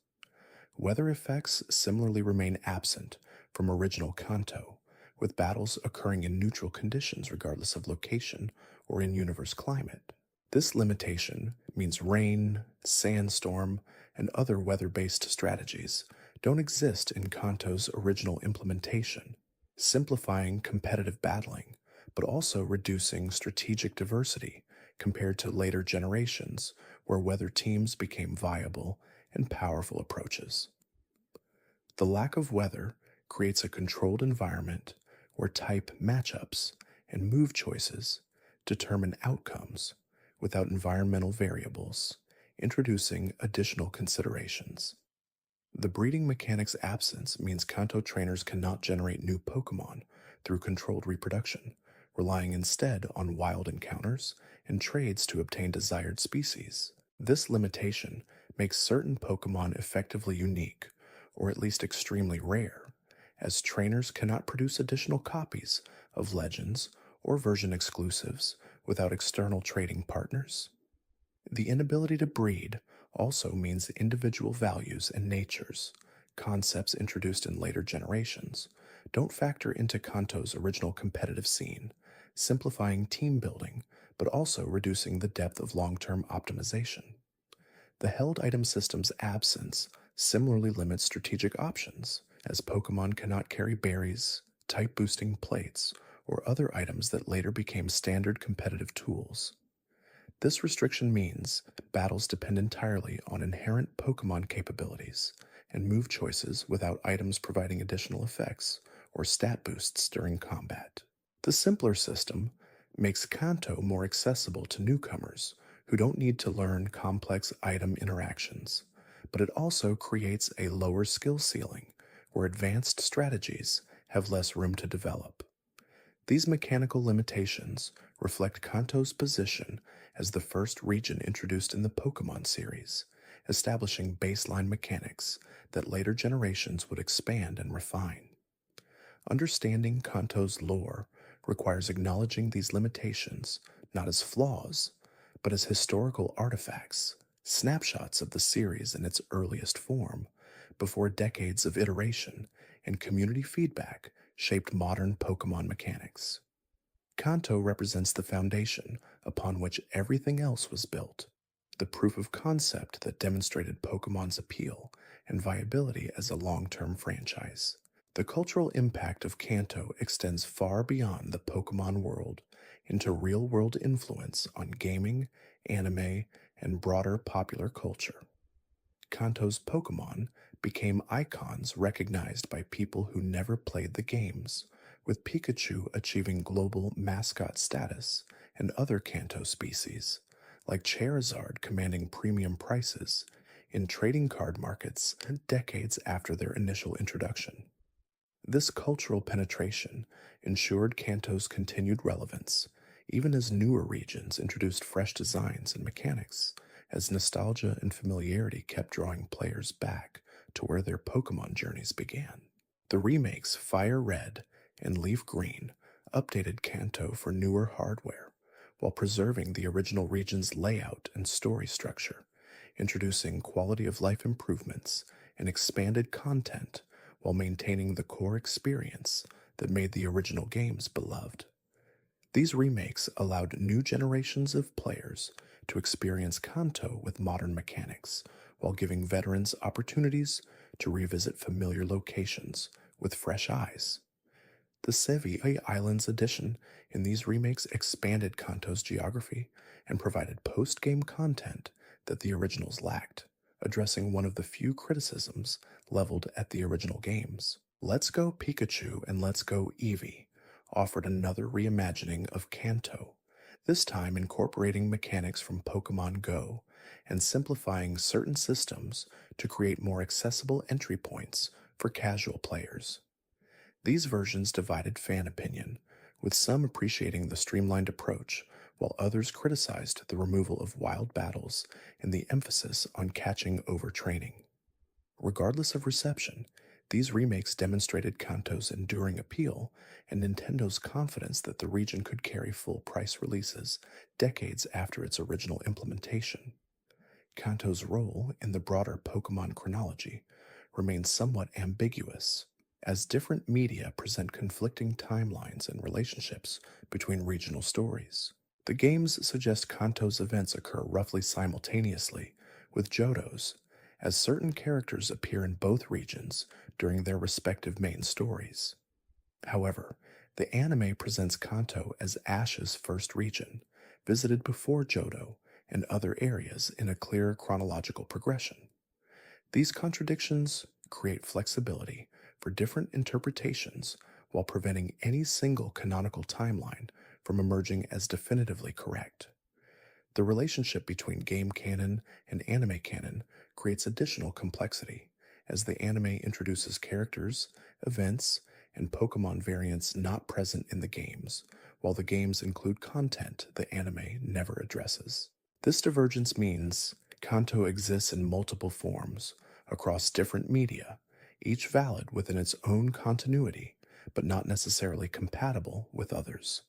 Weather effects similarly remain absent from original Kanto, with battles occurring in neutral conditions regardless of location or in-universe climate. This limitation means rain, sandstorm, and other weather-based strategies don't exist in Kanto's original implementation, simplifying competitive battling, but also reducing strategic diversity compared to later generations where weather teams became viable and powerful approaches. The lack of weather creates a controlled environment where type matchups and move choices determine outcomes without environmental variables, introducing additional considerations. The breeding mechanic's absence means Kanto trainers cannot generate new Pokemon through controlled reproduction, relying instead on wild encounters and trades to obtain desired species. This limitation makes certain Pokemon effectively unique, or at least extremely rare, as trainers cannot produce additional copies of legends or version exclusives without external trading partners. The inability to breed also means individual values and natures, concepts introduced in later generations, don't factor into Kanto's original competitive scene, simplifying team building but also reducing the depth of long-term optimization. The held item system's absence similarly limits strategic options, as Pokemon cannot carry berries, type boosting plates, or other items that later became standard competitive tools. This restriction means battles depend entirely on inherent Pokemon capabilities and move choices without items providing additional effects or stat boosts during combat. The simpler system makes Kanto more accessible to newcomers who don't need to learn complex item interactions, but it also creates a lower skill ceiling where advanced strategies have less room to develop. These mechanical limitations reflect Kanto's position as the first region introduced in the Pokemon series, establishing baseline mechanics that later generations would expand and refine. Understanding Kanto's lore requires acknowledging these limitations not as flaws, but as historical artifacts, snapshots of the series in its earliest form, before decades of iteration and community feedback shaped modern Pokemon mechanics. Kanto represents the foundation upon which everything else was built, the proof of concept that demonstrated Pokemon's appeal and viability as a long-term franchise. The cultural impact of Kanto extends far beyond the Pokemon world into real-world influence on gaming, anime, and broader popular culture. Kanto's Pokemon became icons recognized by people who never played the games, with Pikachu achieving global mascot status and other Kanto species, like Charizard, commanding premium prices in trading card markets decades after their initial introduction. This cultural penetration ensured Kanto's continued relevance, even as newer regions introduced fresh designs and mechanics, as nostalgia and familiarity kept drawing players back to where their Pokemon journeys began. The remakes Fire Red and Leaf Green updated Kanto for newer hardware, while preserving the original region's layout and story structure, introducing quality of life improvements and expanded content while maintaining the core experience that made the original games beloved. These remakes allowed new generations of players to experience Kanto with modern mechanics, while giving veterans opportunities to revisit familiar locations with fresh eyes. The Sevi Islands edition in these remakes expanded Kanto's geography and provided post-game content that the originals lacked, addressing one of the few criticisms leveled at the original games. Let's Go Pikachu and Let's Go Eevee offered another reimagining of Kanto, this time incorporating mechanics from Pokemon Go and simplifying certain systems to create more accessible entry points for casual players. These versions divided fan opinion, with some appreciating the streamlined approach, while others criticized the removal of wild battles and the emphasis on catching overtraining. Regardless of reception, these remakes demonstrated Kanto's enduring appeal and Nintendo's confidence that the region could carry full-price releases decades after its original implementation. Kanto's role in the broader Pokemon chronology remains somewhat ambiguous, as different media present conflicting timelines and relationships between regional stories. The games suggest Kanto's events occur roughly simultaneously with Johto's, as certain characters appear in both regions during their respective main stories. However, the anime presents Kanto as Ash's first region, visited before Johto and other areas in a clear chronological progression. These contradictions create flexibility for different interpretations while preventing any single canonical timeline from emerging as definitively correct. The relationship between game canon and anime canon creates additional complexity, as the anime introduces characters, events, and Pokemon variants not present in the games, while the games include content the anime never addresses. This divergence means Kanto exists in multiple forms, across different media, each valid within its own continuity, but not necessarily compatible with others.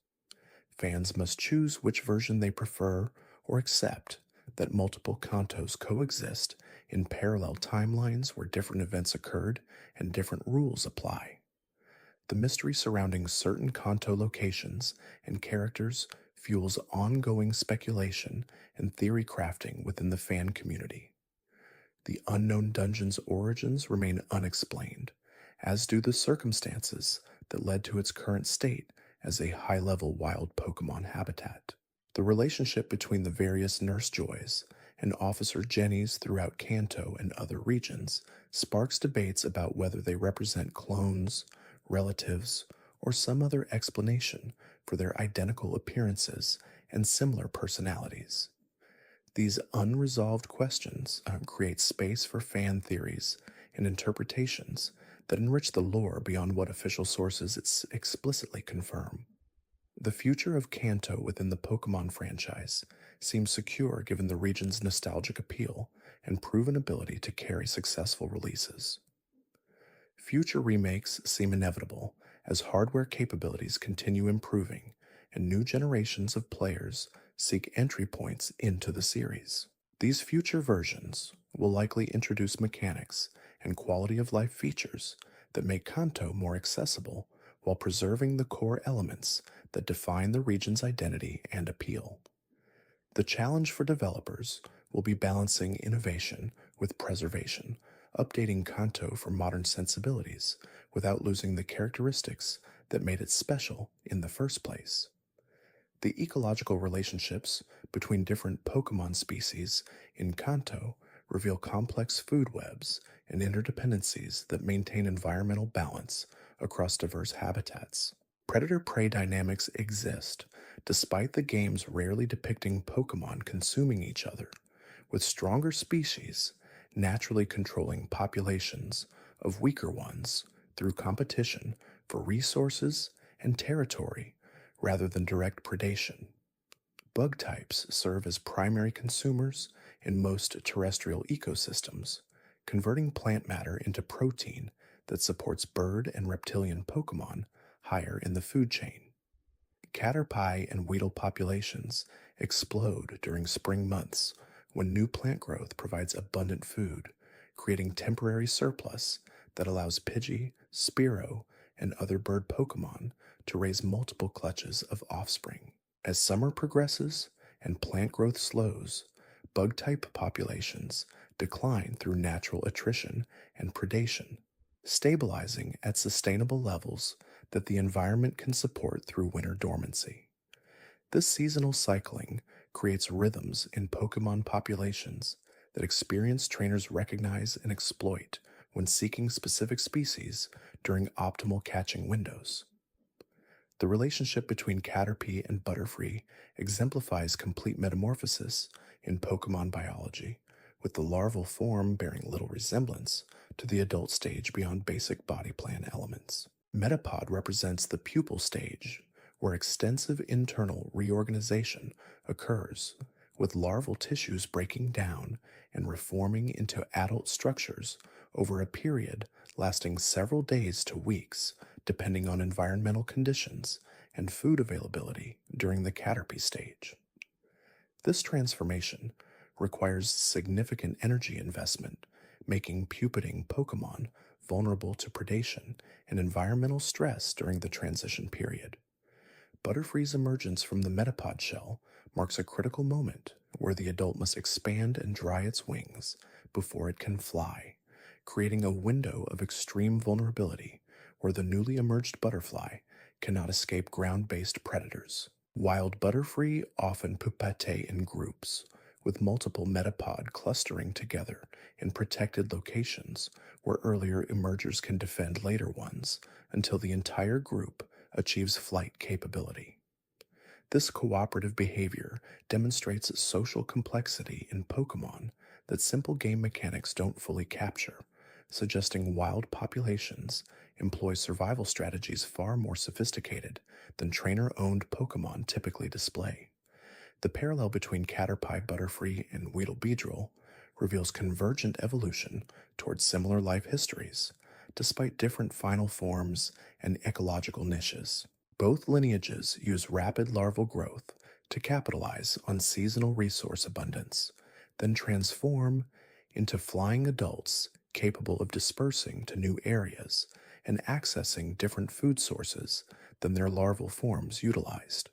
Fans must choose which version they prefer or accept that multiple Kantos coexist in parallel timelines where different events occurred and different rules apply. The mystery surrounding certain Kanto locations and characters fuels ongoing speculation and theory crafting within the fan community. The unknown dungeon's origins remain unexplained, as do the circumstances that led to its current state as a high level wild Pokemon habitat. The relationship between the various Nurse Joys and Officer Jennies throughout Kanto and other regions sparks debates about whether they represent clones, relatives, or some other explanation for their identical appearances and similar personalities. These unresolved questions create space for fan theories and interpretations that enrich the lore beyond what official sources explicitly confirm. The future of Kanto within the Pokemon franchise seems secure given the region's nostalgic appeal and proven ability to carry successful releases. Future remakes seem inevitable as hardware capabilities continue improving and new generations of players seek entry points into the series. These future versions will likely introduce mechanics and quality of life features that make Kanto more accessible while preserving the core elements that define the region's identity and appeal. The challenge for developers will be balancing innovation with preservation, updating Kanto for modern sensibilities without losing the characteristics that made it special in the first place. The ecological relationships between different Pokemon species in Kanto reveal complex food webs and interdependencies that maintain environmental balance across diverse habitats. Predator-prey dynamics exist, despite the games rarely depicting Pokemon consuming each other, with stronger species naturally controlling populations of weaker ones through competition for resources and territory rather than direct predation. Bug types serve as primary consumers in most terrestrial ecosystems, converting plant matter into protein that supports bird and reptilian Pokemon higher in the food chain. Caterpie and Weedle populations explode during spring months when new plant growth provides abundant food, creating temporary surplus that allows Pidgey, Spearow, and other bird Pokemon to raise multiple clutches of offspring. As summer progresses and plant growth slows, bug-type populations decline through natural attrition and predation, stabilizing at sustainable levels that the environment can support through winter dormancy. This seasonal cycling creates rhythms in Pokemon populations that experienced trainers recognize and exploit when seeking specific species during optimal catching windows. The relationship between Caterpie and Butterfree exemplifies complete metamorphosis in Pokemon biology, with the larval form bearing little resemblance to the adult stage beyond basic body plan elements. Metapod represents the pupal stage, where extensive internal reorganization occurs, with larval tissues breaking down and reforming into adult structures over a period lasting several days to weeks, depending on environmental conditions and food availability during the Caterpie stage. This transformation requires significant energy investment, making pupating Pokemon vulnerable to predation and environmental stress during the transition period. Butterfree's emergence from the Metapod shell marks a critical moment where the adult must expand and dry its wings before it can fly, creating a window of extreme vulnerability where the newly emerged butterfly cannot escape ground-based predators. Wild Butterfree often pupate in groups, with multiple Metapod clustering together in protected locations where earlier emergers can defend later ones until the entire group achieves flight capability. This cooperative behavior demonstrates social complexity in Pokemon that simple game mechanics don't fully capture, suggesting wild populations employ survival strategies far more sophisticated than trainer-owned Pokemon typically display. The parallel between Caterpie, Butterfree, and Weedle Beedrill reveals convergent evolution towards similar life histories, despite different final forms and ecological niches. Both lineages use rapid larval growth to capitalize on seasonal resource abundance, then transform into flying adults capable of dispersing to new areas and accessing different food sources than their larval forms utilized.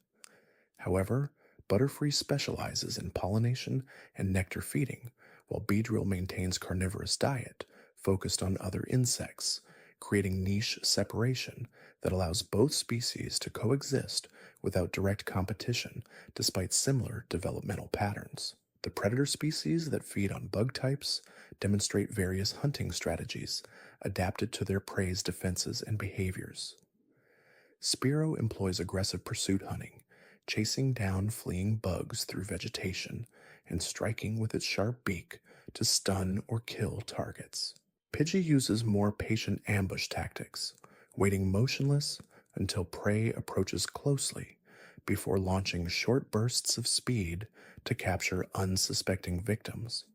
However, Butterfree specializes in pollination and nectar feeding, while Beedrill maintains carnivorous diet focused on other insects, creating niche separation that allows both species to coexist without direct competition despite similar developmental patterns. The predator species that feed on bug types demonstrate various hunting strategies adapted to their prey's defenses and behaviors. Spearow employs aggressive pursuit hunting, chasing down fleeing bugs through vegetation and striking with its sharp beak to stun or kill targets. Pidgey uses more patient ambush tactics, waiting motionless until prey approaches closely before launching short bursts of speed to capture unsuspecting victims.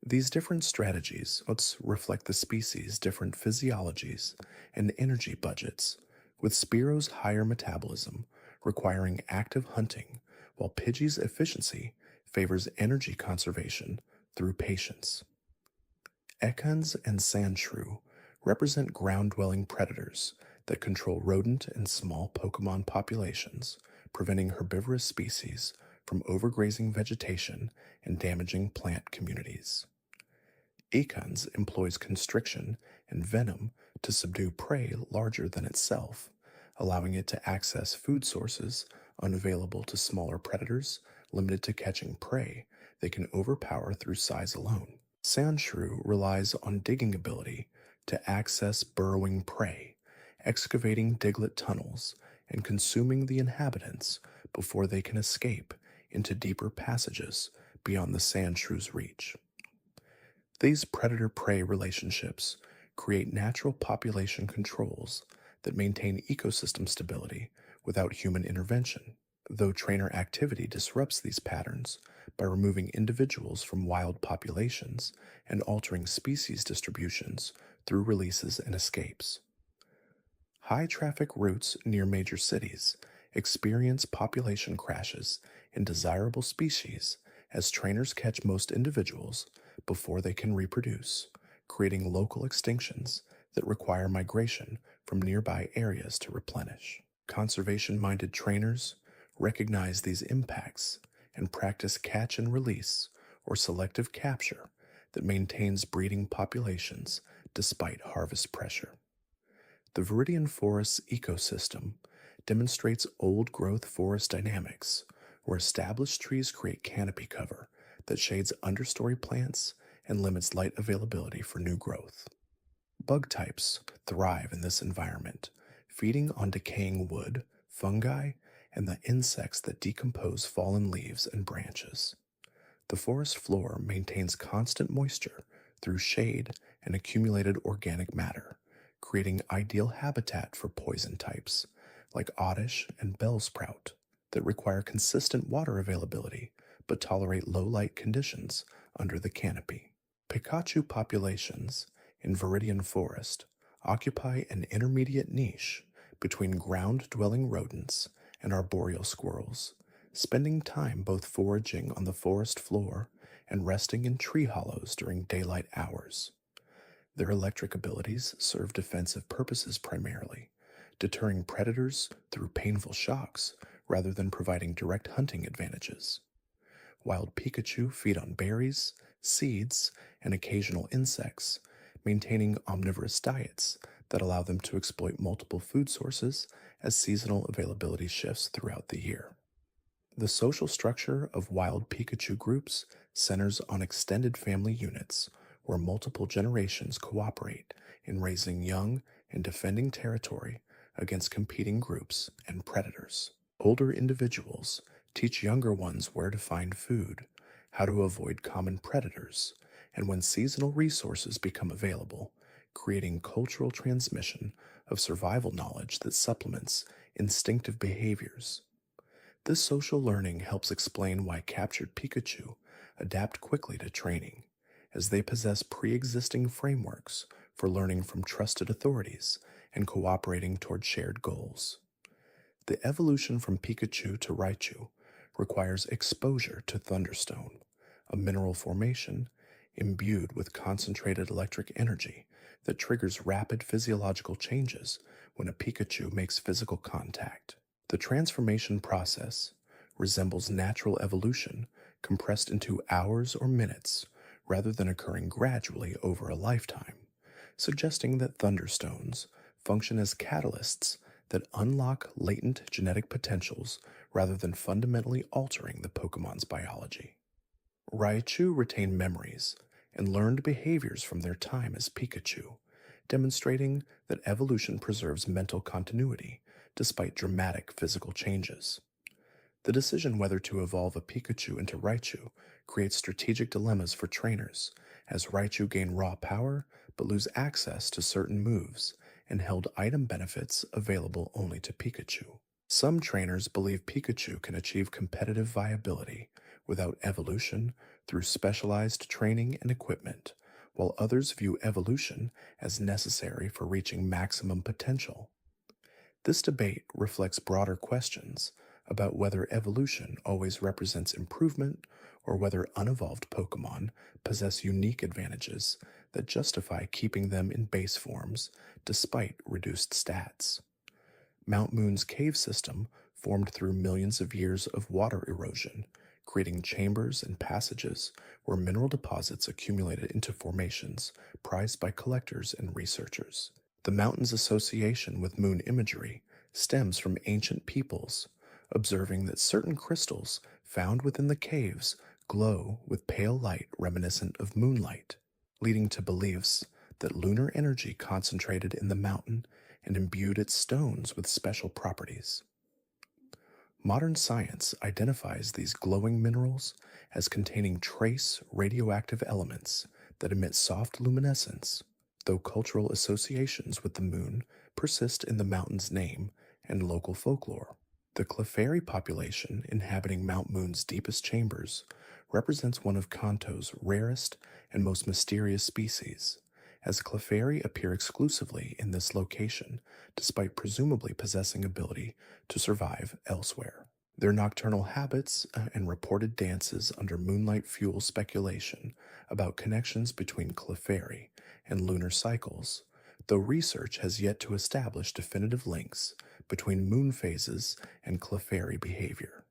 These different strategies reflect the species' different physiologies and energy budgets, with Spearow's higher metabolism requiring active hunting, while Pidgey's efficiency favors energy conservation through patience. Ekans and Sandshrew represent ground-dwelling predators that control rodent and small Pokémon populations, preventing herbivorous species from overgrazing vegetation and damaging plant communities. Ekans employs constriction and venom to subdue prey larger than itself, allowing it to access food sources unavailable to smaller predators limited to catching prey they can overpower through size alone. Sandshrew relies on digging ability to access burrowing prey, excavating Diglett tunnels and consuming the inhabitants before they can escape into deeper passages beyond the Sandshrew's reach. These predator-prey relationships create natural population controls that maintain ecosystem stability without human intervention, though trainer activity disrupts these patterns by removing individuals from wild populations and altering species distributions through releases and escapes. High-traffic routes near major cities experience population crashes in desirable species as trainers catch most individuals before they can reproduce, creating local extinctions that require migration from nearby areas to replenish. Conservation-minded trainers recognize these impacts and practice catch and release or selective capture that maintains breeding populations despite harvest pressure. The Viridian Forest ecosystem demonstrates old-growth forest dynamics, where established trees create canopy cover that shades understory plants and limits light availability for new growth. Bug types thrive in this environment, feeding on decaying wood, fungi, and the insects that decompose fallen leaves and branches. The forest floor maintains constant moisture through shade and accumulated organic matter, creating ideal habitat for poison types like oddish and bellsprout that require consistent water availability but tolerate low light conditions under the canopy. Pikachu populations in Viridian Forest occupy an intermediate niche between ground-dwelling rodents and arboreal squirrels, spending time both foraging on the forest floor and resting in tree hollows during daylight hours. Their electric abilities serve defensive purposes primarily, deterring predators through painful shocks rather than providing direct hunting advantages. Wild Pikachu feed on berries, seeds, and occasional insects, maintaining omnivorous diets that allow them to exploit multiple food sources as seasonal availability shifts throughout the year. The social structure of wild Pikachu groups centers on extended family units, where multiple generations cooperate in raising young and defending territory against competing groups and predators. Older individuals teach younger ones where to find food, how to avoid common predators, and when seasonal resources become available, creating cultural transmission of survival knowledge that supplements instinctive behaviors. This social learning helps explain why captured Pikachu adapt quickly to training, as they possess pre-existing frameworks for learning from trusted authorities and cooperating toward shared goals. The evolution from Pikachu to Raichu requires exposure to Thunderstone, a mineral formation imbued with concentrated electric energy that triggers rapid physiological changes when a Pikachu makes physical contact. The transformation process resembles natural evolution compressed into hours or minutes rather than occurring gradually over a lifetime, suggesting that Thunderstones function as catalysts that unlock latent genetic potentials rather than fundamentally altering the Pokemon's biology. Raichu retained memories and learned behaviors from their time as Pikachu, demonstrating that evolution preserves mental continuity despite dramatic physical changes. The decision whether to evolve a Pikachu into Raichu creates strategic dilemmas for trainers, as Raichu gain raw power but lose access to certain moves and held item benefits available only to Pikachu. Some trainers believe Pikachu can achieve competitive viability without evolution through specialized training and equipment, while others view evolution as necessary for reaching maximum potential. This debate reflects broader questions about whether evolution always represents improvement or whether unevolved Pokemon possess unique advantages that justify keeping them in base forms despite reduced stats. Mount Moon's cave system formed through millions of years of water erosion, creating chambers and passages where mineral deposits accumulated into formations prized by collectors and researchers. The mountain's association with moon imagery stems from ancient peoples, observing that certain crystals found within the caves glow with pale light reminiscent of moonlight, leading to beliefs that lunar energy concentrated in the mountain and imbued its stones with special properties. Modern science identifies these glowing minerals as containing trace radioactive elements that emit soft luminescence, though cultural associations with the moon persist in the mountain's name and local folklore. The Clefairy population inhabiting Mount Moon's deepest chambers represents one of Kanto's rarest and most mysterious species, as Clefairy appear exclusively in this location despite presumably possessing ability to survive elsewhere. Their nocturnal habits and reported dances under moonlight fuel speculation about connections between Clefairy and lunar cycles, though research has yet to establish definitive links between moon phases and Clefairy behavior.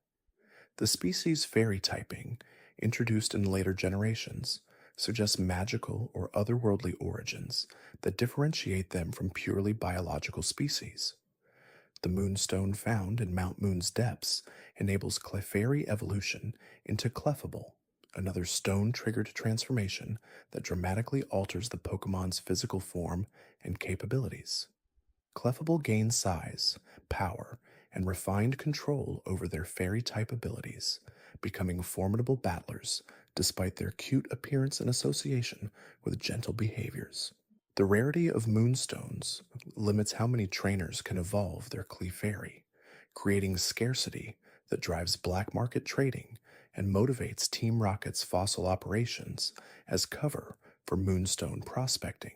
The species' fairy typing, introduced in later generations, suggests magical or otherworldly origins that differentiate them from purely biological species. The moonstone found in Mount Moon's depths enables Clefairy evolution into Clefable, another stone-triggered transformation that dramatically alters the Pokemon's physical form and capabilities. Clefable gain size, power, and refined control over their fairy-type abilities, becoming formidable battlers despite their cute appearance and association with gentle behaviors. The rarity of moonstones limits how many trainers can evolve their Clefairy, creating scarcity that drives black market trading and motivates Team Rocket's fossil operations as cover for moonstone prospecting.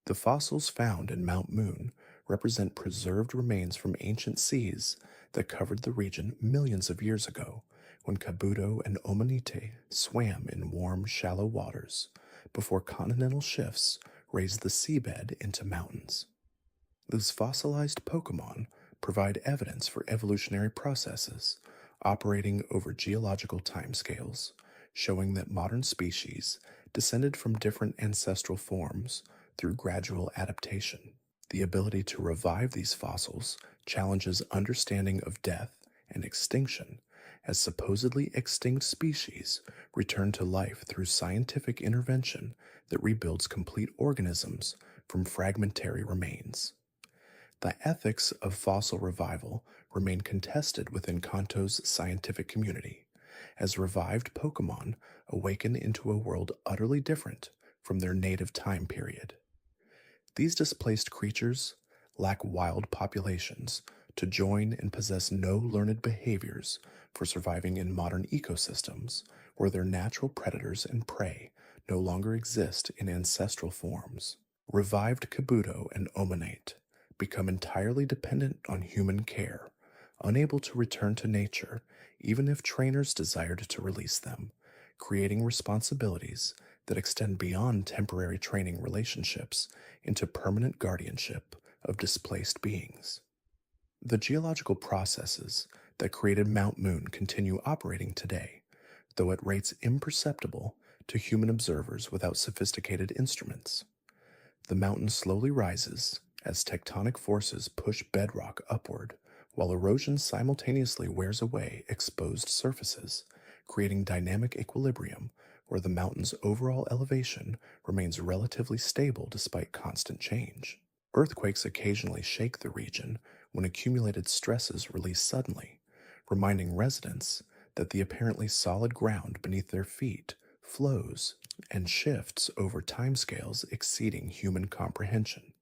The fossils found in Mount Moon represent preserved remains from ancient seas that covered the region millions of years ago when Kabuto and Omanite swam in warm, shallow waters before continental shifts raised the seabed into mountains. These fossilized Pokemon provide evidence for evolutionary processes operating over geological timescales, showing that modern species descended from different ancestral forms through gradual adaptation. The ability to revive these fossils challenges understanding of death and extinction, as supposedly extinct species return to life through scientific intervention that rebuilds complete organisms from fragmentary remains. The ethics of fossil revival remain contested within Kanto's scientific community, as revived Pokemon awaken into a world utterly different from their native time period. These displaced creatures lack wild populations to join and possess no learned behaviors for surviving in modern ecosystems where their natural predators and prey no longer exist in ancestral forms. Revived Kabuto and Omanite become entirely dependent on human care, unable to return to nature even if trainers desired to release them, creating responsibilities that extend beyond temporary training relationships into permanent guardianship of displaced beings. The geological processes that created Mount Moon continue operating today, though at rates imperceptible to human observers without sophisticated instruments. The mountain slowly rises as tectonic forces push bedrock upward, while erosion simultaneously wears away exposed surfaces, creating dynamic equilibrium where the mountain's overall elevation remains relatively stable despite constant change. Earthquakes occasionally shake the region when accumulated stresses release suddenly, reminding residents that the apparently solid ground beneath their feet flows and shifts over timescales exceeding human comprehension.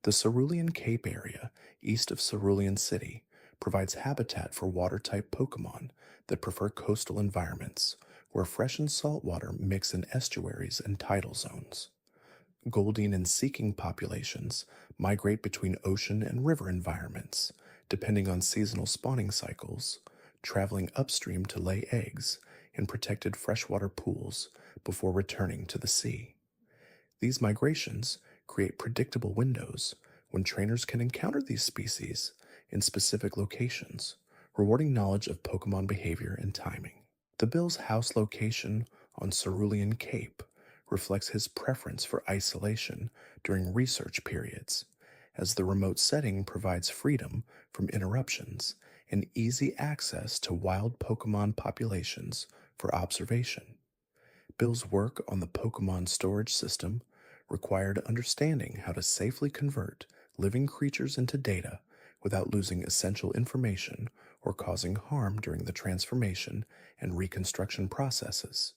The Cerulean Cape area, east of Cerulean City, provides habitat for water-type Pokémon that prefer coastal environments, where fresh and salt water mix in estuaries and tidal zones. Goldine and Seeking populations migrate between ocean and river environments, depending on seasonal spawning cycles, traveling upstream to lay eggs in protected freshwater pools before returning to the sea. These migrations create predictable windows when trainers can encounter these species in specific locations, rewarding knowledge of Pokemon behavior and timing. The Bill's house location on Cerulean Cape reflects his preference for isolation during research periods, as the remote setting provides freedom from interruptions and easy access to wild Pokemon populations for observation. Bill's work on the Pokemon storage system required understanding how to safely convert living creatures into data without losing essential information or causing harm during the transformation and reconstruction processes.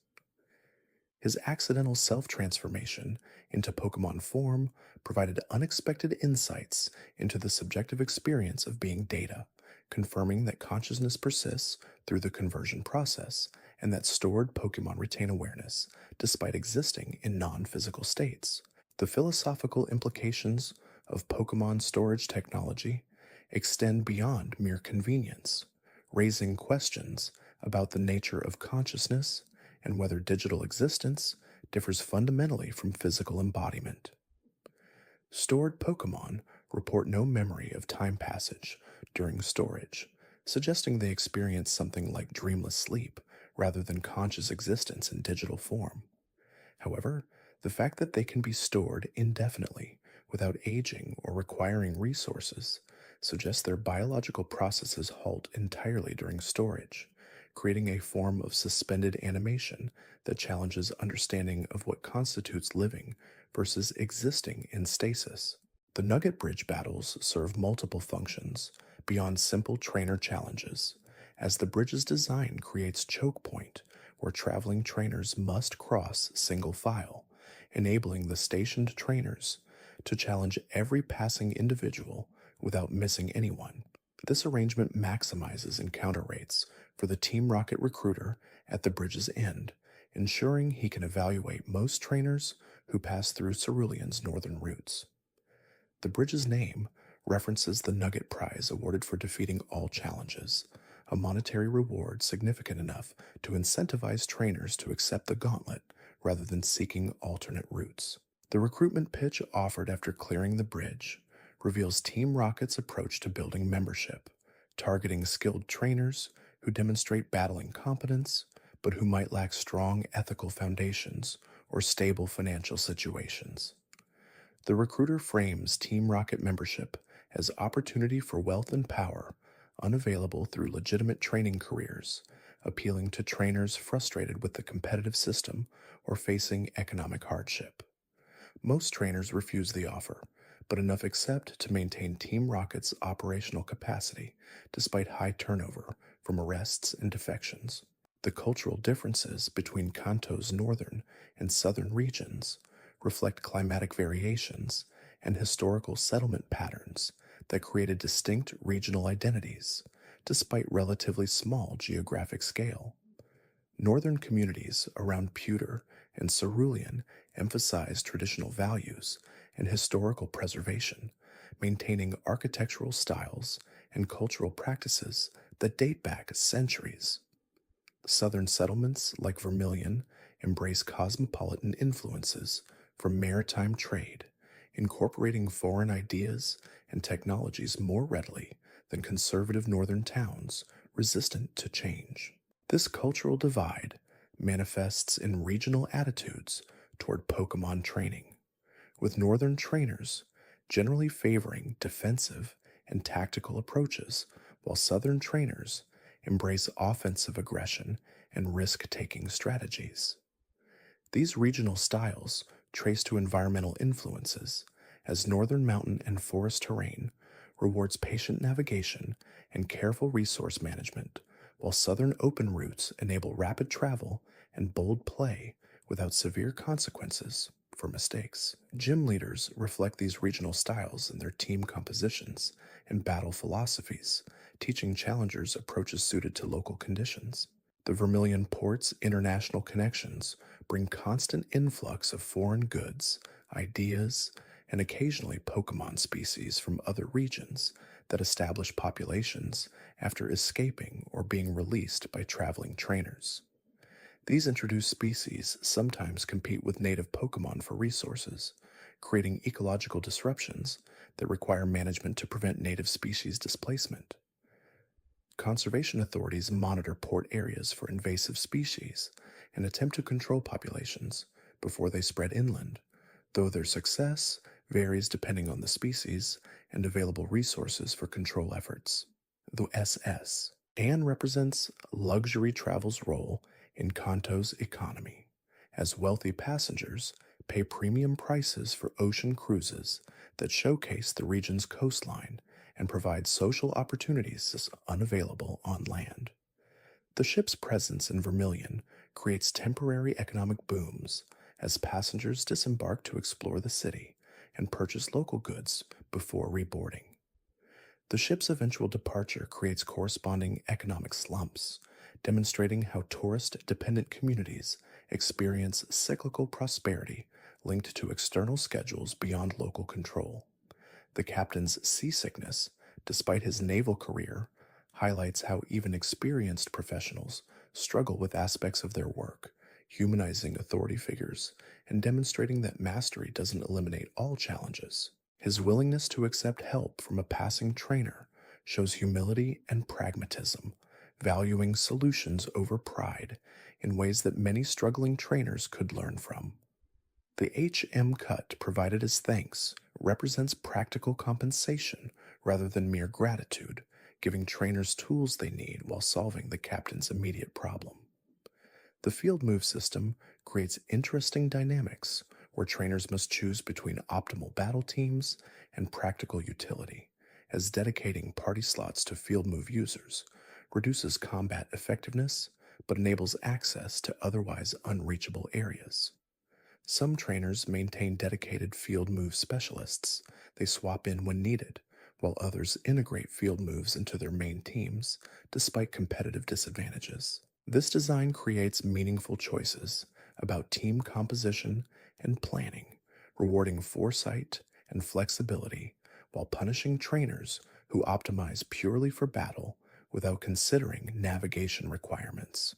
His accidental self-transformation into Pokemon form provided unexpected insights into the subjective experience of being data, confirming that consciousness persists through the conversion process and that stored Pokemon retain awareness despite existing in non-physical states. The philosophical implications of Pokemon storage technology extend beyond mere convenience, raising questions about the nature of consciousness and whether digital existence differs fundamentally from physical embodiment. Stored Pokemon report no memory of time passage during storage, suggesting they experience something like dreamless sleep rather than conscious existence in digital form. However, the fact that they can be stored indefinitely without aging or requiring resources suggests their biological processes halt entirely during storage, creating a form of suspended animation that challenges understanding of what constitutes living versus existing in stasis. The Nugget Bridge battles serve multiple functions beyond simple trainer challenges, as the bridge's design creates choke point where traveling trainers must cross single file, enabling the stationed trainers to challenge every passing individual without missing anyone. This arrangement maximizes encounter rates for the Team Rocket recruiter at the bridge's end, ensuring he can evaluate most trainers who pass through Cerulean's northern routes. The bridge's name references the Nugget Prize awarded for defeating all challenges, a monetary reward significant enough to incentivize trainers to accept the gauntlet rather than seeking alternate routes. The recruitment pitch offered after clearing the bridge reveals Team Rocket's approach to building membership, targeting skilled trainers who demonstrate battling competence, but who might lack strong ethical foundations or stable financial situations. The recruiter frames Team Rocket membership as opportunity for wealth and power, unavailable through legitimate training careers, appealing to trainers frustrated with the competitive system or facing economic hardship. Most trainers refuse the offer, but enough accept to maintain Team Rocket's operational capacity despite high turnover from arrests and defections. The cultural differences between Kanto's northern and southern regions reflect climatic variations and historical settlement patterns that created distinct regional identities, despite relatively small geographic scale. Northern communities around Pewter and Cerulean emphasize traditional values and historical preservation, maintaining architectural styles and cultural practices that date back centuries. Southern settlements like Vermilion embrace cosmopolitan influences from maritime trade, incorporating foreign ideas and technologies more readily than conservative northern towns resistant to change. This cultural divide manifests in regional attitudes toward Pokemon training, with northern trainers generally favoring defensive and tactical approaches, while southern trainers embrace offensive aggression and risk-taking strategies. These regional styles trace to environmental influences, as northern mountain and forest terrain rewards patient navigation and careful resource management, while southern open routes enable rapid travel and bold play without severe consequences for mistakes. Gym leaders reflect these regional styles in their team compositions and battle philosophies, teaching challengers approaches suited to local conditions. The Vermilion Port's international connections bring constant influx of foreign goods, ideas, and occasionally Pokemon species from other regions that establish populations after escaping or being released by traveling trainers. These introduced species sometimes compete with native Pokemon for resources, creating ecological disruptions that require management to prevent native species displacement. Conservation authorities monitor port areas for invasive species and attempt to control populations before they spread inland, though their success varies depending on the species and available resources for control efforts. The SS. Anne represents luxury travel's role in Kanto's economy, as wealthy passengers pay premium prices for ocean cruises that showcase the region's coastline and provide social opportunities unavailable on land. The ship's presence in Vermilion creates temporary economic booms as passengers disembark to explore the city and purchase local goods before reboarding. The ship's eventual departure creates corresponding economic slumps, demonstrating how tourist-dependent communities experience cyclical prosperity linked to external schedules beyond local control. The captain's seasickness, despite his naval career, highlights how even experienced professionals struggle with aspects of their work, humanizing authority figures and demonstrating that mastery doesn't eliminate all challenges. His willingness to accept help from a passing trainer shows humility and pragmatism, valuing solutions over pride in ways that many struggling trainers could learn from. The HM cut provided as thanks represents practical compensation rather than mere gratitude, giving trainers tools they need while solving the captain's immediate problem. The field move system creates interesting dynamics where trainers must choose between optimal battle teams and practical utility, as dedicating party slots to field move users reduces combat effectiveness but enables access to otherwise unreachable areas. Some trainers maintain dedicated field move specialists they swap in when needed, while others integrate field moves into their main teams despite competitive disadvantages. This design creates meaningful choices about team composition and planning, rewarding foresight and flexibility while punishing trainers who optimize purely for battle without considering navigation requirements.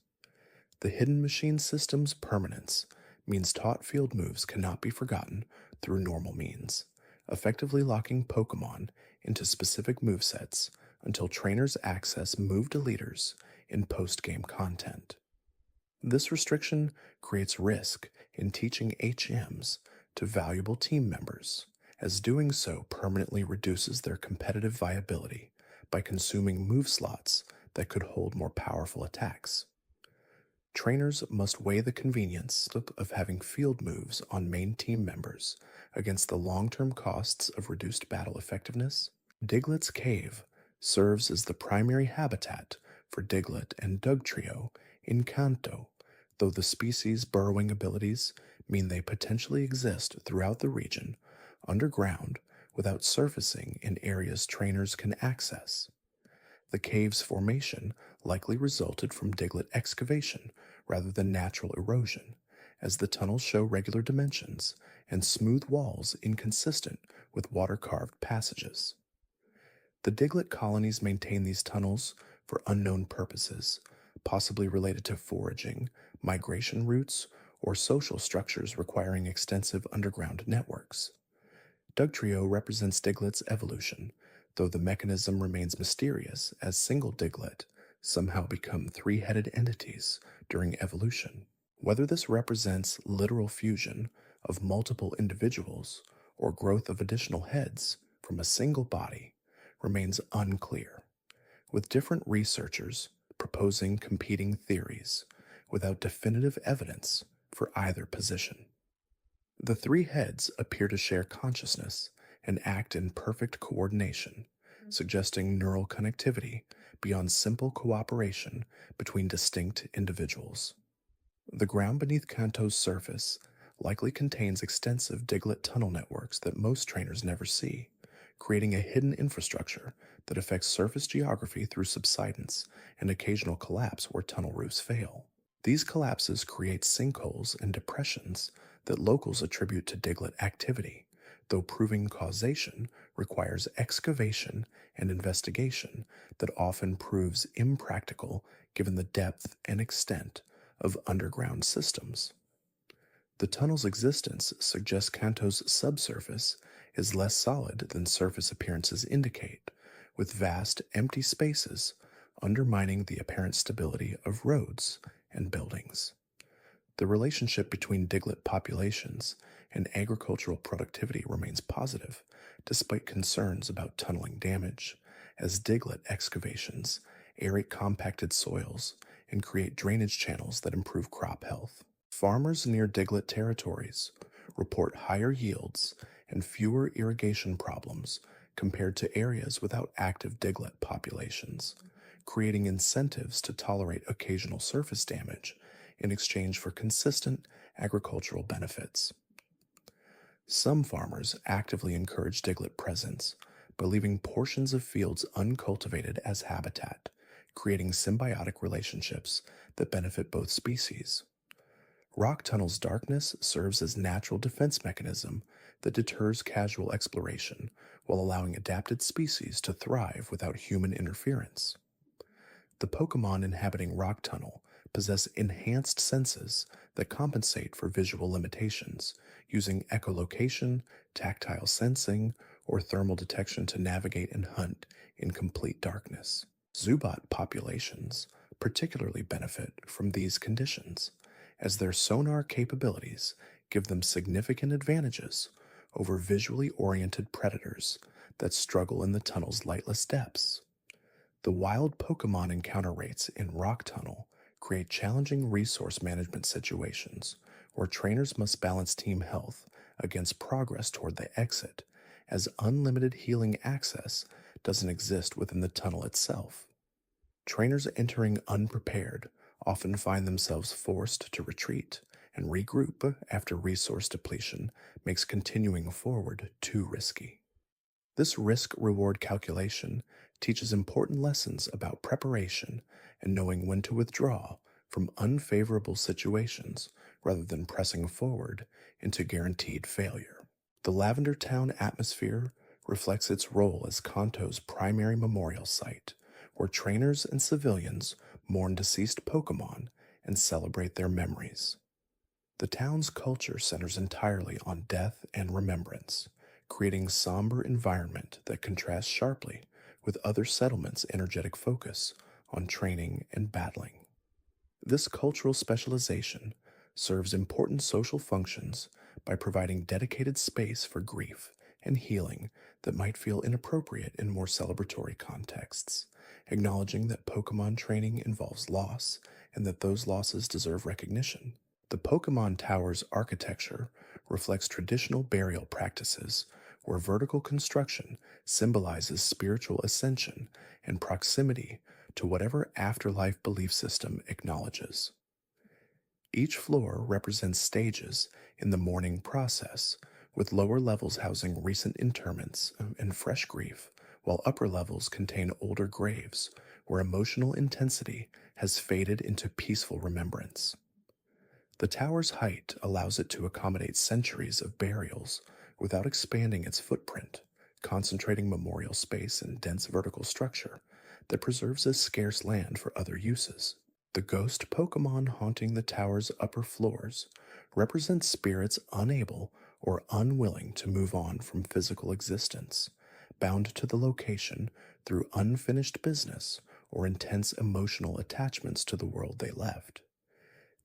The hidden machine system's permanence means taught field moves cannot be forgotten through normal means, effectively locking Pokemon into specific movesets until trainers access move deleters in post-game content. This restriction creates risk in teaching HMs to valuable team members, as doing so permanently reduces their competitive viability by consuming move slots that could hold more powerful attacks. Trainers must weigh the convenience of having field moves on main team members against the long-term costs of reduced battle effectiveness. Diglett's Cave serves as the primary habitat for Diglett and Dugtrio in Kanto, though the species' burrowing abilities mean they potentially exist throughout the region, underground, without surfacing in areas trainers can access. The cave's formation likely resulted from Diglett excavation rather than natural erosion, as the tunnels show regular dimensions and smooth walls inconsistent with water-carved passages. The Diglett colonies maintain these tunnels for unknown purposes, possibly related to foraging, migration routes, or social structures requiring extensive underground networks. Dugtrio represents Diglett's evolution, though the mechanism remains mysterious as single Diglett somehow become three-headed entities during evolution. Whether this represents literal fusion of multiple individuals or growth of additional heads from a single body remains unclear, with different researchers proposing competing theories without definitive evidence for either position. The three heads appear to share consciousness and act in perfect coordination, suggesting neural connectivity beyond simple cooperation between distinct individuals. The ground beneath Kanto's surface likely contains extensive Diglett tunnel networks that most trainers never see, creating a hidden infrastructure that affects surface geography through subsidence and occasional collapse where tunnel roofs fail. These collapses create sinkholes and depressions that locals attribute to Diglett activity, though proving causation requires excavation and investigation that often proves impractical given the depth and extent of underground systems. The tunnel's existence suggests Kanto's subsurface is less solid than surface appearances indicate, with vast, empty spaces undermining the apparent stability of roads and buildings. The relationship between Diglett populations and agricultural productivity remains positive, despite concerns about tunneling damage, as Diglett excavations aerate compacted soils and create drainage channels that improve crop health. Farmers near Diglett territories report higher yields and fewer irrigation problems compared to areas without active Diglett populations, creating incentives to tolerate occasional surface damage in exchange for consistent agricultural benefits. Some farmers actively encourage Diglett presence by leaving portions of fields uncultivated as habitat, creating symbiotic relationships that benefit both species. Rock tunnels' darkness serves as natural defense mechanism that deters casual exploration while allowing adapted species to thrive without human interference. The Pokémon inhabiting Rock Tunnel possess enhanced senses that compensate for visual limitations, using echolocation, tactile sensing, or thermal detection to navigate and hunt in complete darkness. Zubat populations particularly benefit from these conditions, as their sonar capabilities give them significant advantages over visually oriented predators that struggle in the tunnel's lightless depths. The wild Pokémon encounter rates in Rock Tunnel create challenging resource management situations where trainers must balance team health against progress toward the exit, as unlimited healing access doesn't exist within the tunnel itself. Trainers entering unprepared often find themselves forced to retreat and regroup after resource depletion makes continuing forward too risky. This risk-reward calculation teaches important lessons about preparation and knowing when to withdraw from unfavorable situations rather than pressing forward into guaranteed failure. The Lavender Town atmosphere reflects its role as Kanto's primary memorial site, where trainers and civilians mourn deceased Pokémon and celebrate their memories. The town's culture centers entirely on death and remembrance, creating a somber environment that contrasts sharply with other settlements' energetic focus on training and battling. This cultural specialization serves important social functions by providing dedicated space for grief and healing that might feel inappropriate in more celebratory contexts, acknowledging that Pokémon training involves loss and that those losses deserve recognition. The Pokémon Tower's architecture reflects traditional burial practices where vertical construction symbolizes spiritual ascension and proximity to whatever afterlife belief system acknowledges. Each floor represents stages in the mourning process, with lower levels housing recent interments and fresh grief, while upper levels contain older graves where emotional intensity has faded into peaceful remembrance. The tower's height allows it to accommodate centuries of burials without expanding its footprint, concentrating memorial space in dense vertical structure that preserves as scarce land for other uses. The ghost Pokemon haunting the tower's upper floors represent spirits unable or unwilling to move on from physical existence, bound to the location through unfinished business or intense emotional attachments to the world they left.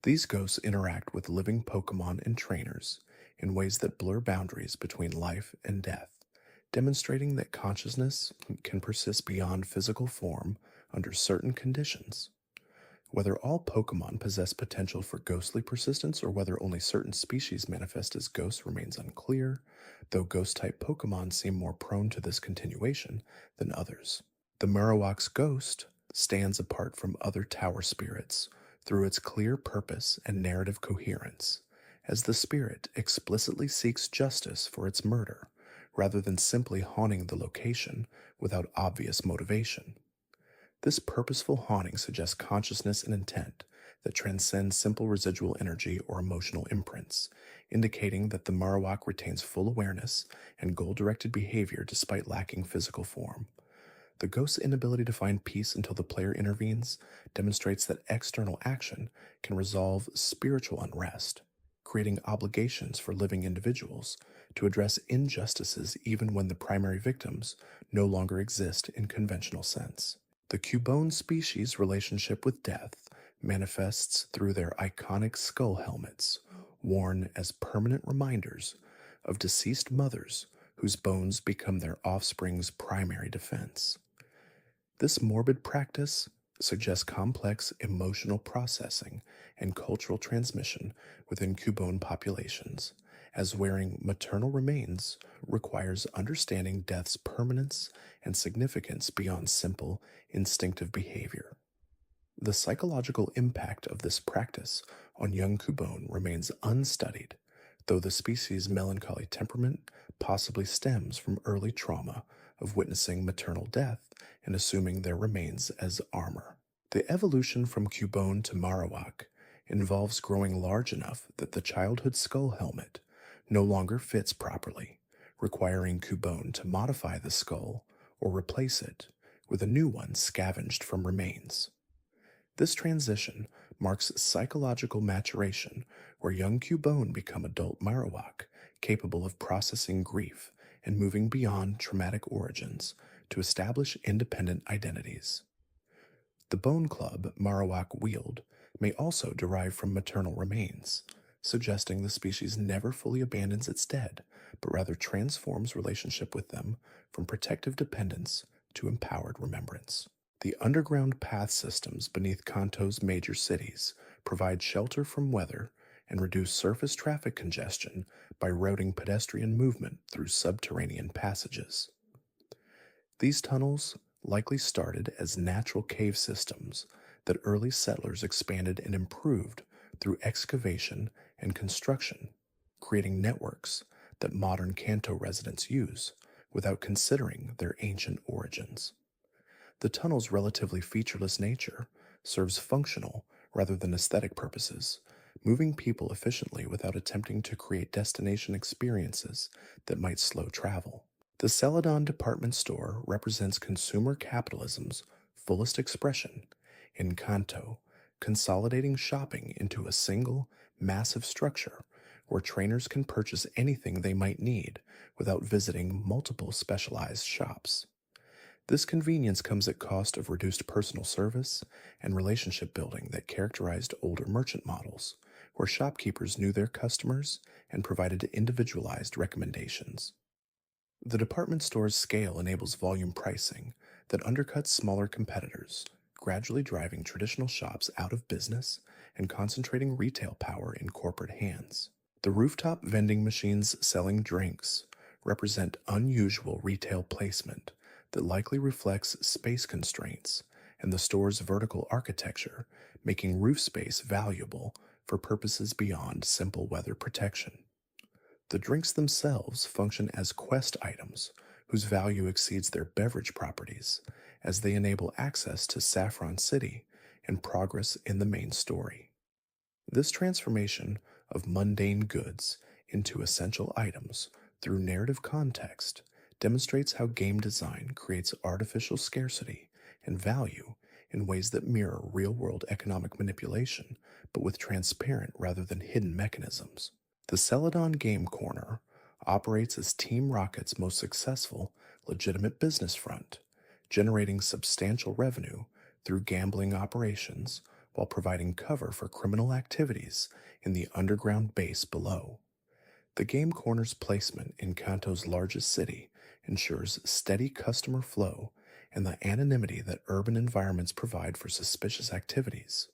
These ghosts interact with living Pokemon and trainers in ways that blur boundaries between life and death, demonstrating that consciousness can persist beyond physical form under certain conditions. Whether all Pokemon possess potential for ghostly persistence or whether only certain species manifest as ghosts remains unclear, though ghost-type Pokemon seem more prone to this continuation than others. The Marowak's ghost stands apart from other tower spirits through its clear purpose and narrative coherence, as the spirit explicitly seeks justice for its murder, rather than simply haunting the location without obvious motivation. This purposeful haunting suggests consciousness and intent that transcends simple residual energy or emotional imprints, indicating that the Marowak retains full awareness and goal-directed behavior despite lacking physical form. The ghost's inability to find peace until the player intervenes demonstrates that external action can resolve spiritual unrest, creating obligations for living individuals to address injustices even when the primary victims no longer exist in conventional sense. The Cubone species' relationship with death manifests through their iconic skull helmets, worn as permanent reminders of deceased mothers whose bones become their offspring's primary defense. This morbid practice suggests complex emotional processing and cultural transmission within Cubone populations, as wearing maternal remains requires understanding death's permanence and significance beyond simple, instinctive behavior. The psychological impact of this practice on young Cubone remains unstudied, though the species' melancholy temperament possibly stems from early trauma of witnessing maternal death and assuming their remains as armor. The evolution from Cubone to Marowak involves growing large enough that the childhood skull helmet no longer fits properly, requiring Cubone to modify the skull or replace it with a new one scavenged from remains. This transition marks psychological maturation, where young Cubone become adult Marowak, capable of processing grief and moving beyond traumatic origins to establish independent identities. The bone club Marowak wield may also derive from maternal remains, suggesting the species never fully abandons its dead, but rather transforms relationship with them from protective dependence to empowered remembrance. The underground path systems beneath Kanto's major cities provide shelter from weather and reduce surface traffic congestion by routing pedestrian movement through subterranean passages. These tunnels likely started as natural cave systems that early settlers expanded and improved through excavation and construction, creating networks that modern Kanto residents use without considering their ancient origins. The tunnel's relatively featureless nature serves functional rather than aesthetic purposes, moving people efficiently without attempting to create destination experiences that might slow travel. The Celadon department store represents consumer capitalism's fullest expression in Kanto, consolidating shopping into a single, massive structure where trainers can purchase anything they might need without visiting multiple specialized shops. This convenience comes at cost of reduced personal service and relationship building that characterized older merchant models, where shopkeepers knew their customers and provided individualized recommendations. The department store's scale enables volume pricing that undercuts smaller competitors, gradually driving traditional shops out of business and concentrating retail power in corporate hands. The rooftop vending machines selling drinks represent unusual retail placement that likely reflects space constraints and the store's vertical architecture, making roof space valuable for purposes beyond simple weather protection. The drinks themselves function as quest items whose value exceeds their beverage properties, as they enable access to Saffron City and progress in the main story. This transformation of mundane goods into essential items through narrative context demonstrates how game design creates artificial scarcity and value in ways that mirror real world economic manipulation, but with transparent rather than hidden mechanisms. The Celadon Game Corner operates as Team Rocket's most successful, legitimate business front, generating substantial revenue through gambling operations while providing cover for criminal activities in the underground base below. The Game Corner's placement in Kanto's largest city ensures steady customer flow and the anonymity that urban environments provide for suspicious activities.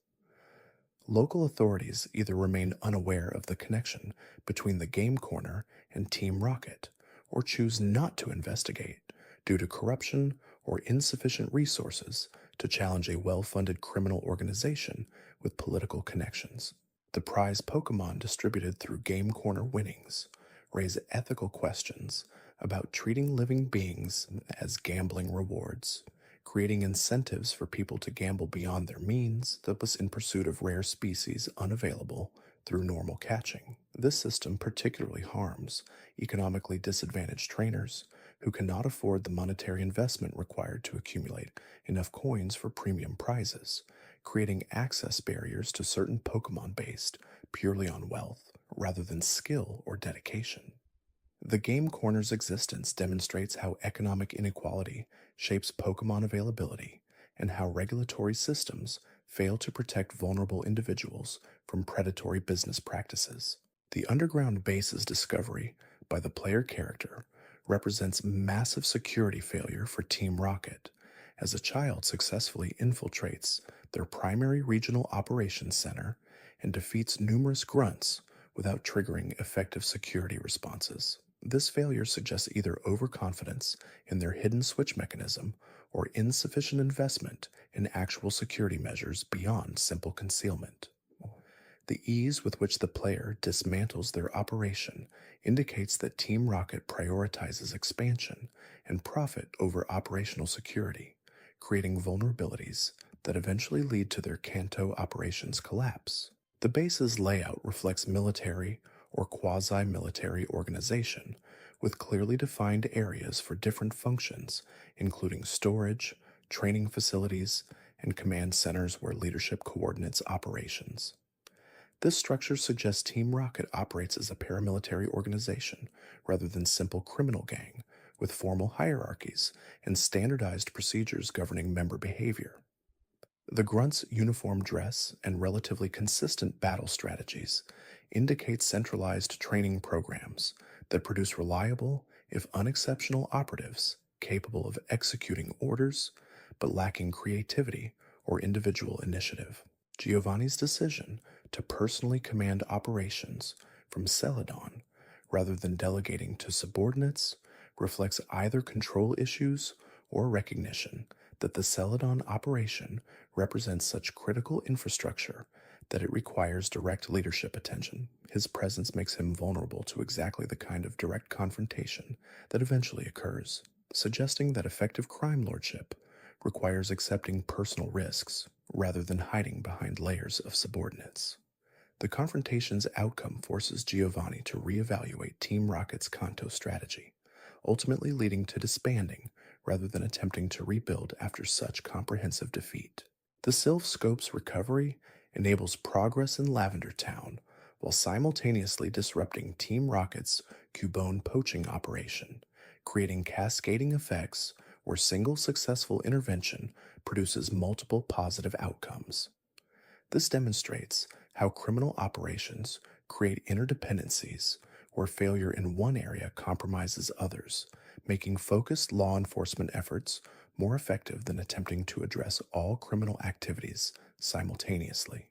Local authorities either remain unaware of the connection between the Game Corner and Team Rocket, or choose not to investigate due to corruption or insufficient resources to challenge a well funded criminal organization with political connections. The prize Pokemon distributed through Game Corner winnings raise ethical questions about treating living beings as gambling rewards, creating incentives for people to gamble beyond their means that was in pursuit of rare species unavailable through normal catching. This system particularly harms economically disadvantaged trainers who cannot afford the monetary investment required to accumulate enough coins for premium prizes, creating access barriers to certain Pokemon based purely on wealth rather than skill or dedication. The Game Corner's existence demonstrates how economic inequality shapes Pokemon availability and how regulatory systems fail to protect vulnerable individuals from predatory business practices. The underground base's discovery by the player character represents massive security failure for Team Rocket, as a child successfully infiltrates their primary regional operations center and defeats numerous grunts without triggering effective security responses. This failure suggests either overconfidence in their hidden switch mechanism or insufficient investment in actual security measures beyond simple concealment. The ease with which the player dismantles their operation indicates that Team Rocket prioritizes expansion and profit over operational security, creating vulnerabilities that eventually lead to their Kanto operations collapse. The base's layout reflects military or quasi-military organization, with clearly defined areas for different functions, including storage, training facilities, and command centers where leadership coordinates operations. This structure suggests Team Rocket operates as a paramilitary organization rather than simple criminal gang, with formal hierarchies and standardized procedures governing member behavior. The Grunt's uniform dress and relatively consistent battle strategies indicate centralized training programs that produce reliable, if unexceptional, operatives capable of executing orders but lacking creativity or individual initiative. Giovanni's decision to personally command operations from Celadon rather than delegating to subordinates reflects either control issues or recognition that the Celadon operation represents such critical infrastructure that it requires direct leadership attention. His presence makes him vulnerable to exactly the kind of direct confrontation that eventually occurs, suggesting that effective crime lordship requires accepting personal risks rather than hiding behind layers of subordinates. The confrontation's outcome forces Giovanni to reevaluate Team Rocket's Kanto strategy, ultimately leading to disbanding rather than attempting to rebuild after such comprehensive defeat. The Silph Scope's recovery enables progress in Lavender Town while simultaneously disrupting Team Rocket's Cubone poaching operation, creating cascading effects where single successful intervention produces multiple positive outcomes. This demonstrates how criminal operations create interdependencies where failure in one area compromises others, making focused law enforcement efforts more effective than attempting to address all criminal activities simultaneously.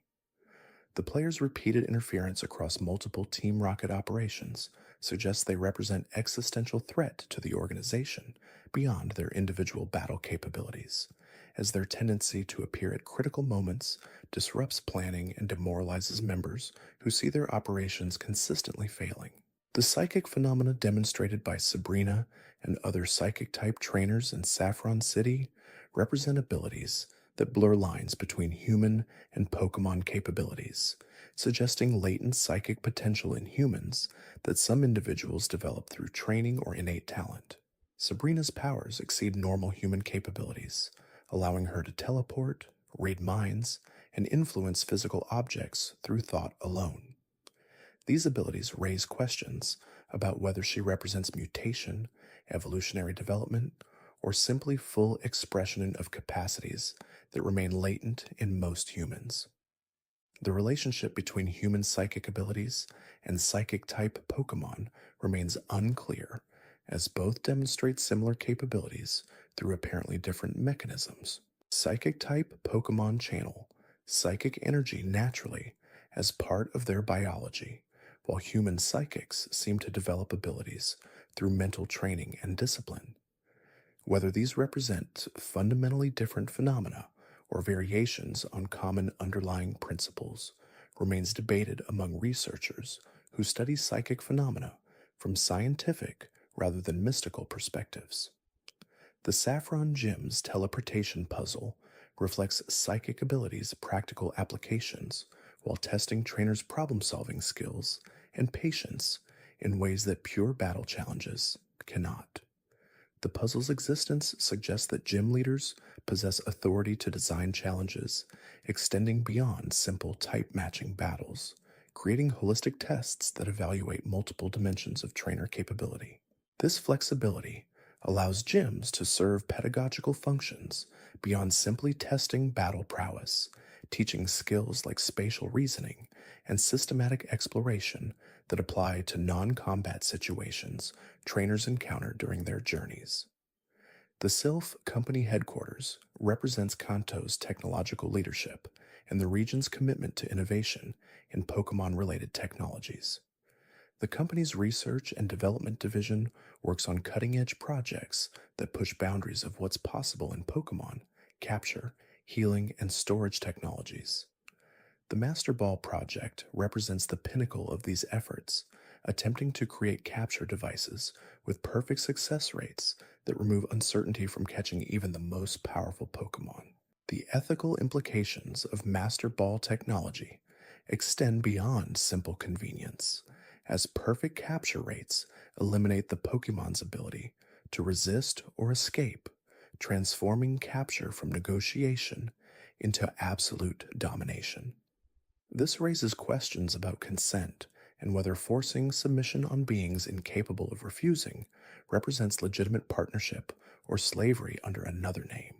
The player's repeated interference across multiple Team Rocket operations suggests they represent existential threat to the organization beyond their individual battle capabilities, as their tendency to appear at critical moments disrupts planning and demoralizes members who see their operations consistently failing. The psychic phenomena demonstrated by Sabrina and other psychic-type trainers in Saffron City represent abilities that blur lines between human and Pokemon capabilities, suggesting latent psychic potential in humans that some individuals develop through training or innate talent. Sabrina's powers exceed normal human capabilities, allowing her to teleport, read minds, and influence physical objects through thought alone. These abilities raise questions about whether she represents mutation, evolutionary development, or simply full expression of capacities that remain latent in most humans. The relationship between human psychic abilities and psychic type Pokemon remains unclear, as both demonstrate similar capabilities through apparently different mechanisms. Psychic type Pokemon channel psychic energy naturally as part of their biology, while human psychics seem to develop abilities through mental training and discipline. Whether these represent fundamentally different phenomena or variations on common underlying principles remains debated among researchers who study psychic phenomena from scientific rather than mystical perspectives. The Saffron Gem's teleportation puzzle reflects psychic abilities' practical applications while testing trainers' problem-solving skills and patience in ways that pure battle challenges cannot. The puzzle's existence suggests that gym leaders possess authority to design challenges extending beyond simple type-matching battles, creating holistic tests that evaluate multiple dimensions of trainer capability. This flexibility allows gyms to serve pedagogical functions beyond simply testing battle prowess, teaching skills like spatial reasoning and systematic exploration that apply to non-combat situations trainers encounter during their journeys. The Silph Company headquarters represents Kanto's technological leadership and the region's commitment to innovation in Pokemon-related technologies. The company's research and development division works on cutting-edge projects that push boundaries of what's possible in Pokemon, capture, healing, and storage technologies. The Master Ball project represents the pinnacle of these efforts, attempting to create capture devices with perfect success rates that remove uncertainty from catching even the most powerful Pokemon. The ethical implications of Master Ball technology extend beyond simple convenience, as perfect capture rates eliminate the Pokemon's ability to resist or escape, transforming capture from negotiation into absolute domination. This raises questions about consent and whether forcing submission on beings incapable of refusing represents legitimate partnership or slavery under another name.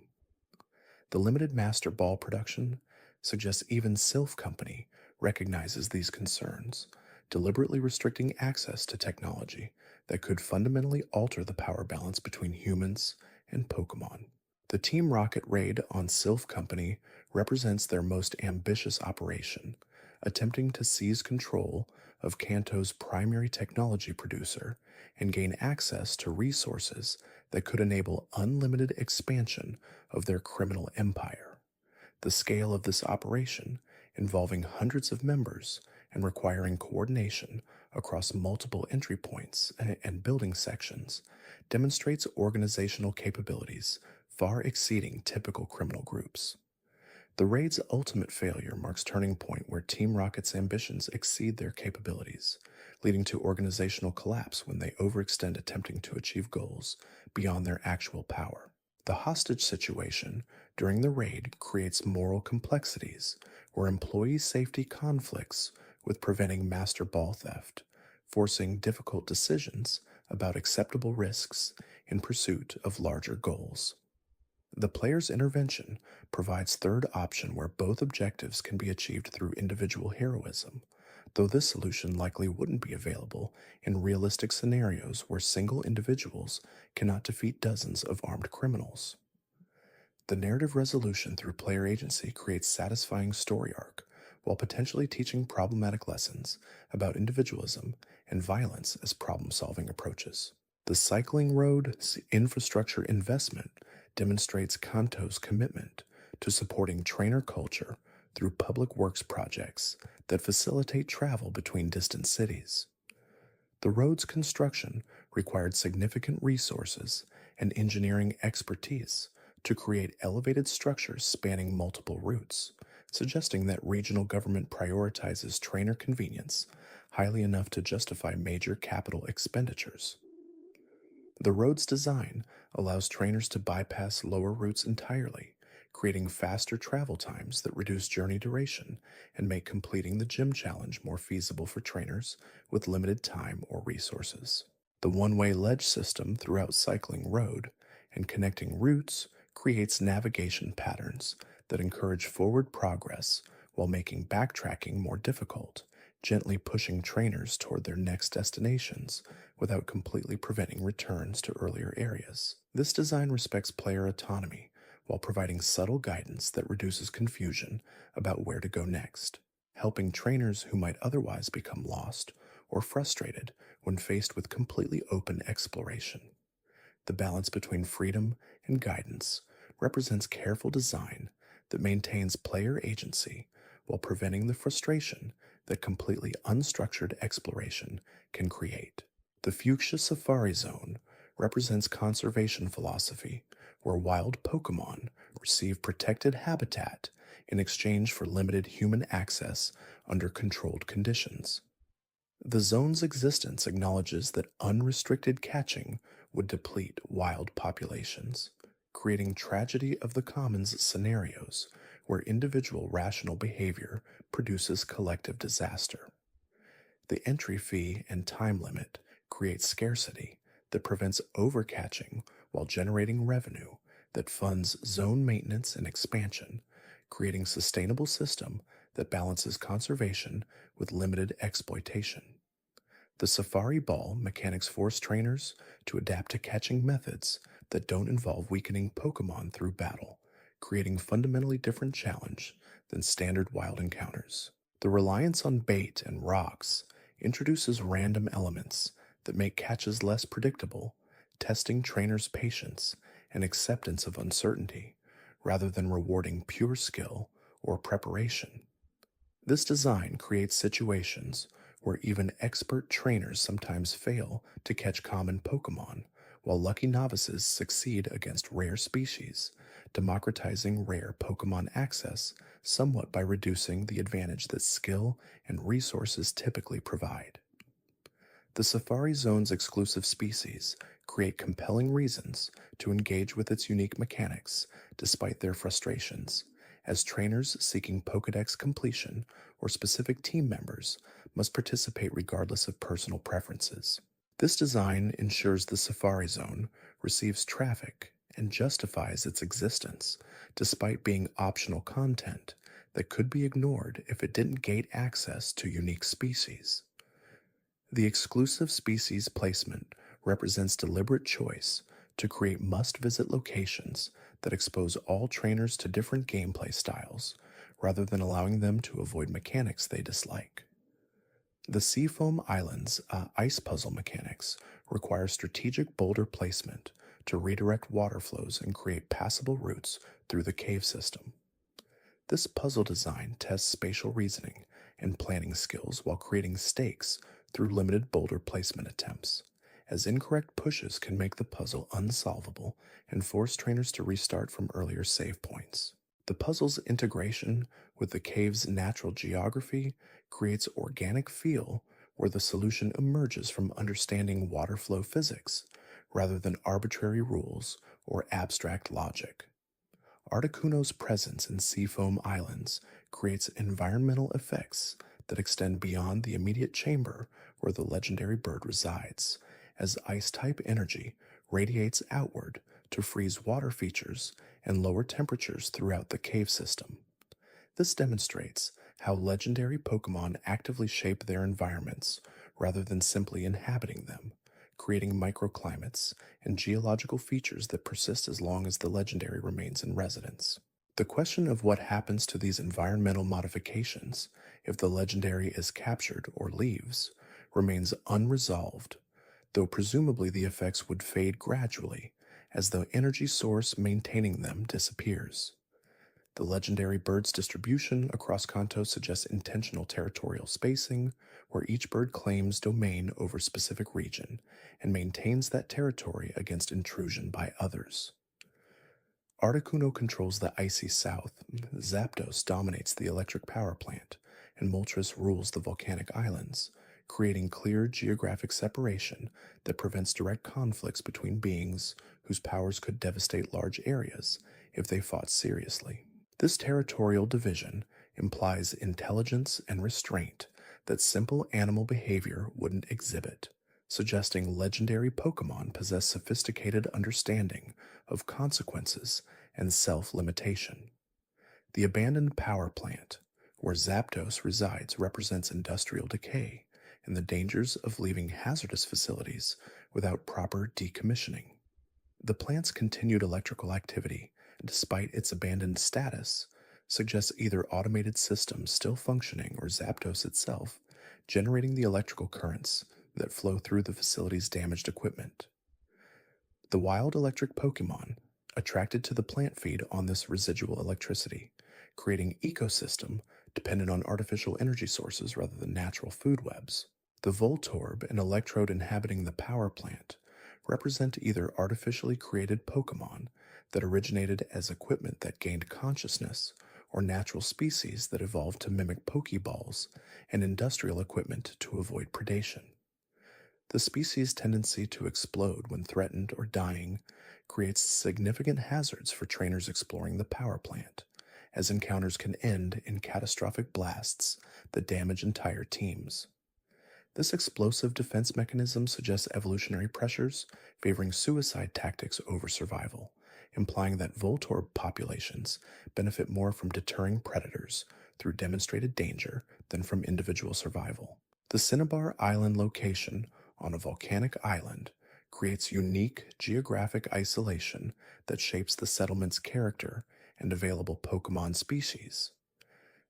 The limited Master Ball production suggests even Silph Company recognizes these concerns, deliberately restricting access to technology that could fundamentally alter the power balance between humans and Pokemon. The Team Rocket raid on Silph Company represents their most ambitious operation, attempting to seize control of Kanto's primary technology producer and gain access to resources that could enable unlimited expansion of their criminal empire. The scale of this operation, involving hundreds of members and requiring coordination across multiple entry points and building sections, demonstrates organizational capabilities far exceeding typical criminal groups. The raid's ultimate failure marks a turning point where Team Rocket's ambitions exceed their capabilities, leading to organizational collapse when they overextend attempting to achieve goals beyond their actual power. The hostage situation during the raid creates moral complexities where employee safety conflicts with preventing Master Ball theft, forcing difficult decisions about acceptable risks in pursuit of larger goals. The player's intervention provides third option where both objectives can be achieved through individual heroism, though this solution likely wouldn't be available in realistic scenarios where single individuals cannot defeat dozens of armed criminals. The narrative resolution through player agency creates satisfying story arc, while potentially teaching problematic lessons about individualism and violence as problem-solving approaches. The cycling road infrastructure investment demonstrates Kanto's commitment to supporting trainer culture through public works projects that facilitate travel between distant cities. The road's construction required significant resources and engineering expertise to create elevated structures spanning multiple routes, suggesting that regional government prioritizes trainer convenience highly enough to justify major capital expenditures. The road's design allows trainers to bypass lower routes entirely, creating faster travel times that reduce journey duration and make completing the gym challenge more feasible for trainers with limited time or resources. The one-way ledge system throughout Cycling Road and connecting routes creates navigation patterns that encourage forward progress while making backtracking more difficult, gently pushing trainers toward their next destinations without completely preventing returns to earlier areas. This design respects player autonomy while providing subtle guidance that reduces confusion about where to go next, helping trainers who might otherwise become lost or frustrated when faced with completely open exploration. The balance between freedom and guidance represents careful design that maintains player agency while preventing the frustration that completely unstructured exploration can create. The Fuchsia Safari Zone represents conservation philosophy, where wild Pokémon receive protected habitat in exchange for limited human access under controlled conditions. The zone's existence acknowledges that unrestricted catching would deplete wild populations, creating tragedy of the commons scenarios where individual rational behavior produces collective disaster. The entry fee and time limit create scarcity that prevents overcatching while generating revenue that funds zone maintenance and expansion, creating a sustainable system that balances conservation with limited exploitation. The Safari Ball mechanics force trainers to adapt to catching methods that don't involve weakening Pokemon through battle, creating fundamentally different challenge than standard wild encounters. The reliance on bait and rocks introduces random elements that make catches less predictable, testing trainers' patience and acceptance of uncertainty, rather than rewarding pure skill or preparation. This design creates situations where even expert trainers sometimes fail to catch common Pokemon, while lucky novices succeed against rare species, democratizing rare Pokemon access somewhat by reducing the advantage that skill and resources typically provide. The Safari Zone's exclusive species create compelling reasons to engage with its unique mechanics despite their frustrations, as trainers seeking Pokedex completion or specific team members must participate regardless of personal preferences. This design ensures the Safari Zone receives traffic and justifies its existence, despite being optional content that could be ignored if it didn't gate access to unique species. The exclusive species placement represents deliberate choice to create must-visit locations that expose all trainers to different gameplay styles, rather than allowing them to avoid mechanics they dislike. The Seafoam Islands ice puzzle mechanics require strategic boulder placement to redirect water flows and create passable routes through the cave system. This puzzle design tests spatial reasoning and planning skills while creating stakes through limited boulder placement attempts, as incorrect pushes can make the puzzle unsolvable and force trainers to restart from earlier save points. The puzzle's integration with the cave's natural geography creates organic feel where the solution emerges from understanding water flow physics rather than arbitrary rules or abstract logic. Articuno's presence in Seafoam Islands creates environmental effects that extend beyond the immediate chamber where the legendary bird resides, as ice-type energy radiates outward to freeze water features and lower temperatures throughout the cave system. This demonstrates how legendary Pokémon actively shape their environments rather than simply inhabiting them, creating microclimates and geological features that persist as long as the legendary remains in residence. The question of what happens to these environmental modifications if the legendary is captured or leaves remains unresolved, though presumably the effects would fade gradually as the energy source maintaining them disappears. The legendary bird's distribution across Kanto suggests intentional territorial spacing, where each bird claims domain over a specific region and maintains that territory against intrusion by others. Articuno controls the icy south, Zapdos dominates the electric power plant, and Moltres rules the volcanic islands, creating clear geographic separation that prevents direct conflicts between beings whose powers could devastate large areas if they fought seriously. This territorial division implies intelligence and restraint that simple animal behavior wouldn't exhibit, suggesting legendary Pokemon possess sophisticated understanding of consequences and self-limitation. The abandoned power plant, where Zapdos resides, represents industrial decay and the dangers of leaving hazardous facilities without proper decommissioning. The plant's continued electrical activity, despite its abandoned status, suggests either automated systems still functioning or Zapdos itself generating the electrical currents that flow through the facility's damaged equipment. The wild electric Pokemon attracted to the plant feed on this residual electricity, creating ecosystem dependent on artificial energy sources rather than natural food webs. The Voltorb and Electrode inhabiting the power plant represent either artificially created Pokemon that originated as equipment that gained consciousness, or natural species that evolved to mimic Pokeballs and industrial equipment to avoid predation. The species' tendency to explode when threatened or dying creates significant hazards for trainers exploring the power plant, as encounters can end in catastrophic blasts that damage entire teams. This explosive defense mechanism suggests evolutionary pressures favoring suicide tactics over survival, implying that Voltorb populations benefit more from deterring predators through demonstrated danger than from individual survival. The Cinnabar Island location on a volcanic island creates unique geographic isolation that shapes the settlement's character and available Pokemon species.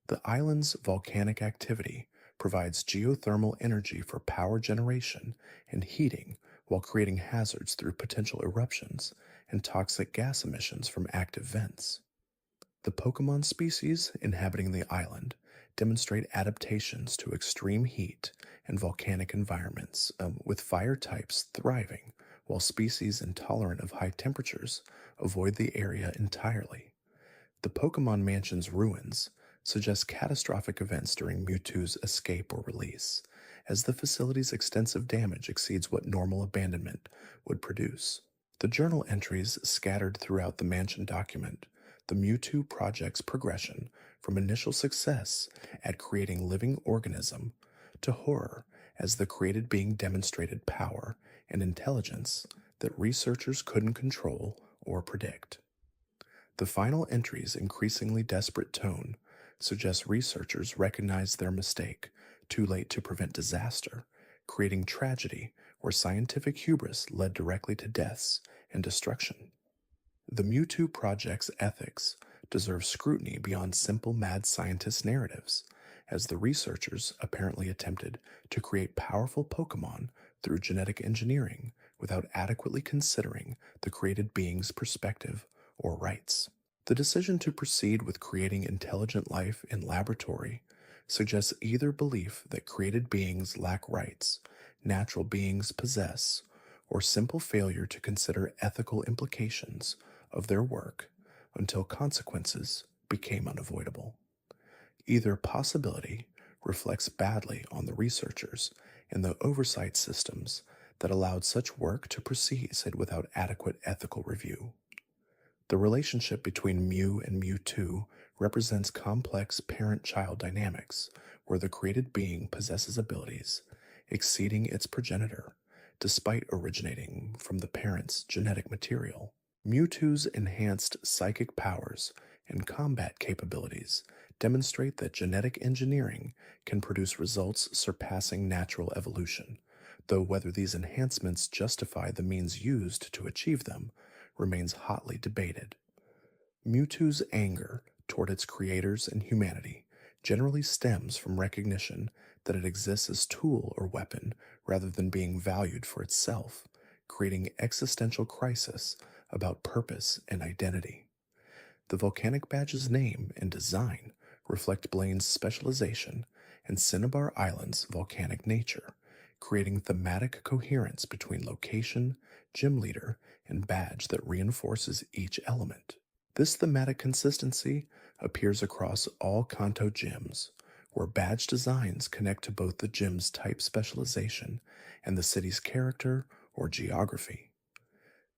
The island's volcanic activity provides geothermal energy for power generation and heating while creating hazards through potential eruptions and toxic gas emissions from active vents. The Pokemon species inhabiting the island demonstrate adaptations to extreme heat and volcanic environments, with fire types thriving, while species intolerant of high temperatures avoid the area entirely. The Pokemon Mansion's ruins suggest catastrophic events during Mewtwo's escape or release, as the facility's extensive damage exceeds what normal abandonment would produce. The journal entries scattered throughout the mansion document the Mewtwo project's progression from initial success at creating living organism to horror as the created being demonstrated power and intelligence that researchers couldn't control or predict. The final entry's increasingly desperate tone suggests researchers recognized their mistake too late to prevent disaster, creating tragedy where scientific hubris led directly to deaths and destruction. The Mewtwo Project's ethics deserve scrutiny beyond simple mad scientist narratives, as the researchers apparently attempted to create powerful Pokemon through genetic engineering without adequately considering the created being's perspective or rights. The decision to proceed with creating intelligent life in laboratory suggests either belief that created beings lack rights, natural beings possess, or simple failure to consider ethical implications of their work until consequences became unavoidable. Either possibility reflects badly on the researchers and the oversight systems that allowed such work to proceed without adequate ethical review. The relationship between Mew and Mewtwo represents complex parent-child dynamics, where the created being possesses abilities exceeding its progenitor, despite originating from the parent's genetic material. Mewtwo's enhanced psychic powers and combat capabilities demonstrate that genetic engineering can produce results surpassing natural evolution, though whether these enhancements justify the means used to achieve them remains hotly debated. Mewtwo's anger toward its creators and humanity generally stems from recognition that it exists as tool or weapon rather than being valued for itself, creating existential crisis about purpose and identity. The volcanic badge's name and design reflect Blaine's specialization and Cinnabar Island's volcanic nature, creating thematic coherence between location, gym leader, and badge that reinforces each element. This thematic consistency appears across all Kanto gyms, where badge designs connect to both the gym's type specialization and the city's character or geography.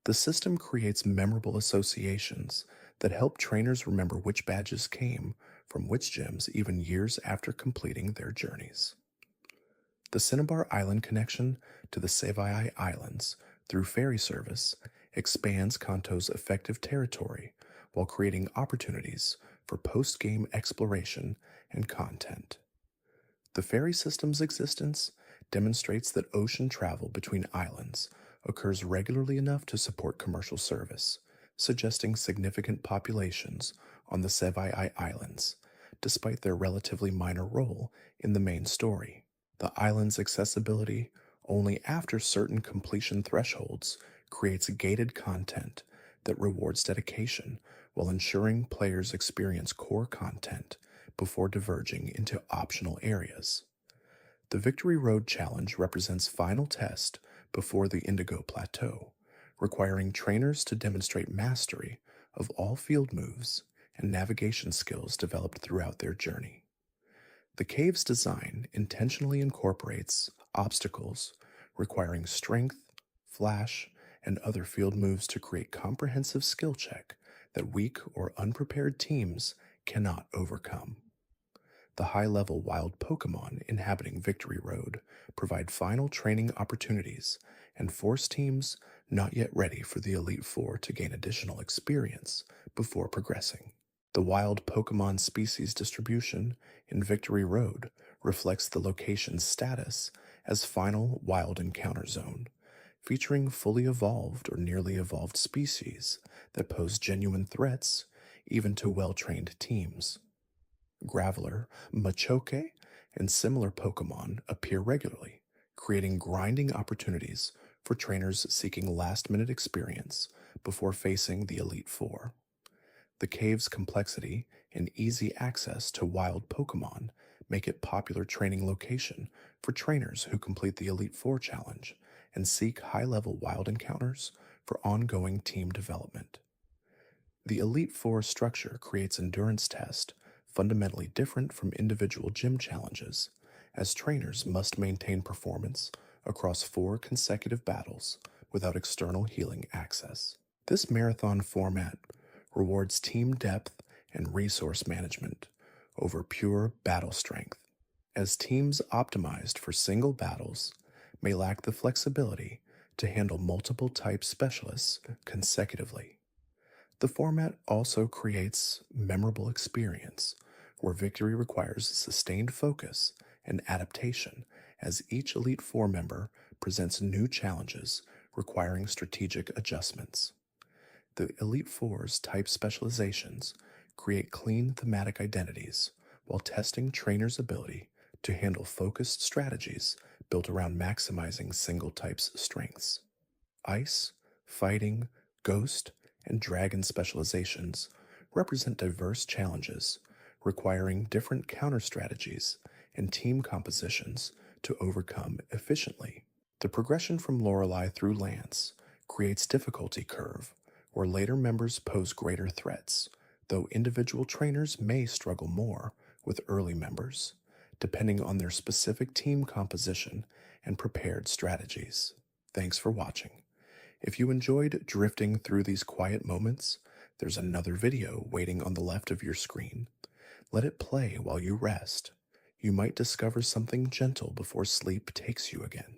The system creates memorable associations that help trainers remember which badges came from which gyms even years after completing their journeys. The Cinnabar Island connection to the Sevi Islands through ferry service expands Kanto's effective territory while creating opportunities for post-game exploration and content. The ferry system's existence demonstrates that ocean travel between islands occurs regularly enough to support commercial service, suggesting significant populations on the Sevi Islands, despite their relatively minor role in the main story. The island's accessibility only after certain completion thresholds creates gated content that rewards dedication while ensuring players experience core content before diverging into optional areas. The Victory Road Challenge represents final test before the Indigo Plateau, requiring trainers to demonstrate mastery of all field moves and navigation skills developed throughout their journey. The cave's design intentionally incorporates obstacles requiring strength, flash, and other field moves to create comprehensive skill check that weak or unprepared teams cannot overcome. The high-level wild Pokémon inhabiting Victory Road provide final training opportunities and force teams not yet ready for the Elite Four to gain additional experience before progressing. The wild Pokémon species distribution in Victory Road reflects the location's status as final wild encounter zone, featuring fully evolved or nearly evolved species that pose genuine threats even to well-trained teams. Graveler, Machoke, and similar Pokémon appear regularly, creating grinding opportunities for trainers seeking last-minute experience before facing the Elite Four. The cave's complexity and easy access to wild Pokémon make it a popular training location for trainers who complete the Elite Four challenge and seek high-level wild encounters for ongoing team development. The Elite Four structure creates endurance tests fundamentally different from individual gym challenges, as trainers must maintain performance across 4 consecutive battles without external healing access. This marathon format rewards team depth and resource management over pure battle strength, as teams optimized for single battles may lack the flexibility to handle multiple type specialists consecutively. The format also creates memorable experience where victory requires sustained focus and adaptation as each Elite Four member presents new challenges requiring strategic adjustments. The Elite Four's type specializations create clean thematic identities while testing trainers' ability to handle focused strategies built around maximizing single types' strengths. Ice, Fighting, Ghost, and Dragon specializations represent diverse challenges requiring different counter strategies and team compositions to overcome efficiently. The progression from Lorelei through Lance creates difficulty curve where later members pose greater threats, though individual trainers may struggle more with early members, depending on their specific team composition and prepared strategies. Thanks for watching. If you enjoyed drifting through these quiet moments, there's another video waiting on the left of your screen. Let it play while you rest. You might discover something gentle before sleep takes you again.